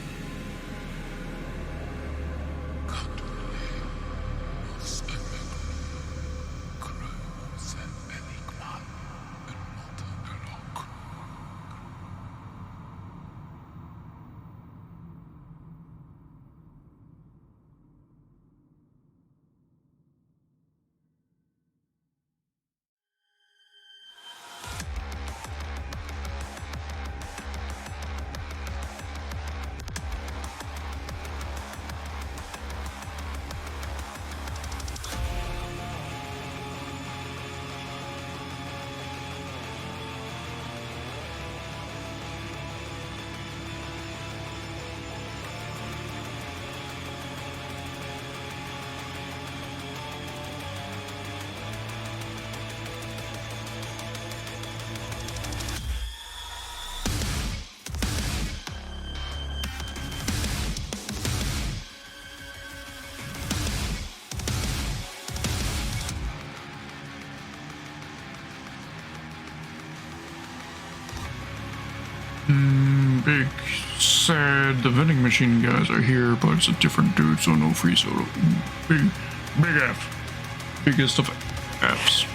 Big sad the vending machine guys are here, but it's a different dude, so no free solo. Big F. Biggest of Fs.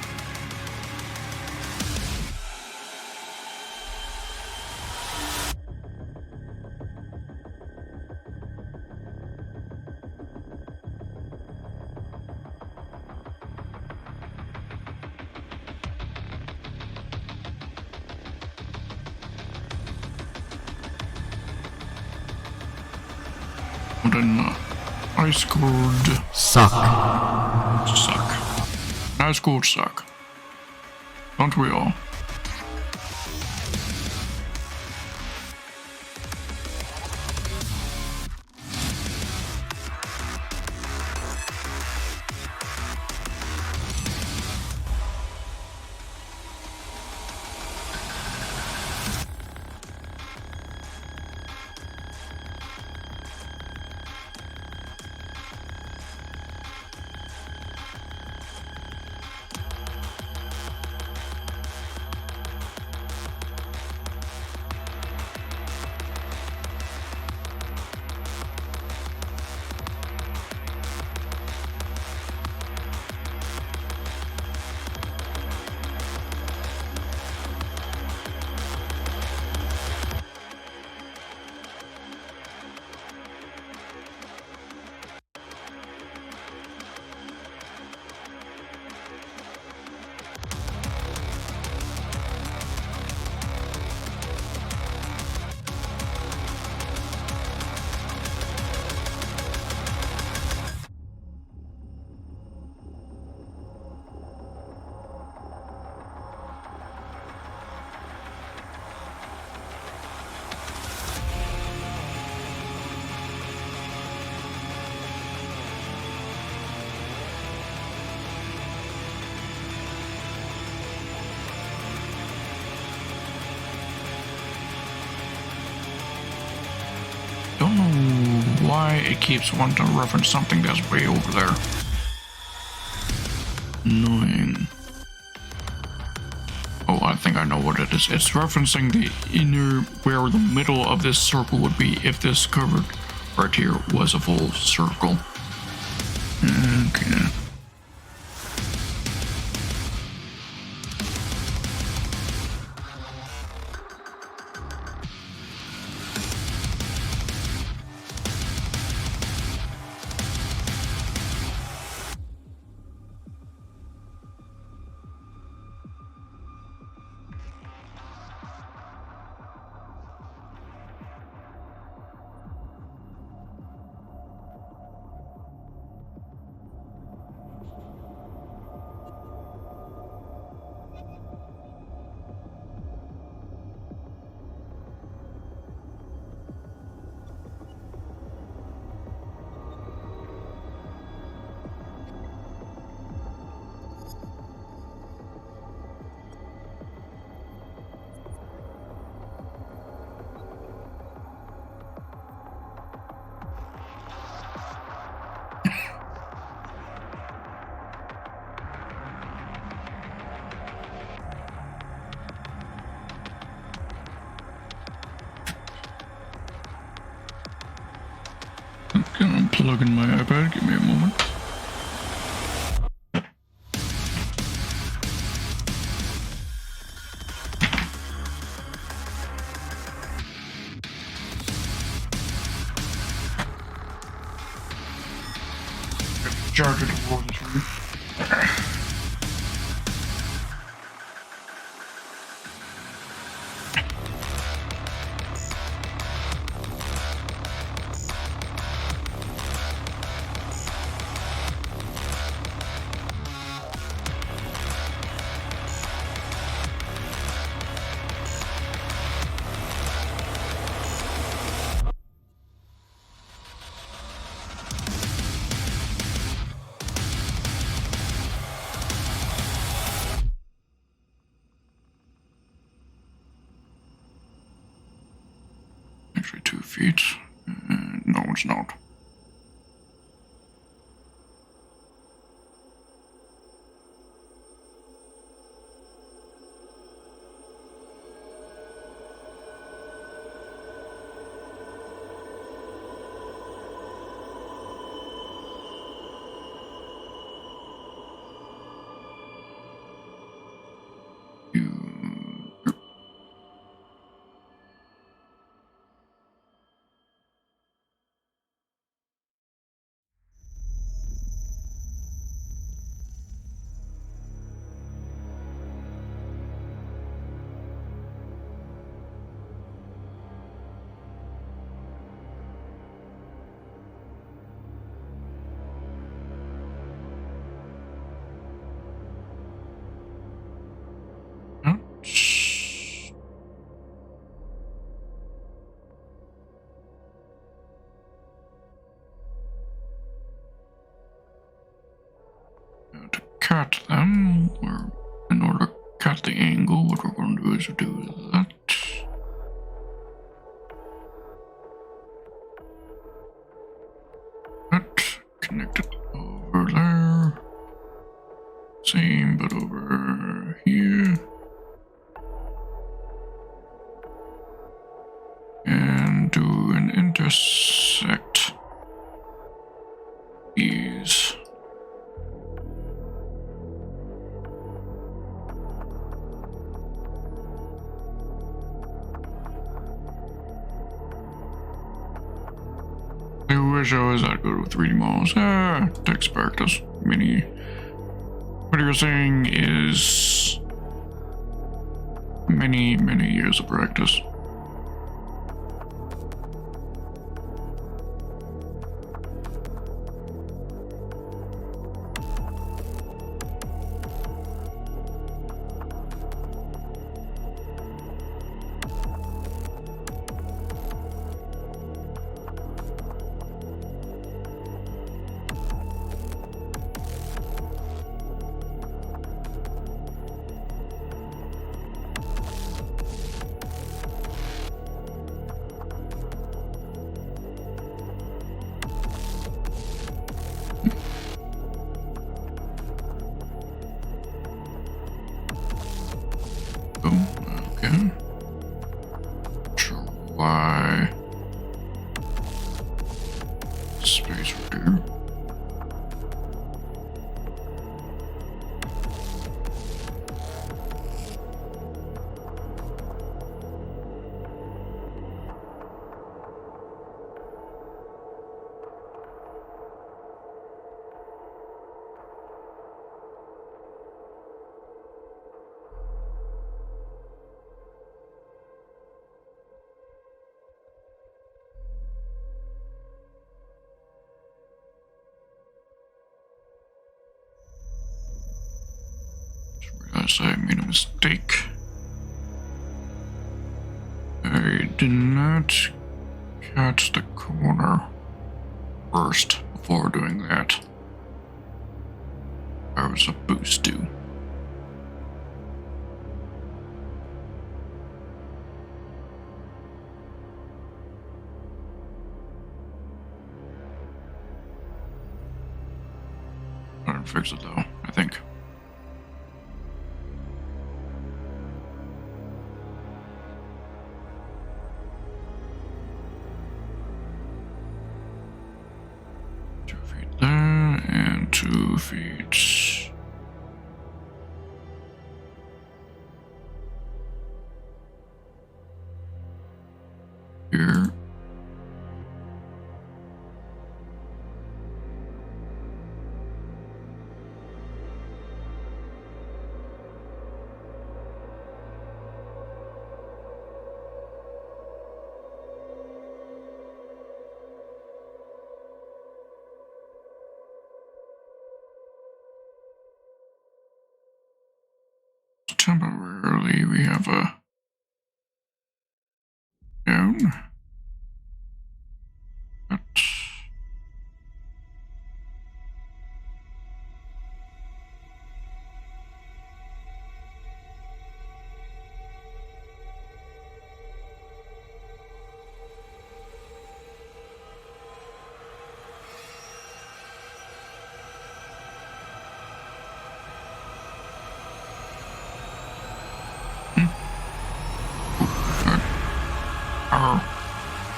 And then I scored Suck. suck. I scored suck. Don't we all? Don't know why it keeps wanting to reference something that's way over there. Annoying. Oh, I think I know what it is. It's referencing the inner, where the middle of this circle would be if this covered right here was a full circle. Okay. Okay, I'm plugging my iPad. Give me a moment. Charger to roll this room. Actually 2 feet. No, it's not. cut them, or in order to cut the angle, what we're going to do is do that. Connect it over there. Same, but over here. And do an intersect these. I wish I was that good with 3D models. Takes practice. What you're saying is many years of practice. Okay. Sure why. Space right here. I made a mistake. I did not catch the corner first before doing that. I was supposed to. I didn't fix it though, I think. There and 2 feet here. Temporarily, we have a down.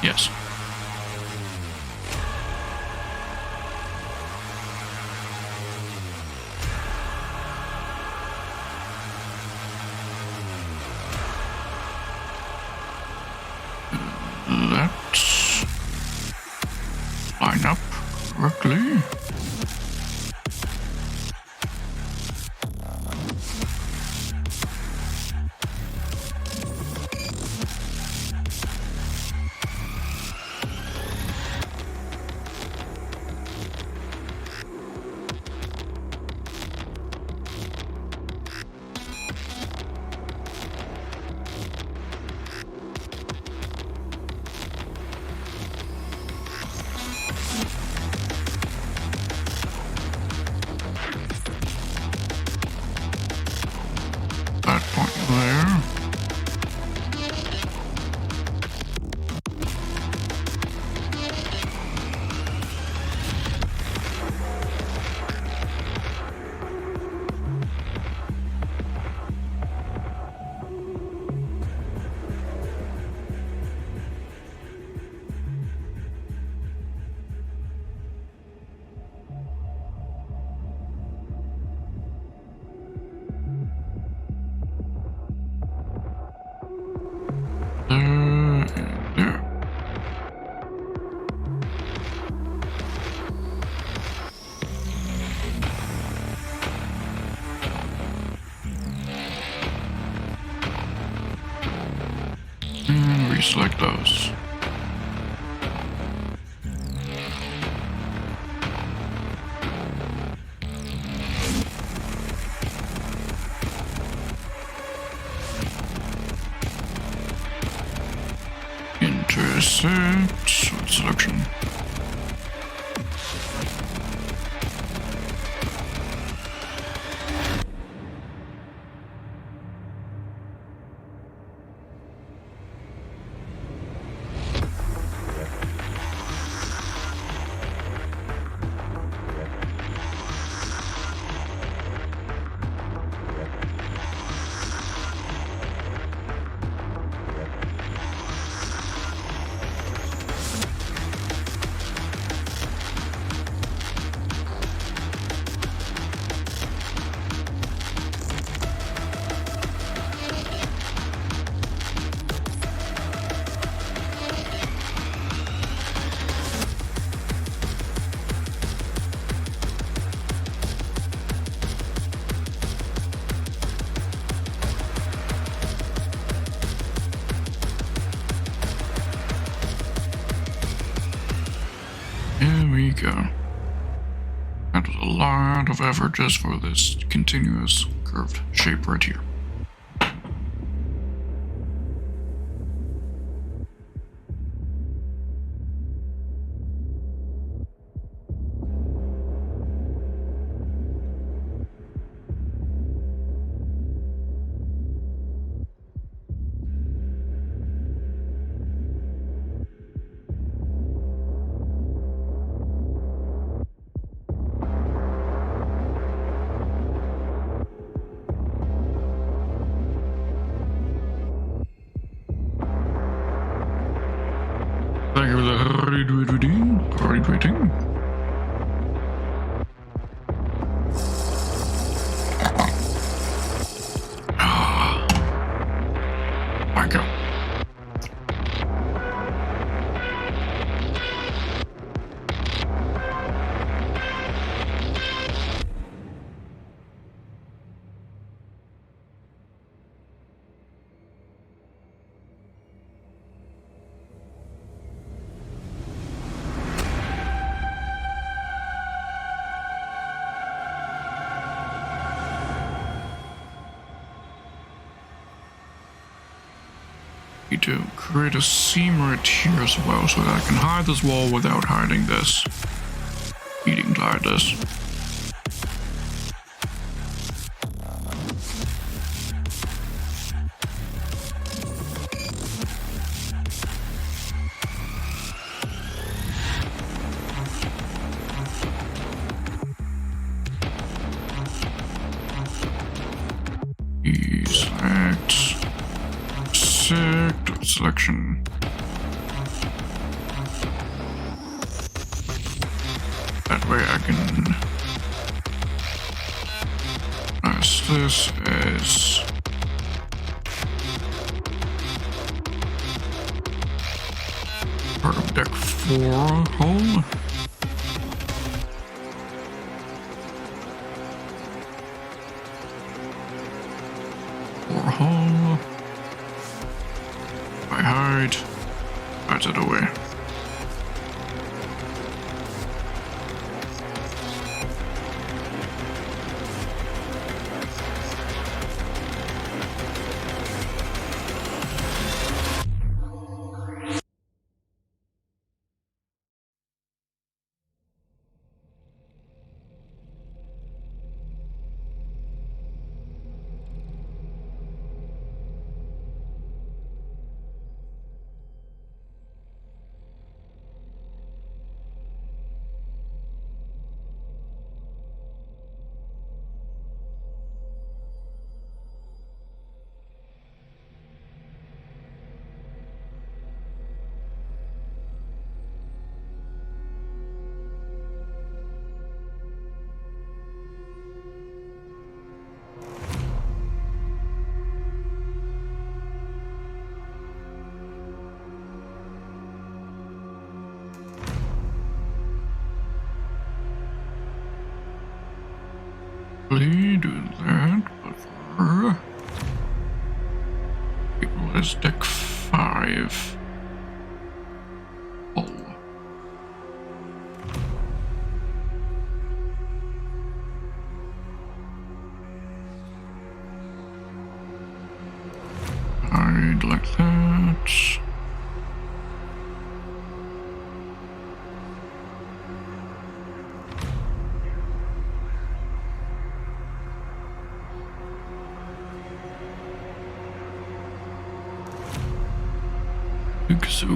Yes. Let's line up correctly. select those. Intersect selection. Here we go. That was a lot of effort just for this continuous curved shape right here. Thank you for the retweeting. I go. Need to create a seam right here as well so that I can hide this wall without hiding this. Needing to hide this. Selection. That way I can as this as part of deck 4 hole. Hole. I hide it away. Do that, but for people as deck 5. Oh. I'd like that. So.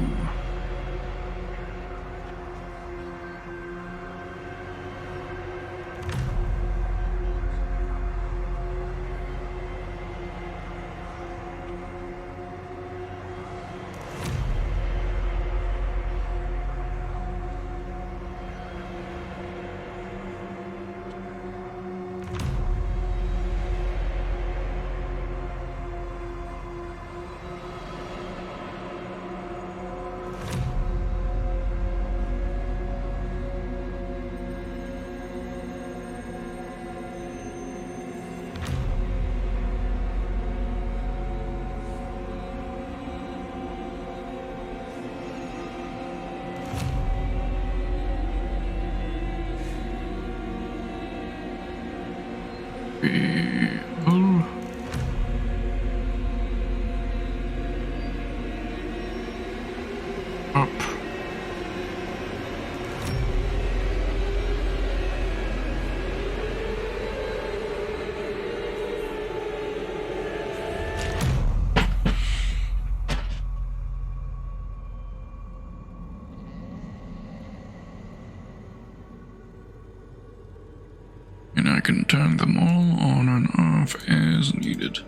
Up. And I can turn them all on and off as needed.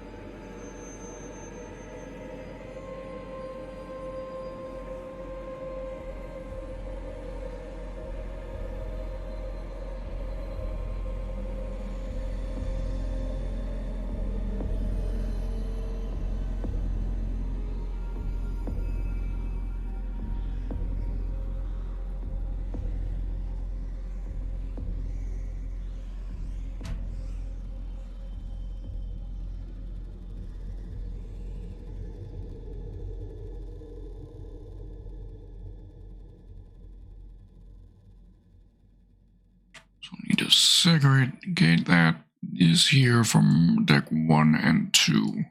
So I need to segregate that is here from deck 1 and 2.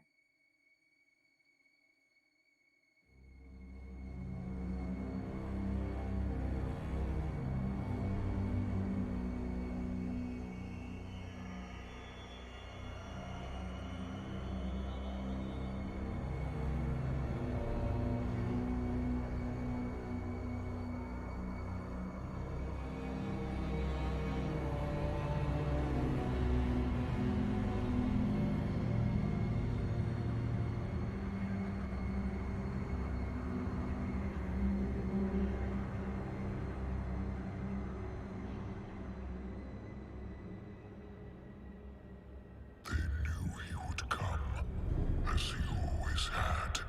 They knew he would come, as he always had,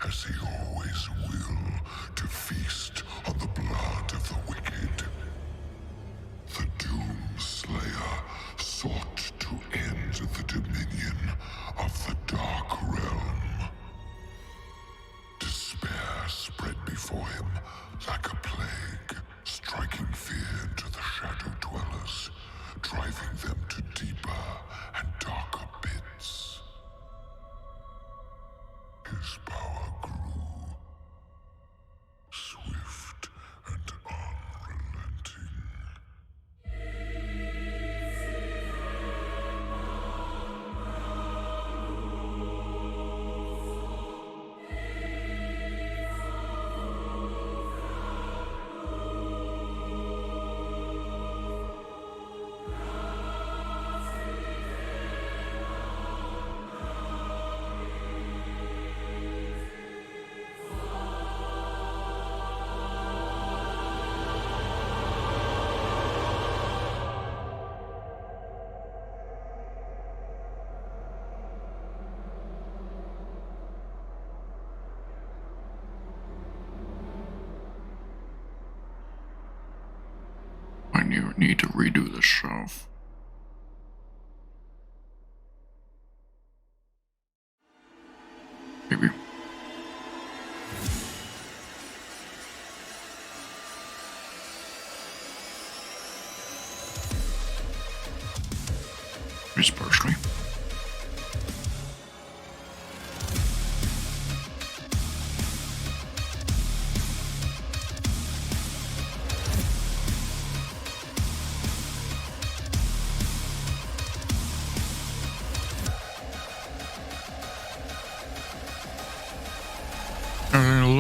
as he always will, to feast on the blood of the wicked. The Doom Slayer sought to end the dominion of the Dark Realm. Despair spread before him like a plague, striking fear into the Shadow Dwellers, driving them to deeper and darker pits. His power grew, swift and unrelenting. I need to redo the shelf. Maybe.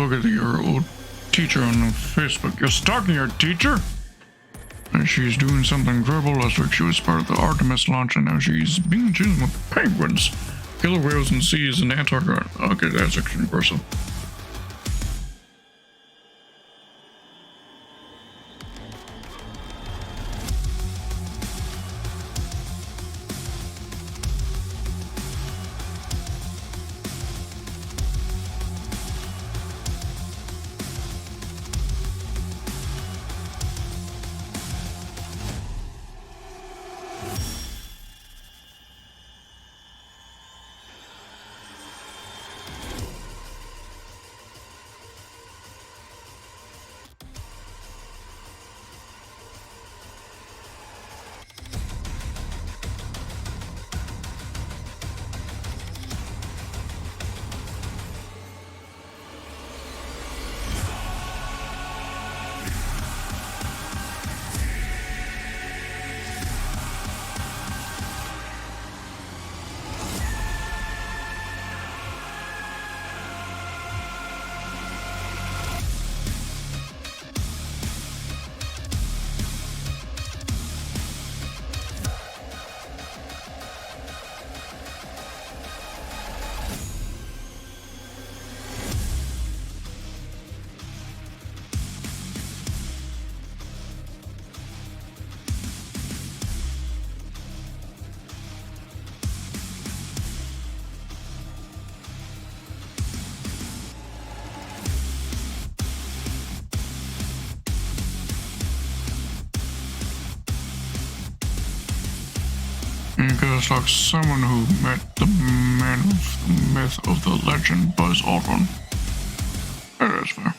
look at your old teacher on Facebook. You're stalking your teacher? And she's doing something incredible. Last week she was part of the Artemis launch, and now she's being chosen with penguins, killer whales, and seas in Antarctica. Okay, that's actually impressive. Because like someone who met the man of the myth of the legend, Buzz Aldrin. That is fair.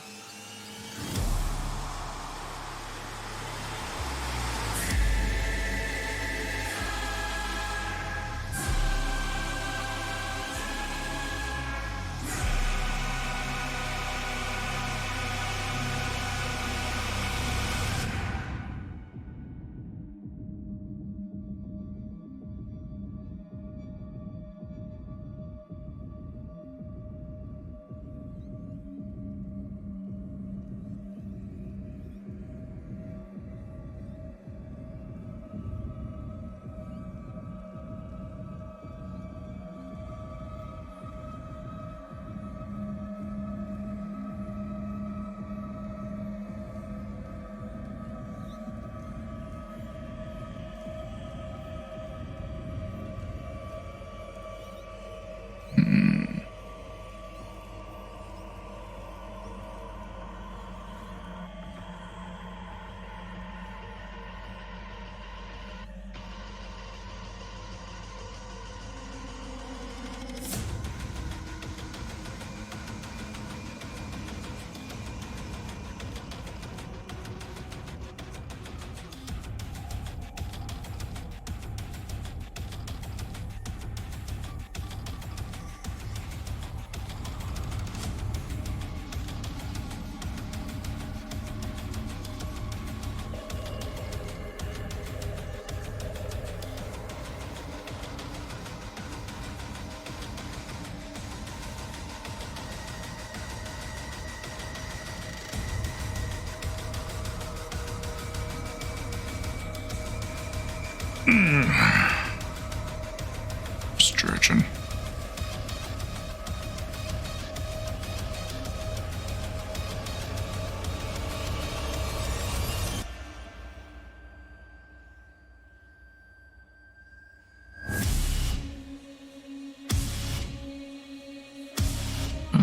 Stretching.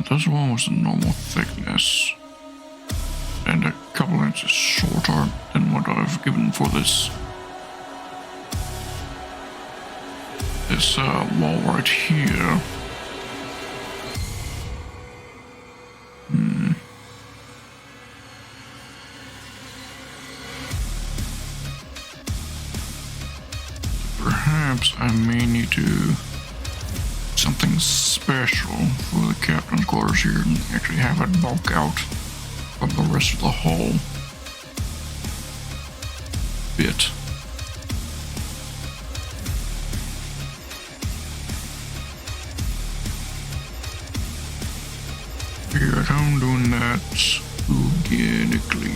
This one was the normal thickness and a couple inches shorter than what I've given for this wall right here. Perhaps I may need to do something special for the captain's quarters here and actually have it bulk out from the rest of the hull bit. Yes, I'm doing that organically.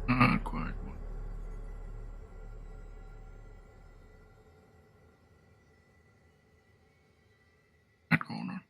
Not quite one. That going on.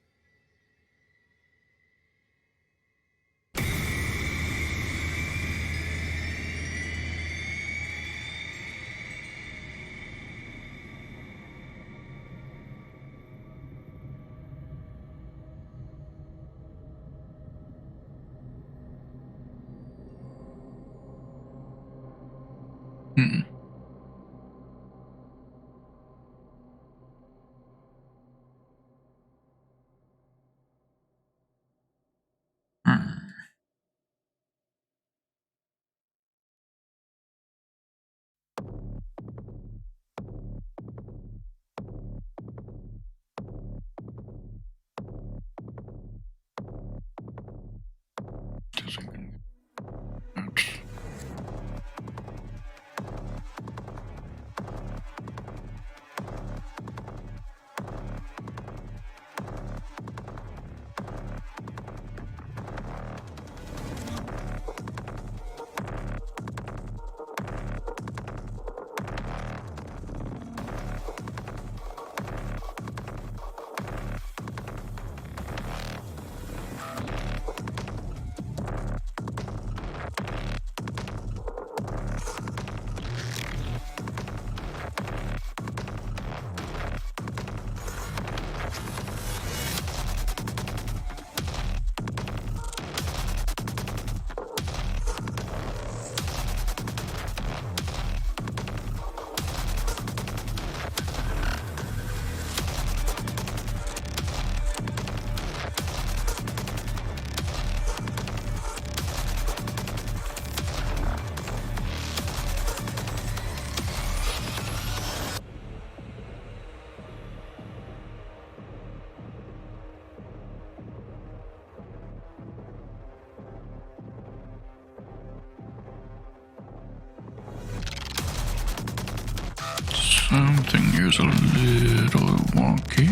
is a little wonky.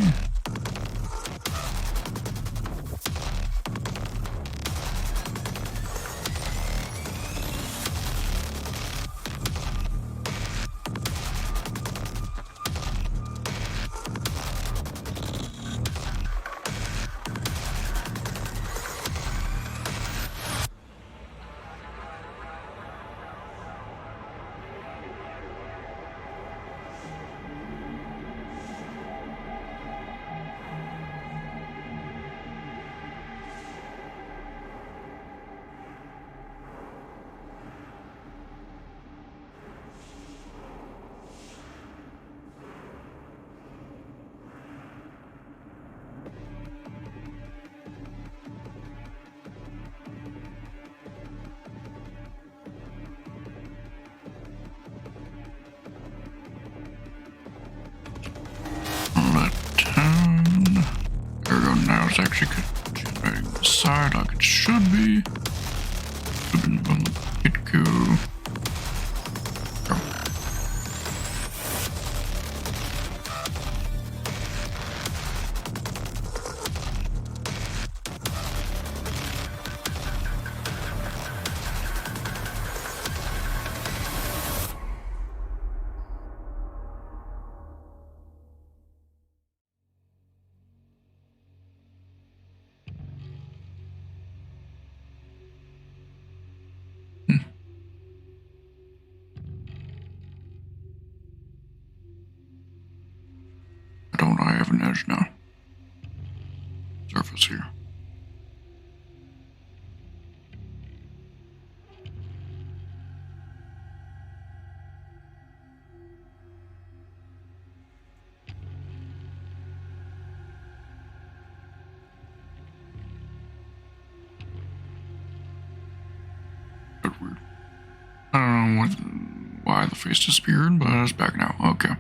There we go, now it's actually generating the side like it should be. Hit Q. Go. Don't I have an edge now? Surface here. Bit weird. I don't know why the face disappeared, but it's back now. Okay.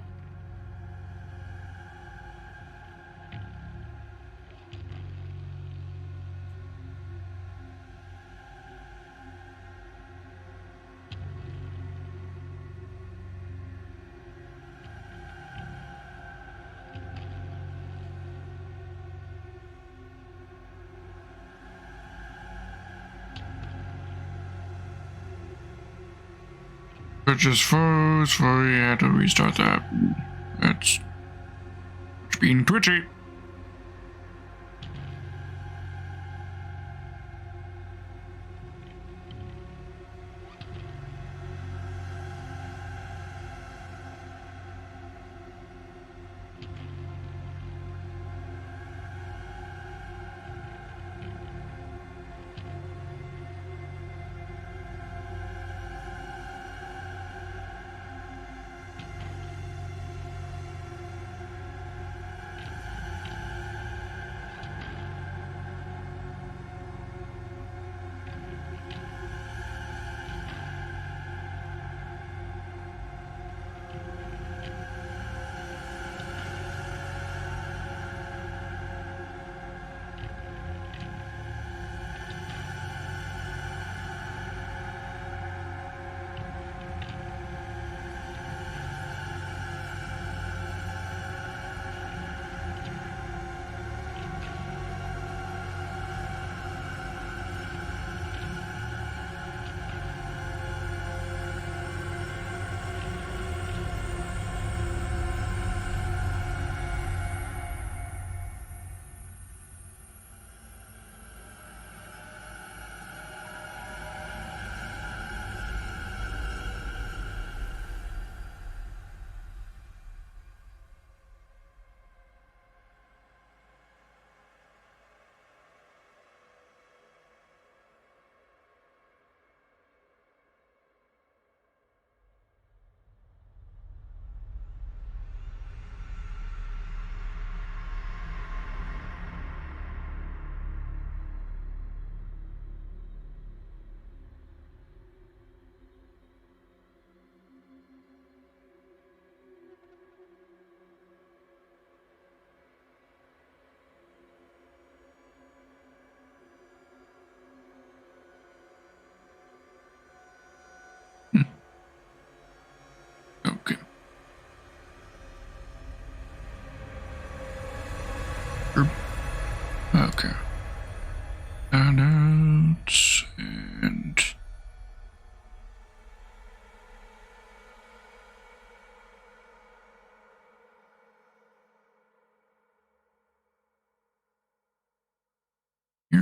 It just froze, so we had to restart that. It's being twitchy.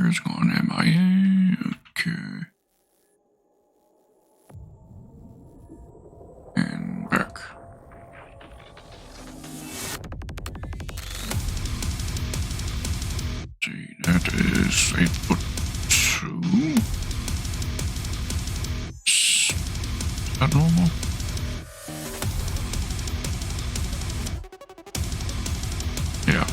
has gone MIA. Okay. And back. See, that is 8'2". Is that normal? Yeah.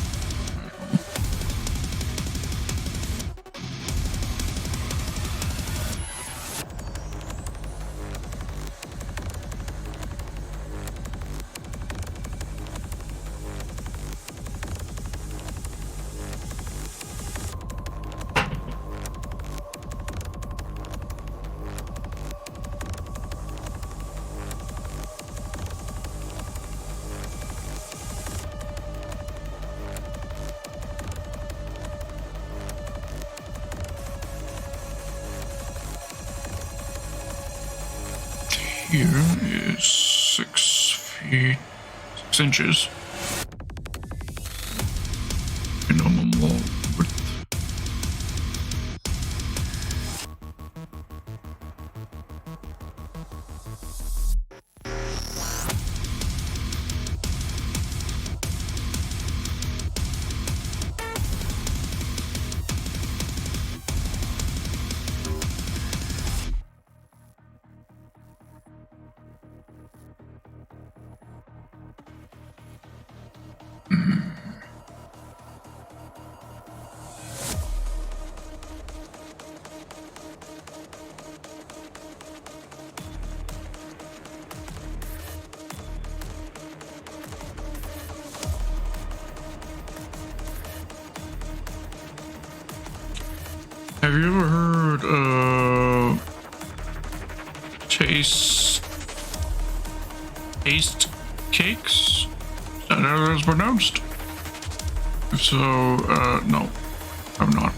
Here is 6 feet 6 inches. Minimum wall width. Have you ever heard taste cakes? Is that how that's pronounced? If so, no, I'm not.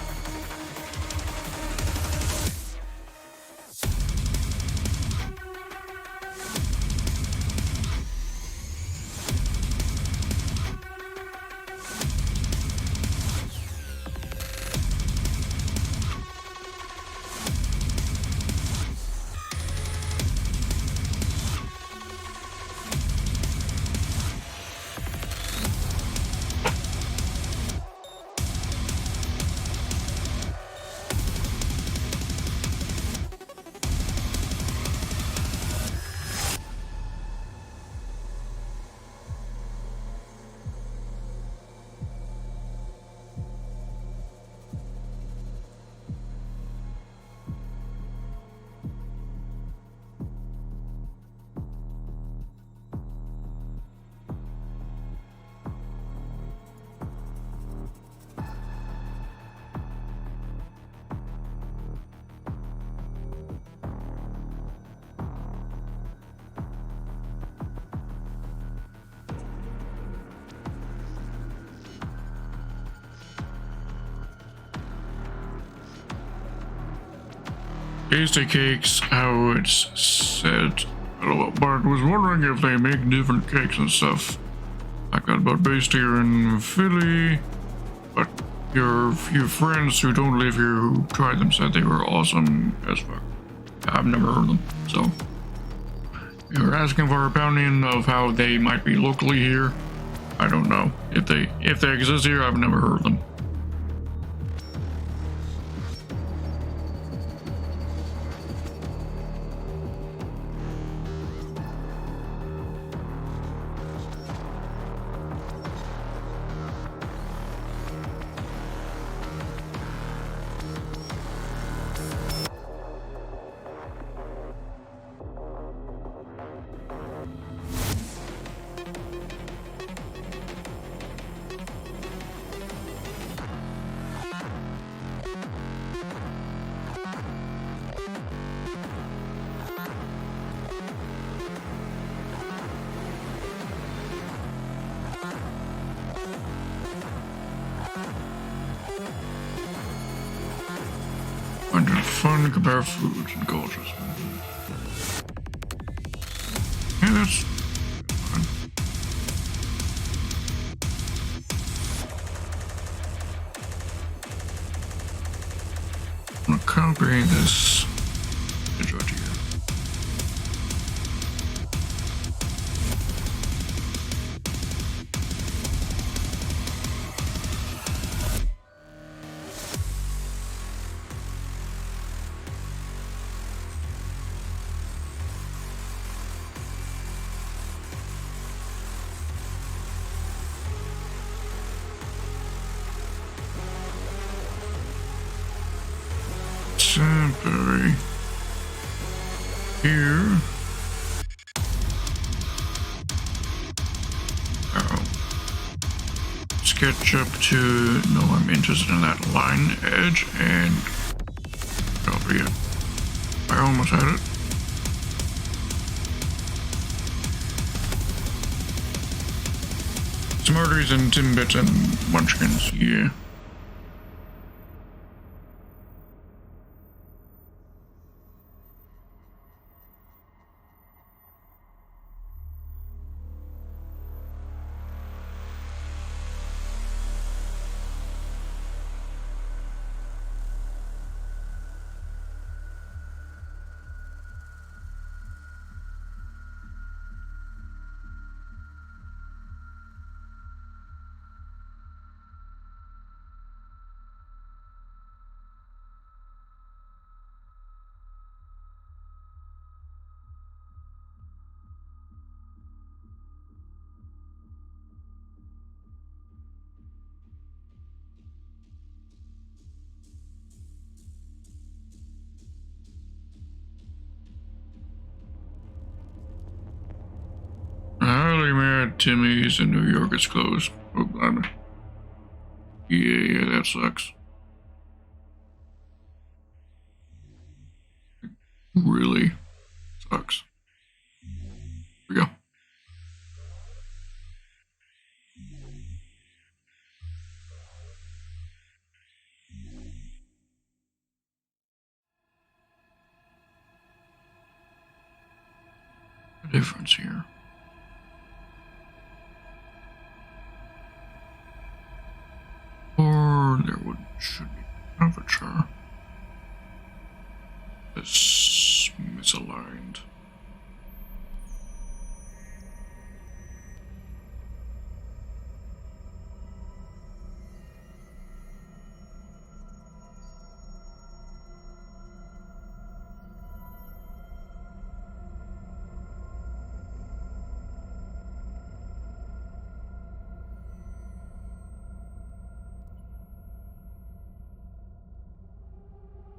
Tasty cakes, how it's said. But I was wondering if they make different cakes and stuff like that, but based here in Philly. But your few friends who don't live here who tried them said they were awesome as fuck. I've never heard them, so you're asking for an opinion of how they might be locally here. I don't know if they exist here. I've never heard them. Find it fun, compare foods and cultures. Yeah, that's fun. I'm gonna copy this image right here. Temporary here. Oh. Sketch up to no, I'm interested in that line edge and over here. I almost had it. Some arteries and timbits and munchkins, yeah. Highly mad Timmy's in New York is closed. Oh, blimey. Yeah, that sucks. Really sucks. Here we go. The difference here. Or there should be temperature. It's misaligned.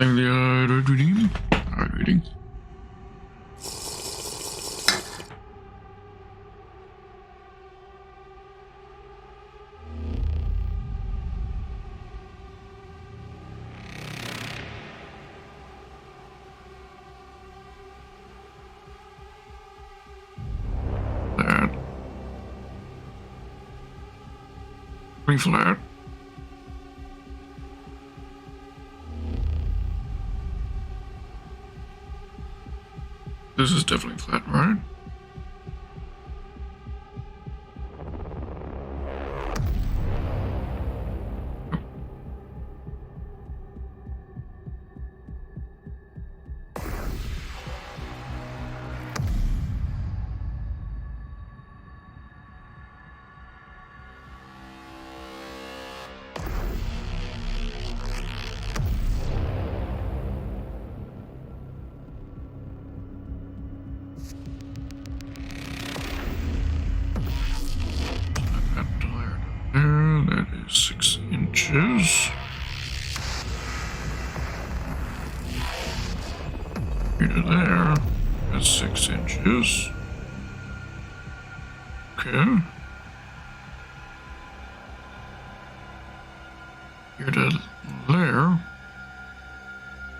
And the reading. Reading. That. Pretty flat. This is definitely flat, right? That is 6 inches. Here to there, that's 6 inches. Okay. Here to there,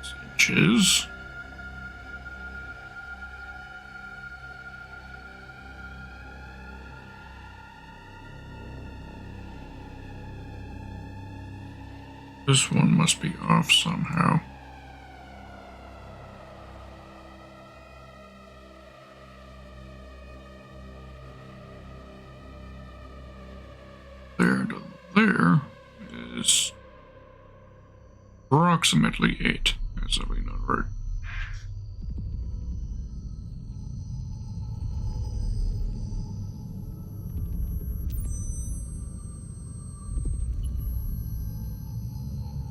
6 inches. This one must be off somehow. There to there is approximately 8. That's definitely not right.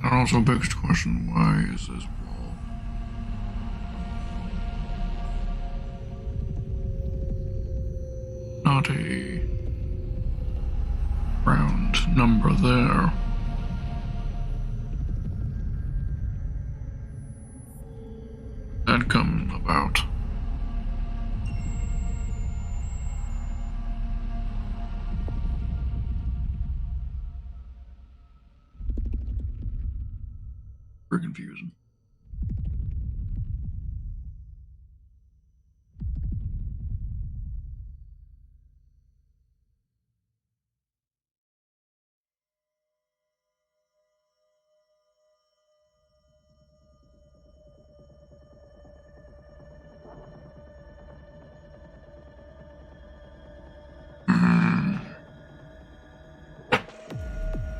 That also begs the question, why is this wall not a round number there? That come about? Very confusing.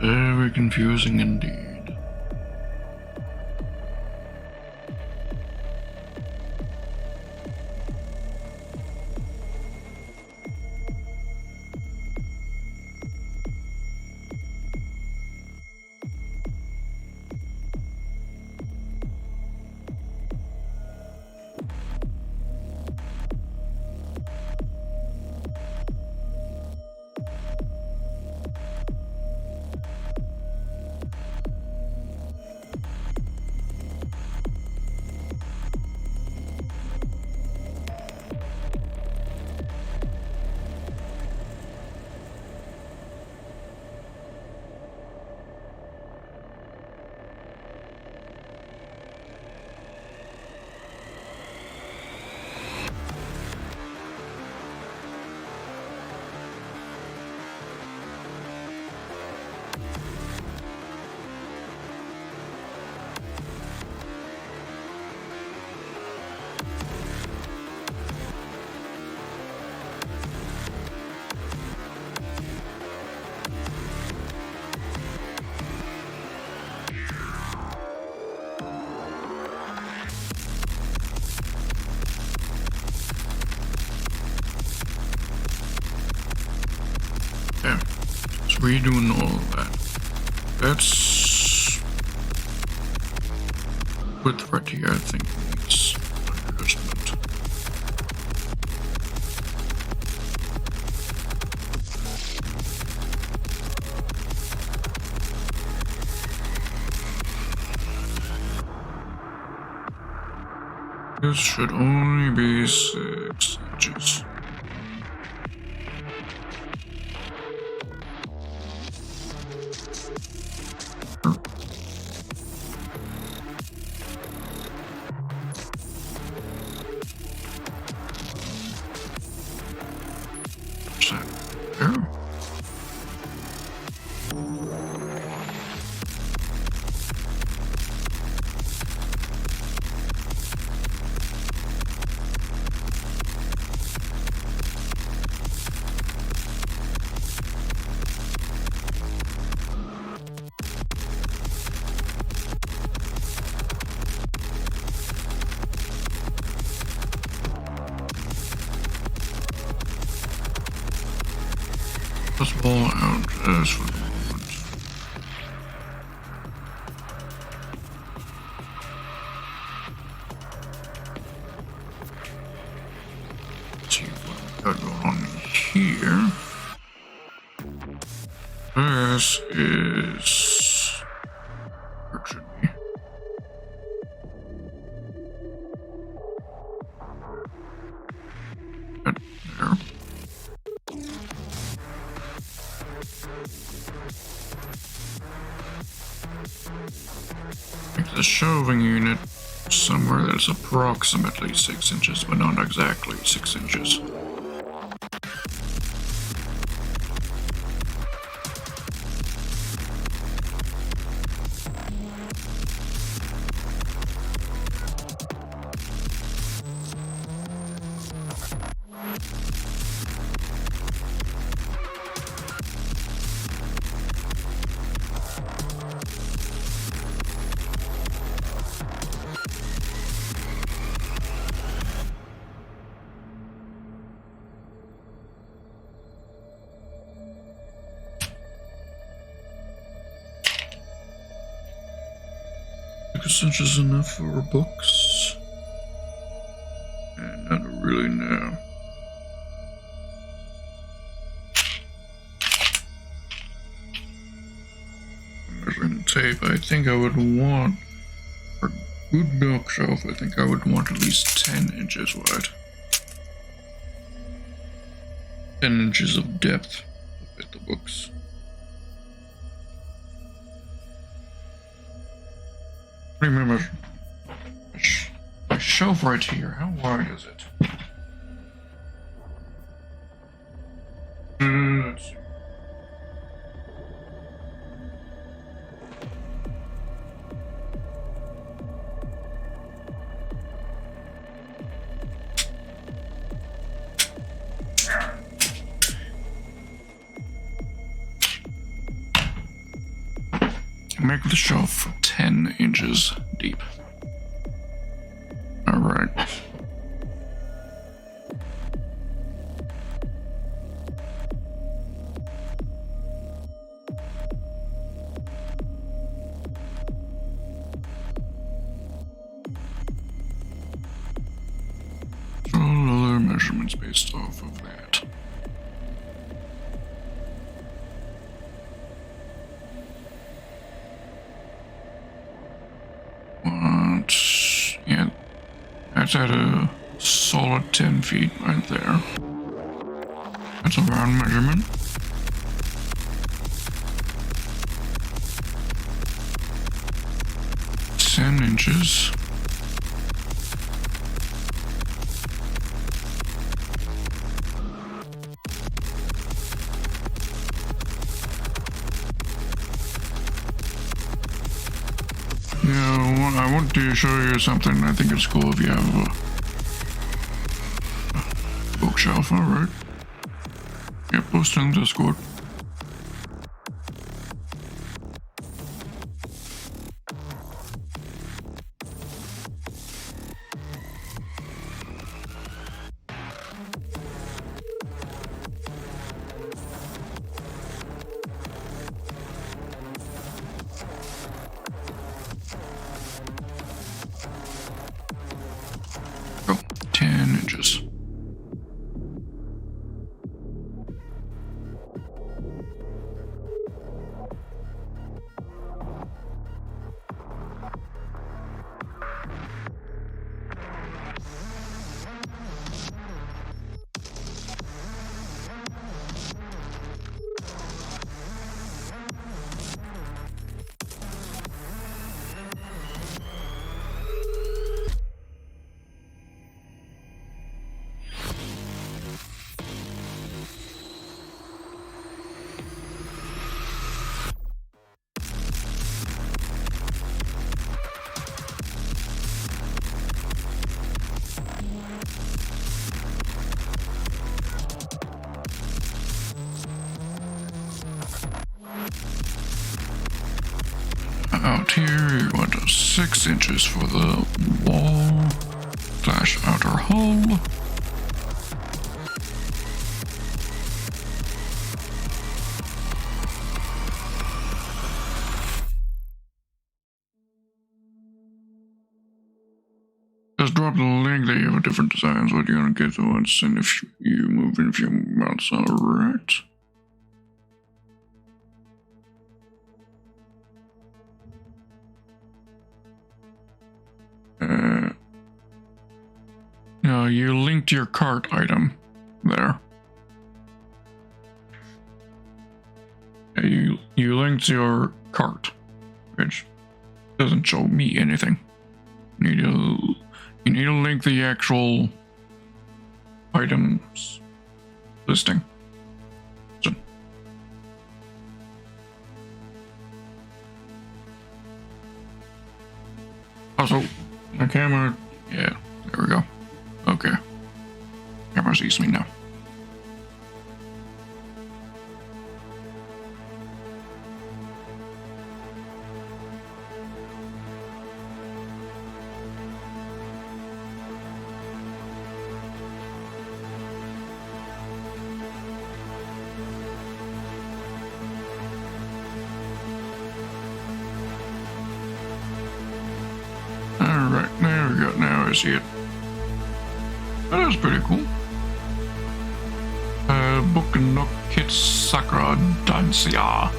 Very confusing indeed. Yeah, so we're doing all that. That's with right here, I think needs adjustment. This should only be 6 inches. Let's ball out as for the moment. Let's see what we got going on here. This is where it should be. Right there. Make the shelving unit somewhere that's approximately 6 inches, but not exactly 6 inches. 6 inches enough for books? Not really, no. Measuring tape, I think I would want, for good bookshelf, I think I would want at least 10 inches wide. 10 inches of depth to fit the books. Remember, my shelf right here, how wide is it? Let's see. Make the shelf 10 inches deep. All right. All other measurements based off of that. Yeah, that's at a solid 10 feet right there. That's a round measurement. Ten inches. Yeah, I want to show you something. I think it's cool if you have a bookshelf. All right. Yeah, post in Discord. Oh, 10 inches. Out here, you want 6 inches for the wall / outer hull. Just drop the link that you have different designs, what you're gonna get to once, and if you move in a few months, alright. No, you linked your cart item there. Yeah, you linked your cart, which doesn't show me anything. You need to link the actual items listing. So. Also, the camera, yeah, there we go. Okay. Camera sees me now. I see it. That is pretty cool. Book no Kit Sakura Dancia.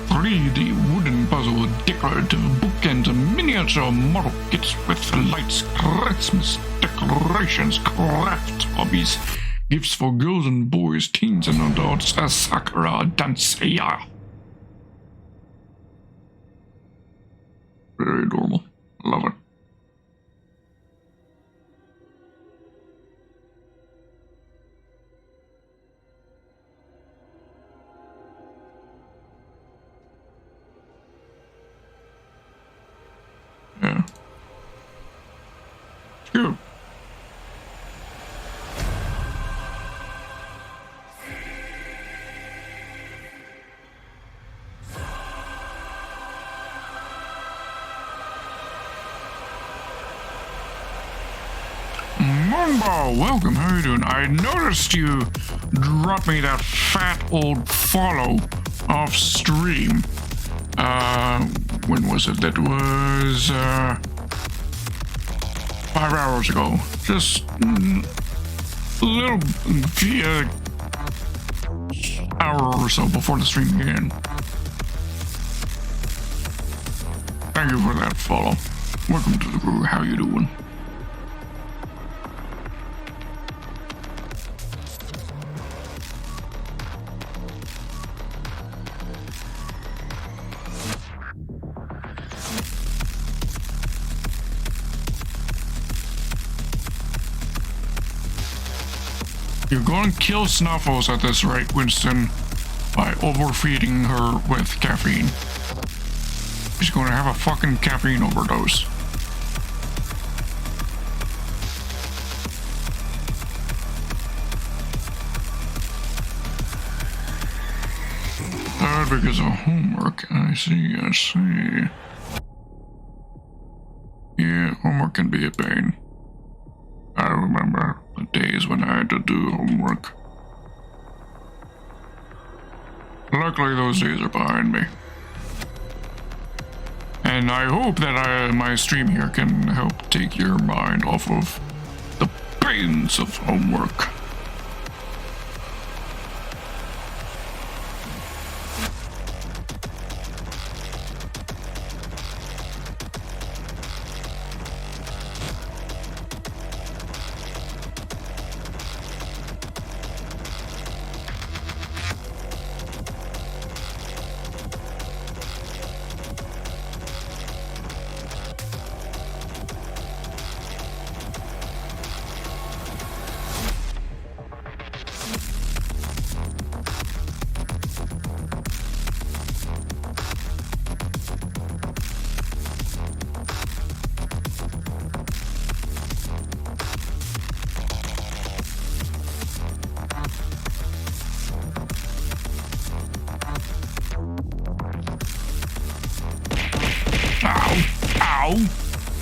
3D wooden puzzle decorative book and miniature model kits with lights, Christmas decorations, craft hobbies, gifts for girls and boys, teens and adults. Sakura Dancia. Very adorable. Love it. Yeah. It's cute. Moonball, welcome. How are you doing? I noticed you dropped me that fat old follow off stream. When was it? That was 5 hours ago. Just a little hour or so before the stream began. Thank you for that follow. Welcome to the crew. How you doing? You're going to kill Snuffles at this rate, Winston, by overfeeding her with caffeine. She's going to have a fucking caffeine overdose. Because of homework. I see, I see. Yeah, homework can be a pain. I remember the days when I had to do homework. Luckily, those days are behind me. And I hope that my stream here can help take your mind off of the pains of homework.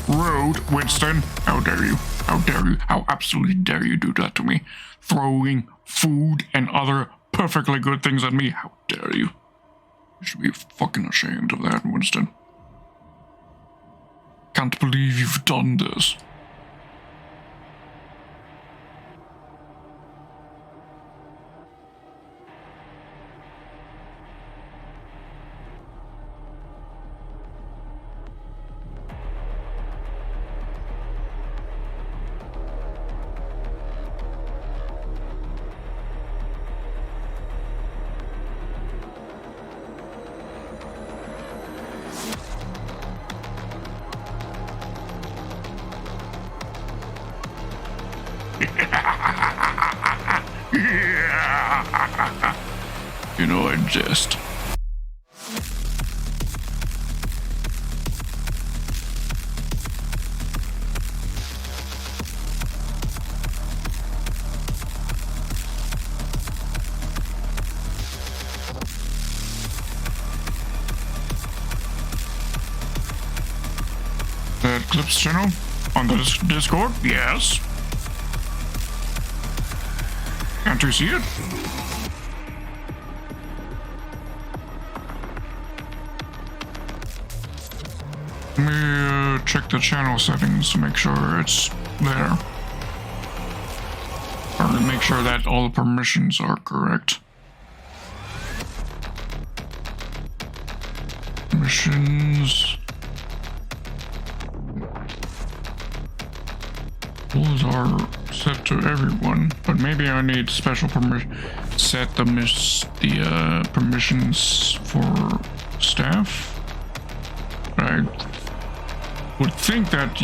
Rude, Winston. How dare you? How dare you? How absolutely dare you do that to me? Throwing food and other perfectly good things at me. How dare you? You should be fucking ashamed of that, Winston. Can't believe you've done this. You know, I jest. The Clips channel on the Discord? Yes. Can't you see it? Let me check the channel settings to make sure it's There. Or to make sure that all the permissions are correct. Permissions. Rules are set to everyone, but maybe I need special permission. Set the permissions for staff. I would think that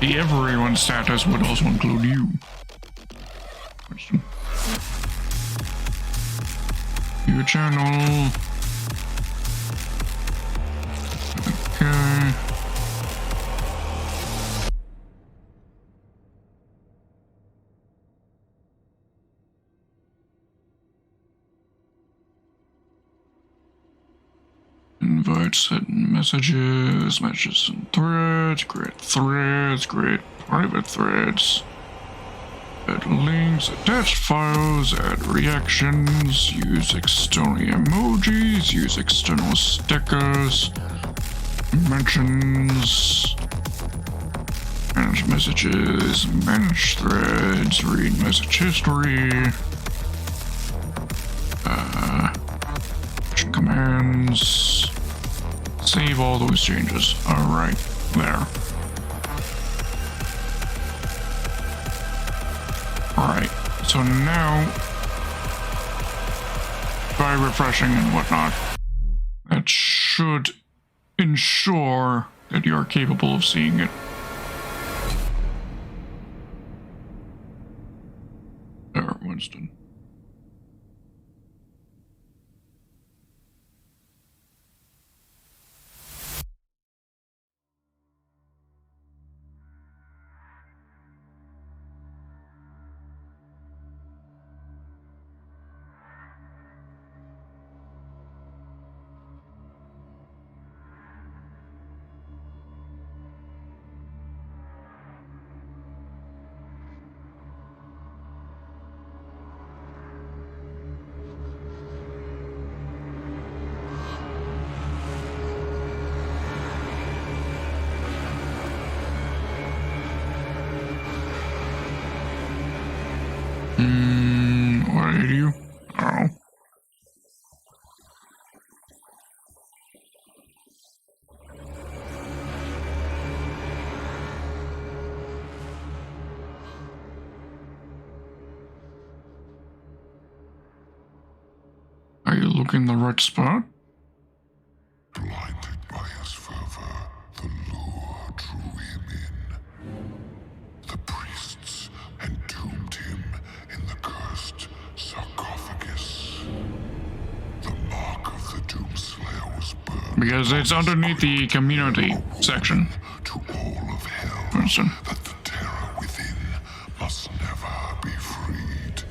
the everyone status would also include you. Your channel. Okay. Invite set messages, messages and threads, create private threads, add links, attach files, add reactions, use external emojis, use external stickers, mentions, manage messages, manage threads, read message history, commands, save all those changes. Alright, there. Alright, so now, by refreshing and whatnot, that should ensure that you're capable of seeing it. There, Winston. What did you? Oh. Are you looking the right spot? Blinded by his fervor, the lure drew him in. The priests entombed him in the cursed sarcophagus. The mark of the Doomslayer was burned. Because it's underneath the community section. To all of hell, Winston. that the terror within must never be freed.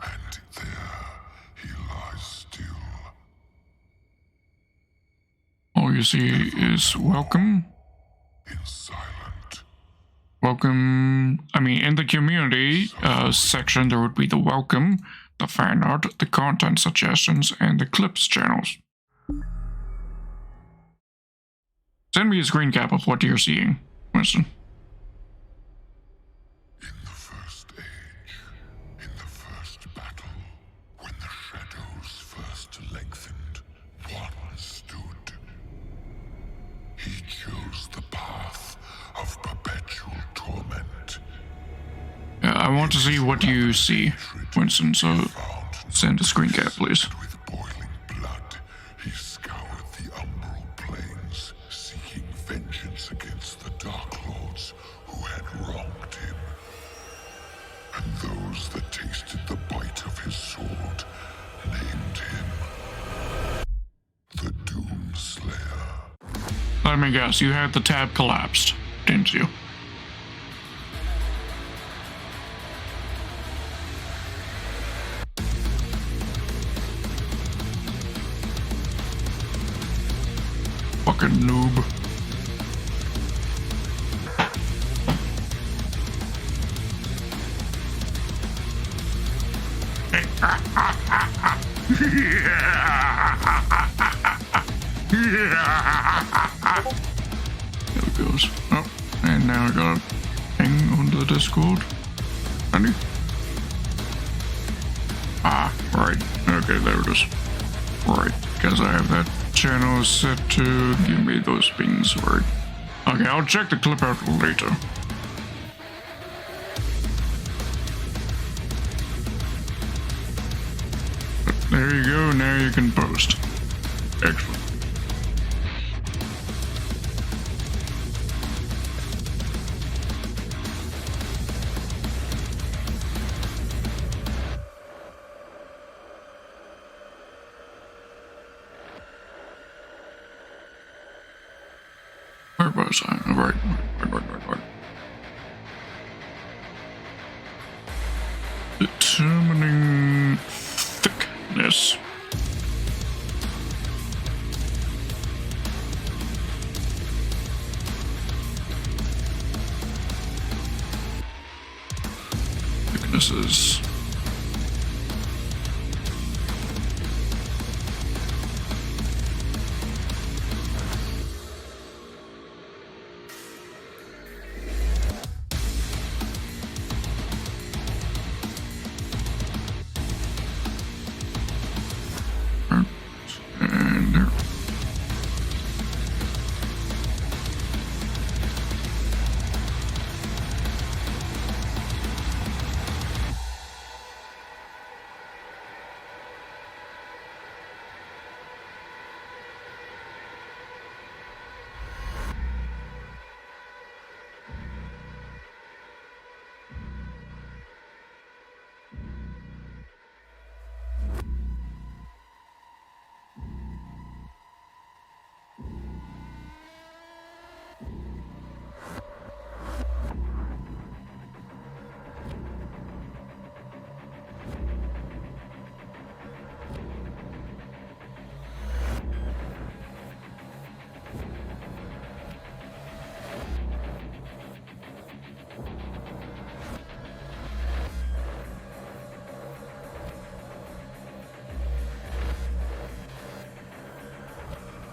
And there he lies still. All you see is welcome. In silent. Welcome. I mean, in the community section, there would be the welcome, the fan art, the content suggestions, and the clips channels. Send me a screen cap of what you're seeing, Winston. In the first age, in the first battle, when the shadows first lengthened, one stood. He chose the path of perpetual torment. I want to see what you see, Winston, so send a screen cap, please. With boiling blood, he scoured the umbral plains, seeking vengeance against the Dark Lords who had wronged him. And those that tasted the bite of his sword named him the Doomslayer. Let me guess, you had the tab collapsed, didn't you? Fucking noob. There it goes. Oh, and now I gotta hang on the Discord. Honey? Ah, right. Okay, there it is. Right, because I have that channel set to give me those pings, right? Okay, I'll check the clip out later. But there you go, now you can post. Excellent. Where was I? Right. Determining thickness. Thicknesses. And there.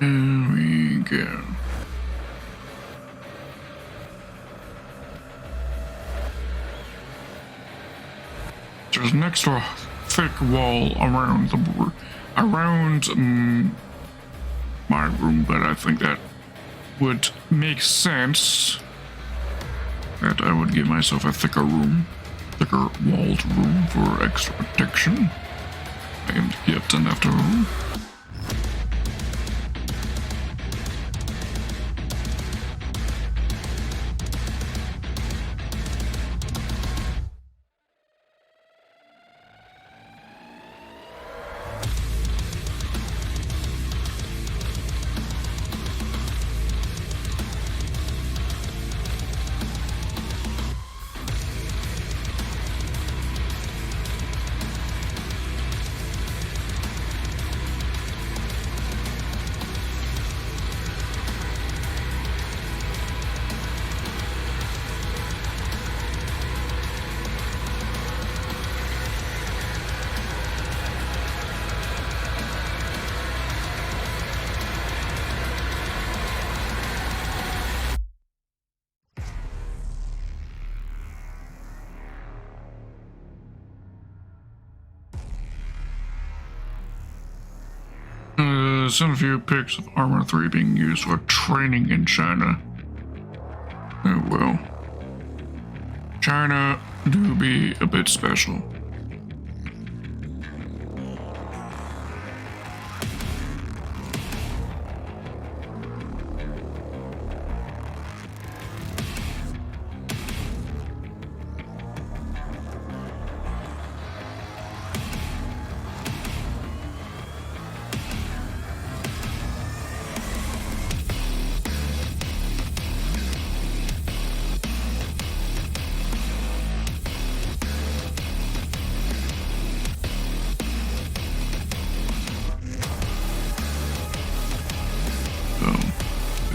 There we go. There's an extra thick wall around my room, but I think that would make sense that I would give myself a thicker walled room for extra protection. I am the captain after all. Sent a few pics of Armor 3 being used for training in China. Oh well. China do be a bit special.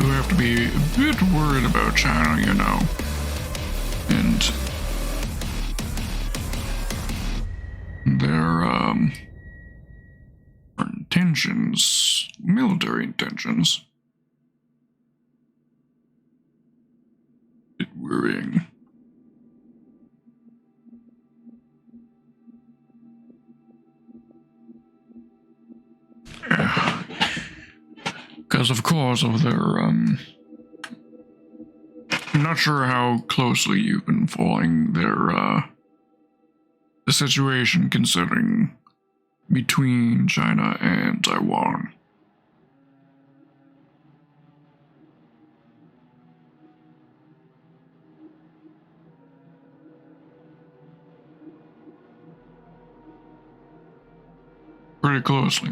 Have to be a bit worried about China, you know. And their intentions intentions, military intentions. Bit worrying. Because of course of their, I'm not sure how closely you've been following their, the situation considering between China and Taiwan. Pretty closely.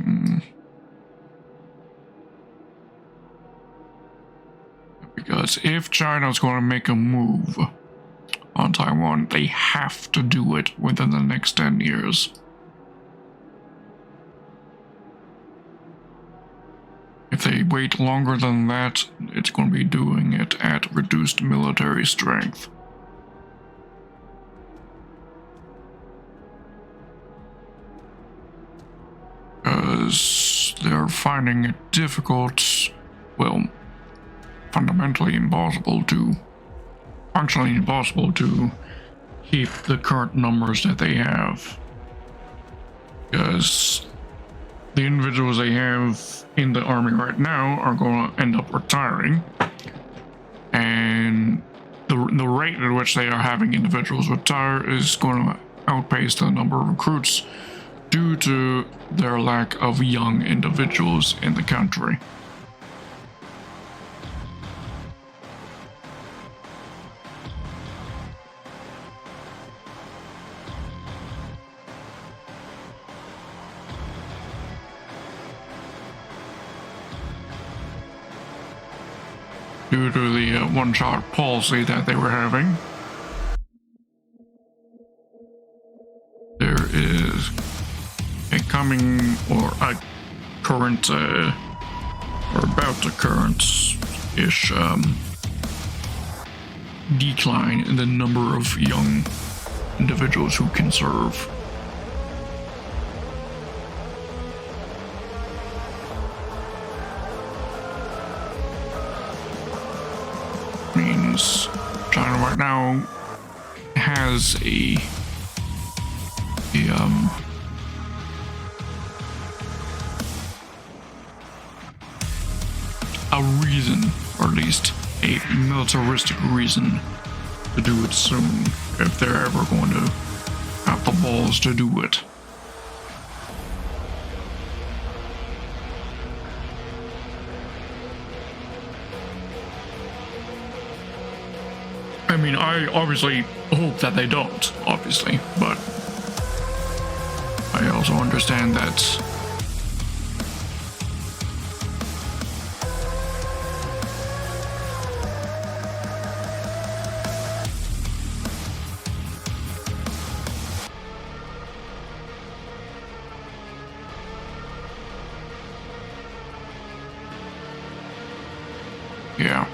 Because if China's going to make a move on Taiwan, they have to do it within the next 10 years. If they wait longer than that, it's going to be doing it at reduced military strength. Because they're finding it difficult, well, fundamentally impossible to, functionally impossible to keep the current numbers that they have. Because the individuals they have in the army right now are going to end up retiring. And the rate at which they are having individuals retire is going to outpace the number of recruits due to their lack of young individuals in the country. Due to the one-shot policy that they were having, there is a coming or a current or about to current-ish decline in the number of young individuals who can serve. Means China right now has a reason, or at least a militaristic reason to do it soon, if they're ever going to have the balls to do it. I mean, I obviously hope that they don't, obviously, but I also understand that yeah.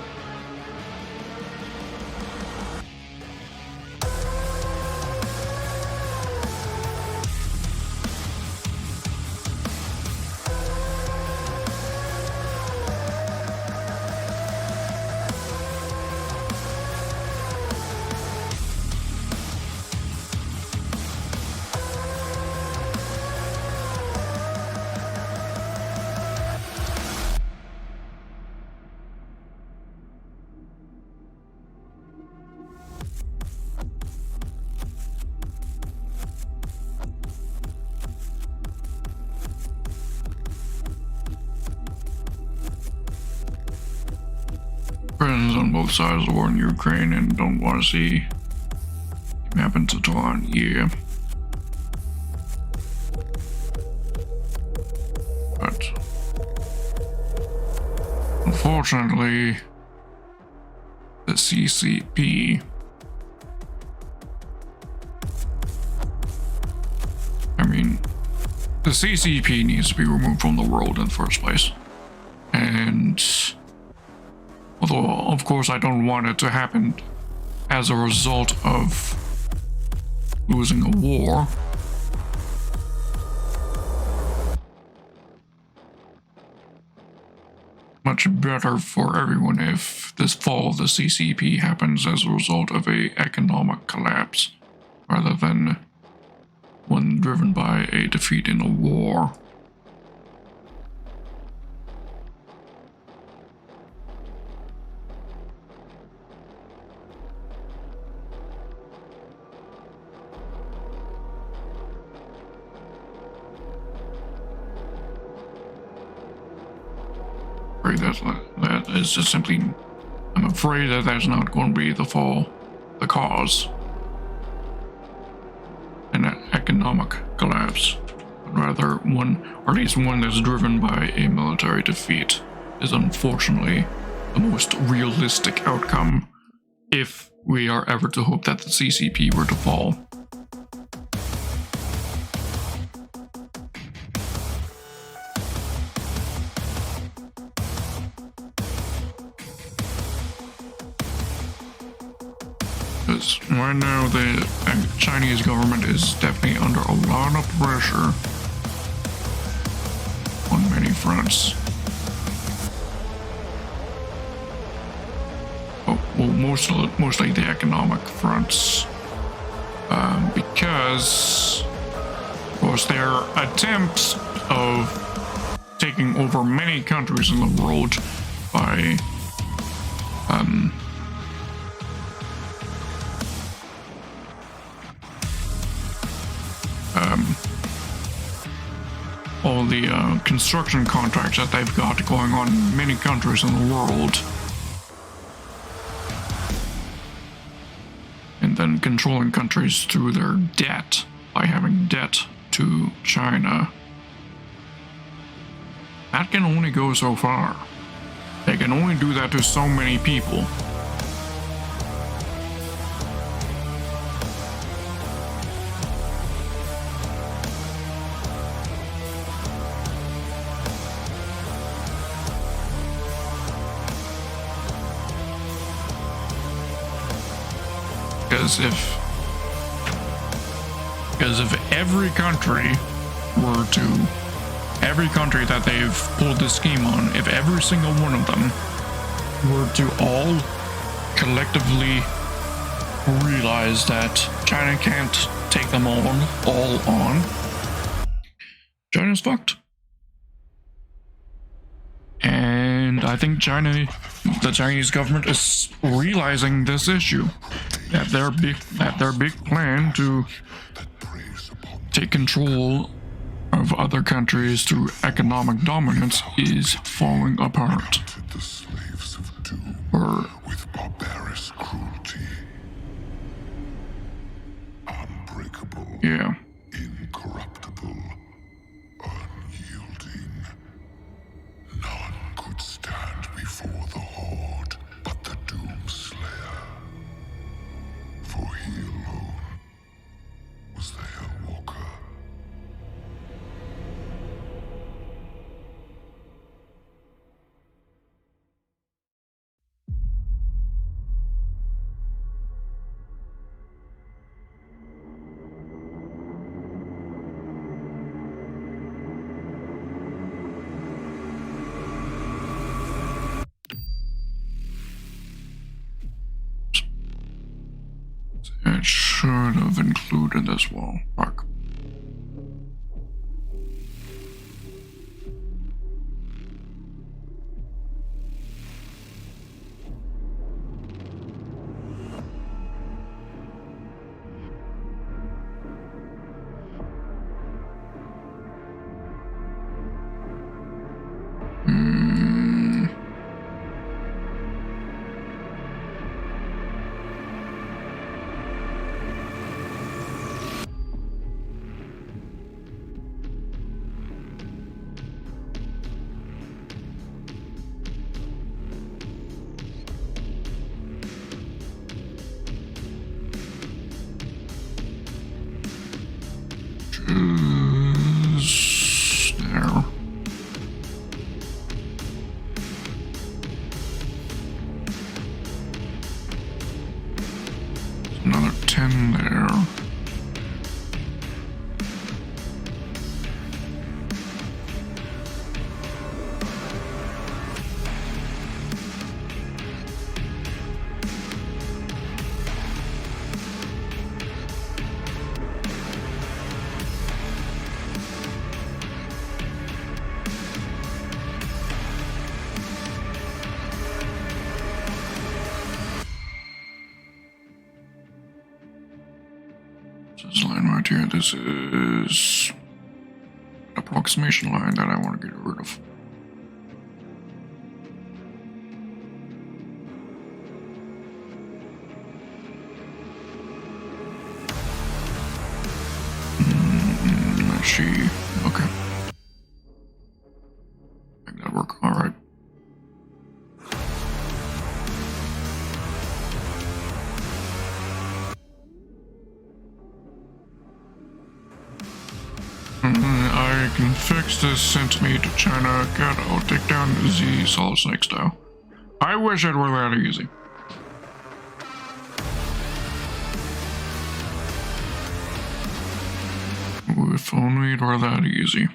Friends on both sides of the war in Ukraine and don't want to see it happen to Taiwan. Yeah. But unfortunately, the CCP, I mean, the CCP needs to be removed from the world in the first place. And although, of course, I don't want it to happen as a result of losing a war. much better for everyone if this fall of the CCP happens as a result of a economic collapse, rather than one driven by a defeat in a war. That is just simply, I'm afraid that that's not going to be the cause. An economic collapse, but rather one, or at least one that's driven by a military defeat, is unfortunately the most realistic outcome if we are ever to hope that the CCP were to fall. Right now, the Chinese government is definitely under a lot of pressure on many fronts. Oh, well, mostly the economic fronts, because, of course, their attempts of taking over many countries in the world by all the construction contracts that they've got going on in many countries in the world, and then controlling countries through their debt by having debt to China. That can only go so far. They can only do that to so many people. Because if every country that they've pulled this scheme on, if every single one of them were to all collectively realize that China can't take them all on, China's fucked. And I think the Chinese government is realizing this issue, that their big plan to take control of other countries through economic dominance is falling apart. The slaves of doom Or with barbarous cruelty, unbreakable, yeah. incorruptible, unyielding. None could stand before the Horde but the Doomslayer. For he alone was the Hellwalker. It should have included as well. Fuck. There. Another 10 there. This line right here, this is approximation line that I want to get rid of. Okay. Make that work. All right. I can fix this. Sent me to China. Cat, I'll take down Z Solid Snake style. I wish it were that easy. If only it were that easy.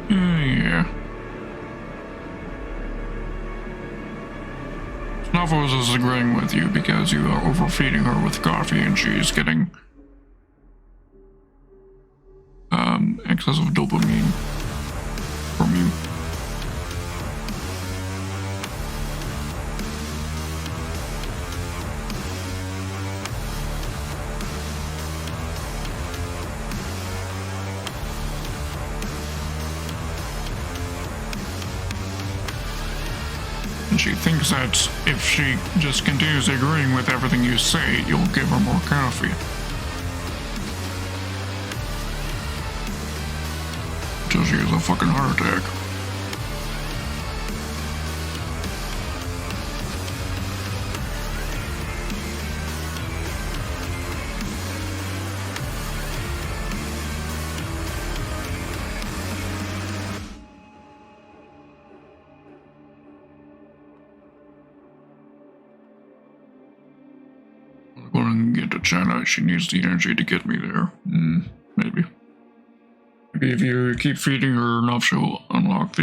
Yeah. Snuffles is agreeing with you because you are overfeeding her with coffee and she's getting excessive dopamine from you. And she thinks that if she just continues agreeing with everything you say, you'll give her more coffee. Until she has a fucking heart attack. I'm going to get to China. She needs the energy to get me there. Maybe. Maybe if you keep feeding her enough, she'll unlock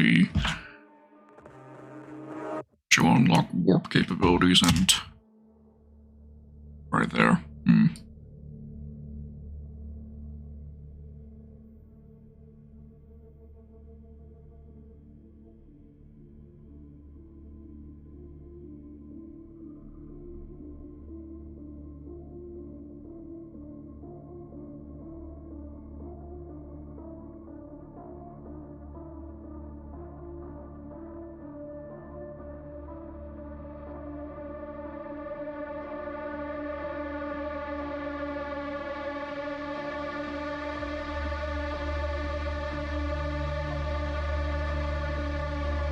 warp capabilities and right there.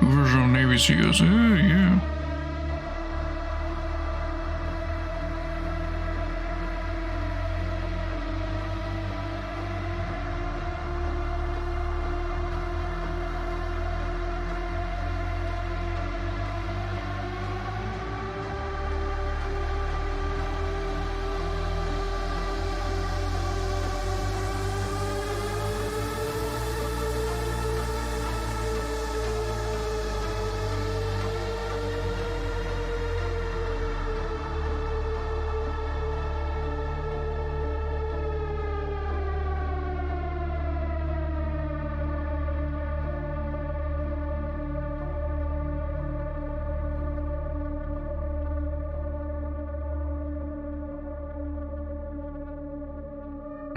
Original Navy SEALs, yeah.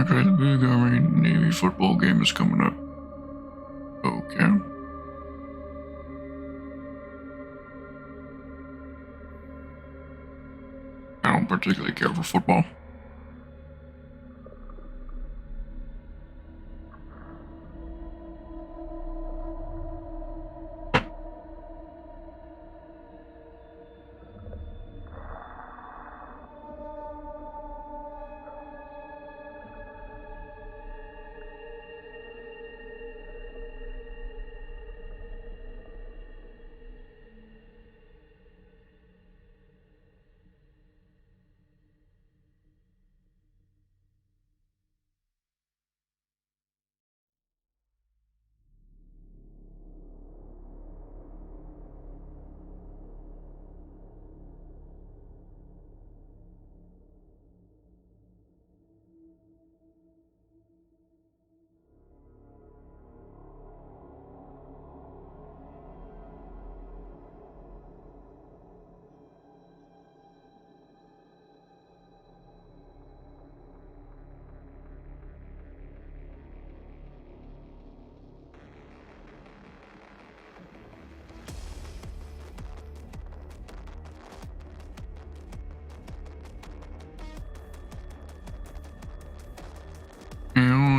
Okay, the big Army Navy football game is coming up. Okay. particularly care for football.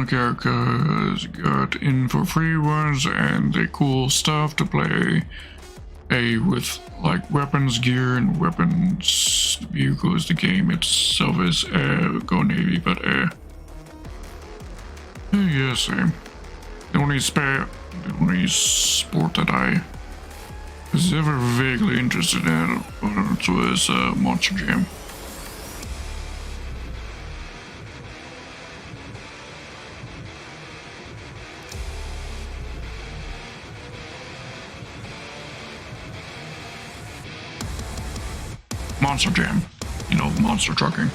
Characters got in for free ones and the cool stuff to play with like weapons gear and weapons vehicles. The game itself is Go Navy, but yeah, same. The only sport that I was ever vaguely interested in was Monster Jam. Monster Jam, you know, monster trucking.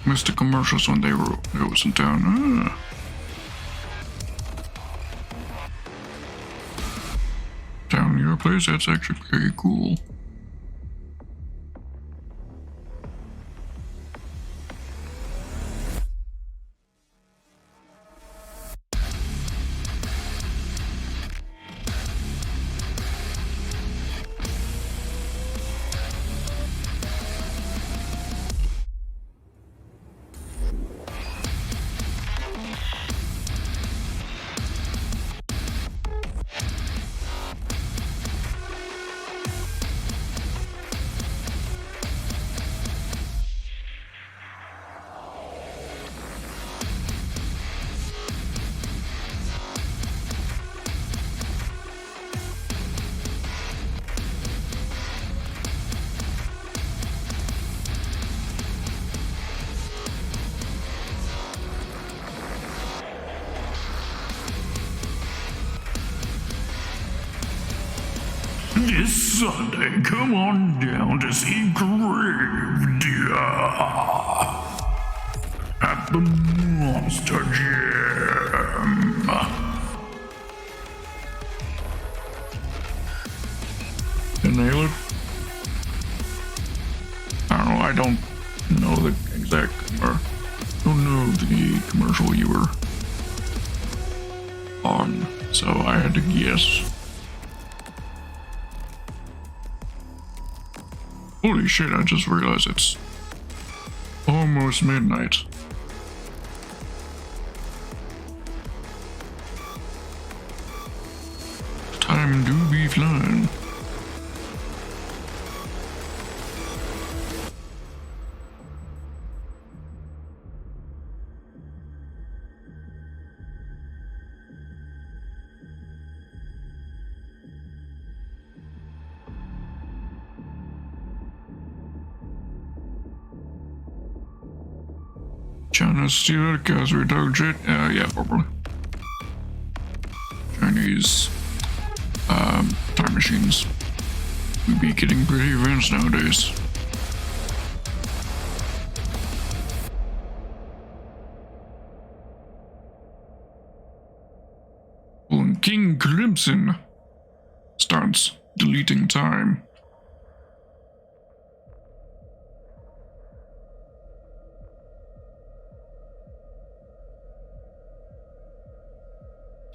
Missed the commercials when they was in town. Down your place, that's actually pretty cool. This Sunday, come on down to see Grave Digger at the Monster Jam. And nail it? I don't know the exact, or don't know the commercial you were on, so I had to guess. Holy shit, I just realized it's almost midnight. Time do be flying. China steal it, cause we dog shit. Yeah, probably. Chinese time machines would be getting pretty advanced nowadays. When King Crimson starts deleting time.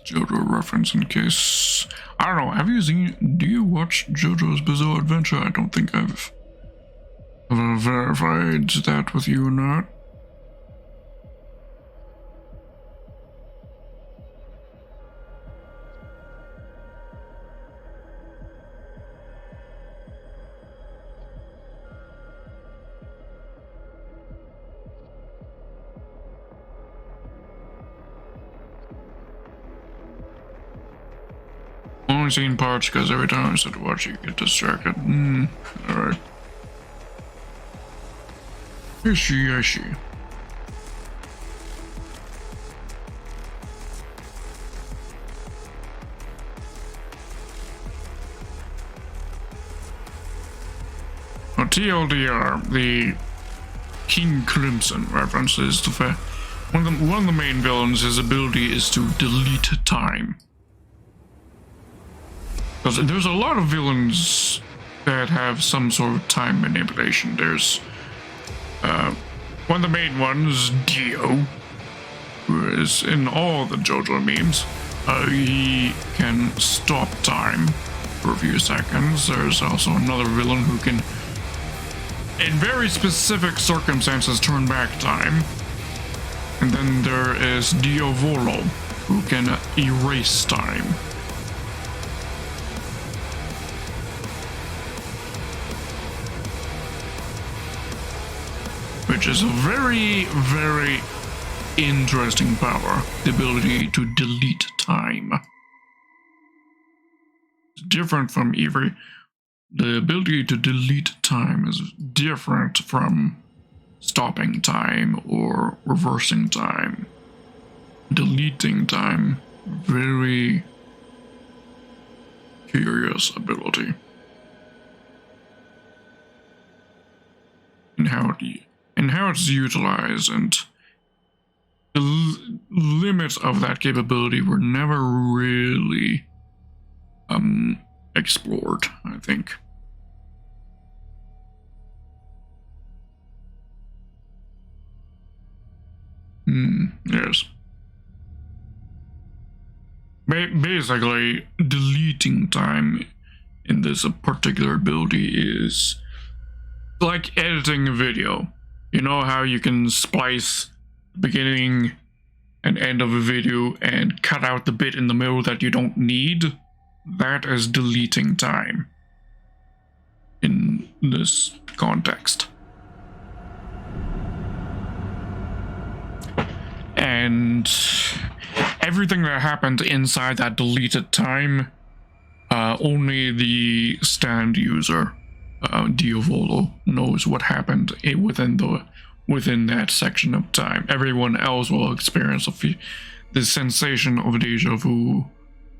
JoJo reference in case. I don't know, have you seen. Do you watch JoJo's Bizarre Adventure? I don't think I've verified that with you or not. Only seen parts because every time I start to watch it, you get distracted. Alright. I see. Well, TLDR, the King Crimson reference is the fact one of the main villains, his ability is to delete time. Because there's a lot of villains that have some sort of time manipulation. There's one of the main ones, Dio, who is in all the JoJo memes. He can stop time for a few seconds. There's also another villain who can, in very specific circumstances, turn back time. And then there is Diavolo, who can erase time. Which is a very, very interesting power, the ability to delete time. It's different from every. The ability to delete time is different from stopping time or reversing time. Deleting time, very curious ability. And how it's utilized, and the limits of that capability were never really explored, I think. Yes. Basically, deleting time in this particular ability is like editing a video. You know how you can splice the beginning and end of a video and cut out the bit in the middle that you don't need? That is deleting time in this context. And everything that happened inside that deleted time, only the stand user, Diavolo, knows what happened within that section of time. Everyone else will experience the sensation of deja vu,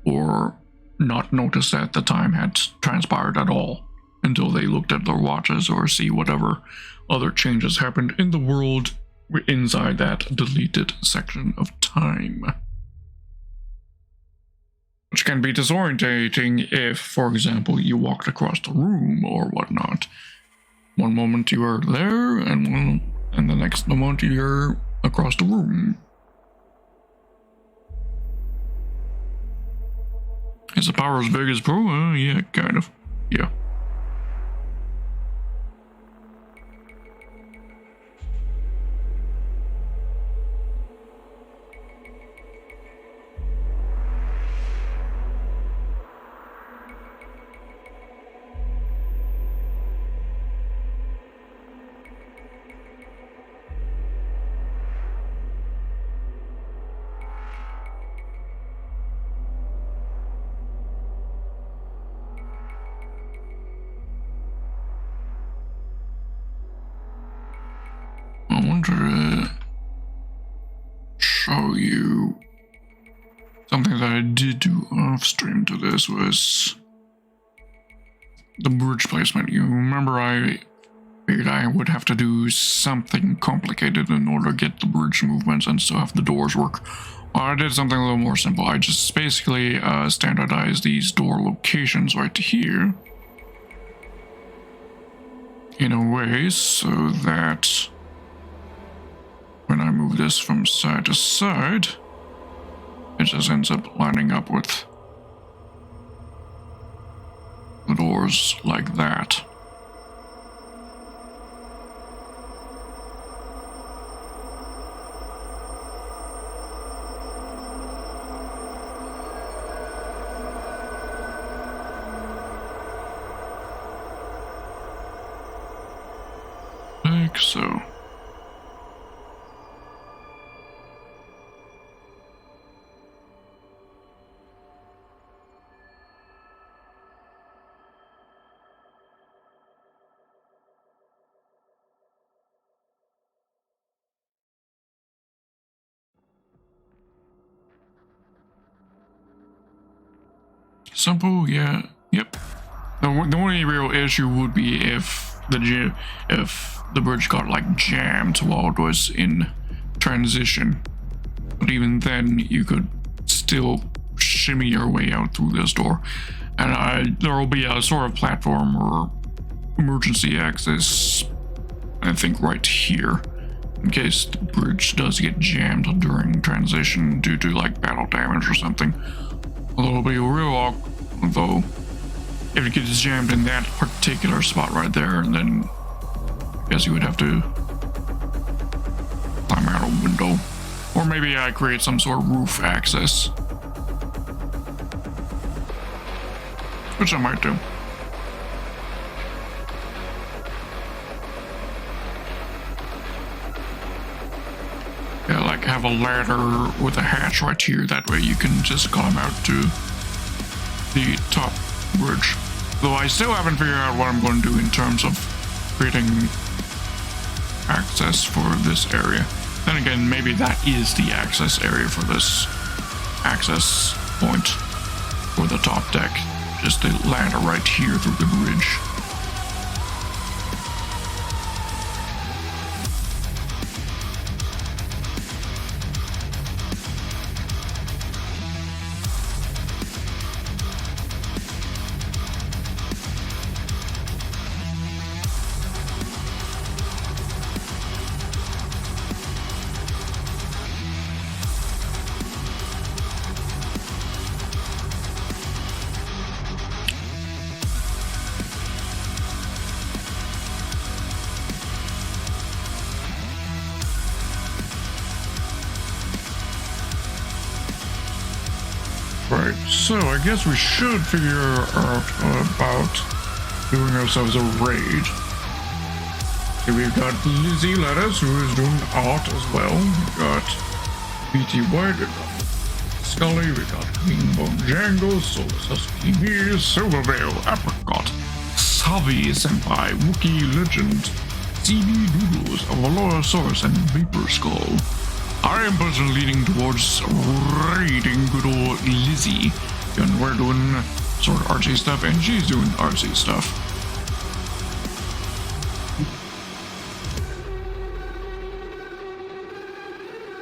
or not notice that the time had transpired at all until they looked at their watches or see whatever other changes happened in the world inside that deleted section of time. Which can be disorientating if, for example, you walked across the room or whatnot. One moment you are there, and the next moment you're across the room. Is the power as big as Pro? Yeah, kind of. Yeah. I wonder, show you something that I did do off stream to this was the bridge placement. You remember I figured I would have to do something complicated in order to get the bridge movements and still have the doors work. Well, I did something a little more simple. I just basically standardized these door locations right here in a way so that when I move this from side to side, it just ends up lining up with the doors like that. Like so. Simple, yeah, yep. The only real issue would be if the bridge got like jammed while it was in transition. But even then, you could still shimmy your way out through this door, and there will be a sort of platform or emergency access, I think, right here, in case the bridge does get jammed during transition due to like battle damage or something. Although it'll be real awkward, though, if it gets jammed in that particular spot right there, and then I guess you would have to climb out a window. Or maybe I create some sort of roof access, which I might do. Yeah, like have a ladder with a hatch right here, that way you can just climb out to the top bridge. Though I still haven't figured out what I'm going to do in terms of creating access for this area. Then again, maybe that is the access area for this access point for the top deck. Just the ladder right here through the bridge. Right, so I guess we should figure out about doing ourselves a raid. Okay, we've got Lizzie Lettuce, who is doing art as well. We've got BT White, we've got Scully, we've got Queen Bojango, Solus TV, Silvervale, Apricot, Savi Senpai, Wookiee Legend, CB Doodles, Valorosaurus, and Vapor Skull. I am personally leaning towards raiding good old Lizzie, and we're doing sort of artsy stuff, and she's doing artsy stuff.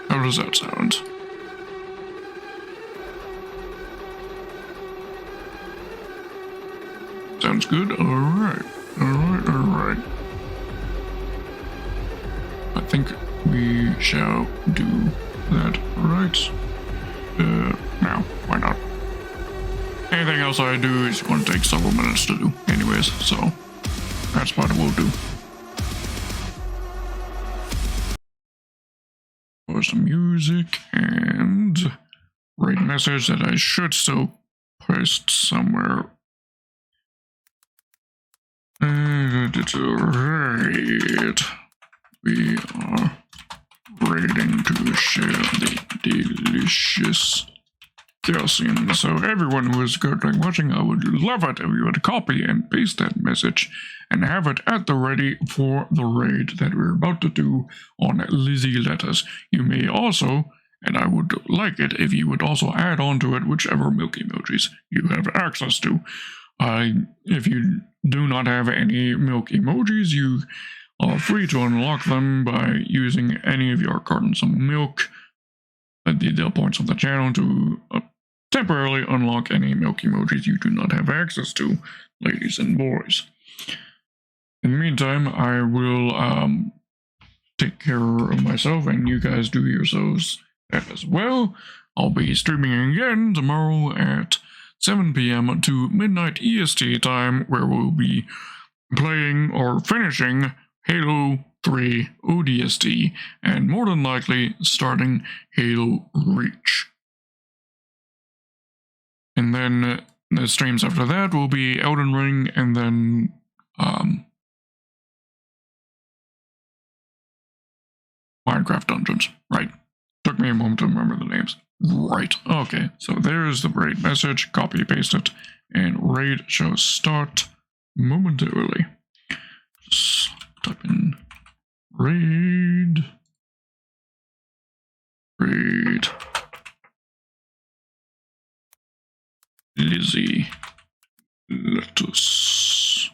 How does that sound? Sounds good? Alright. Alright. I think we shall do that right now. Why not? Anything else I do is going to take several minutes to do anyways, so that's what we'll do. For some music and raid message that I should still post somewhere. And it's a raid. We are raiding to share the delicious calcium. So everyone who is currently watching, I would love it if you would copy and paste that message and have it at the ready for the raid that we're about to do on Lizzie Lettuce. You may also and I would like it if you would also add on to it whichever milk emojis you have access to. If you do not have any milk emojis, you are free to unlock them by using any of your cartons of milk at the points of the channel to temporarily unlock any milk emojis you do not have access to, ladies and boys. In the meantime, I will take care of myself, and you guys do yourselves as well. I'll be streaming again tomorrow at 7 p.m. to midnight EST time, where we'll be playing or finishing Halo 3 ODST, and more than likely starting Halo Reach. And then the streams after that will be Elden Ring, and then Minecraft Dungeons. Right. Took me a moment to remember the names. Right. Okay, so there's the raid message. Copy, paste it, and raid shall start momentarily. Just type in raid. Lizzie Lettuce.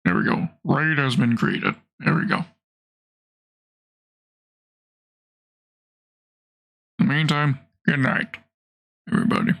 There we go. Raid has been created. There we go. In the meantime, good night, everybody.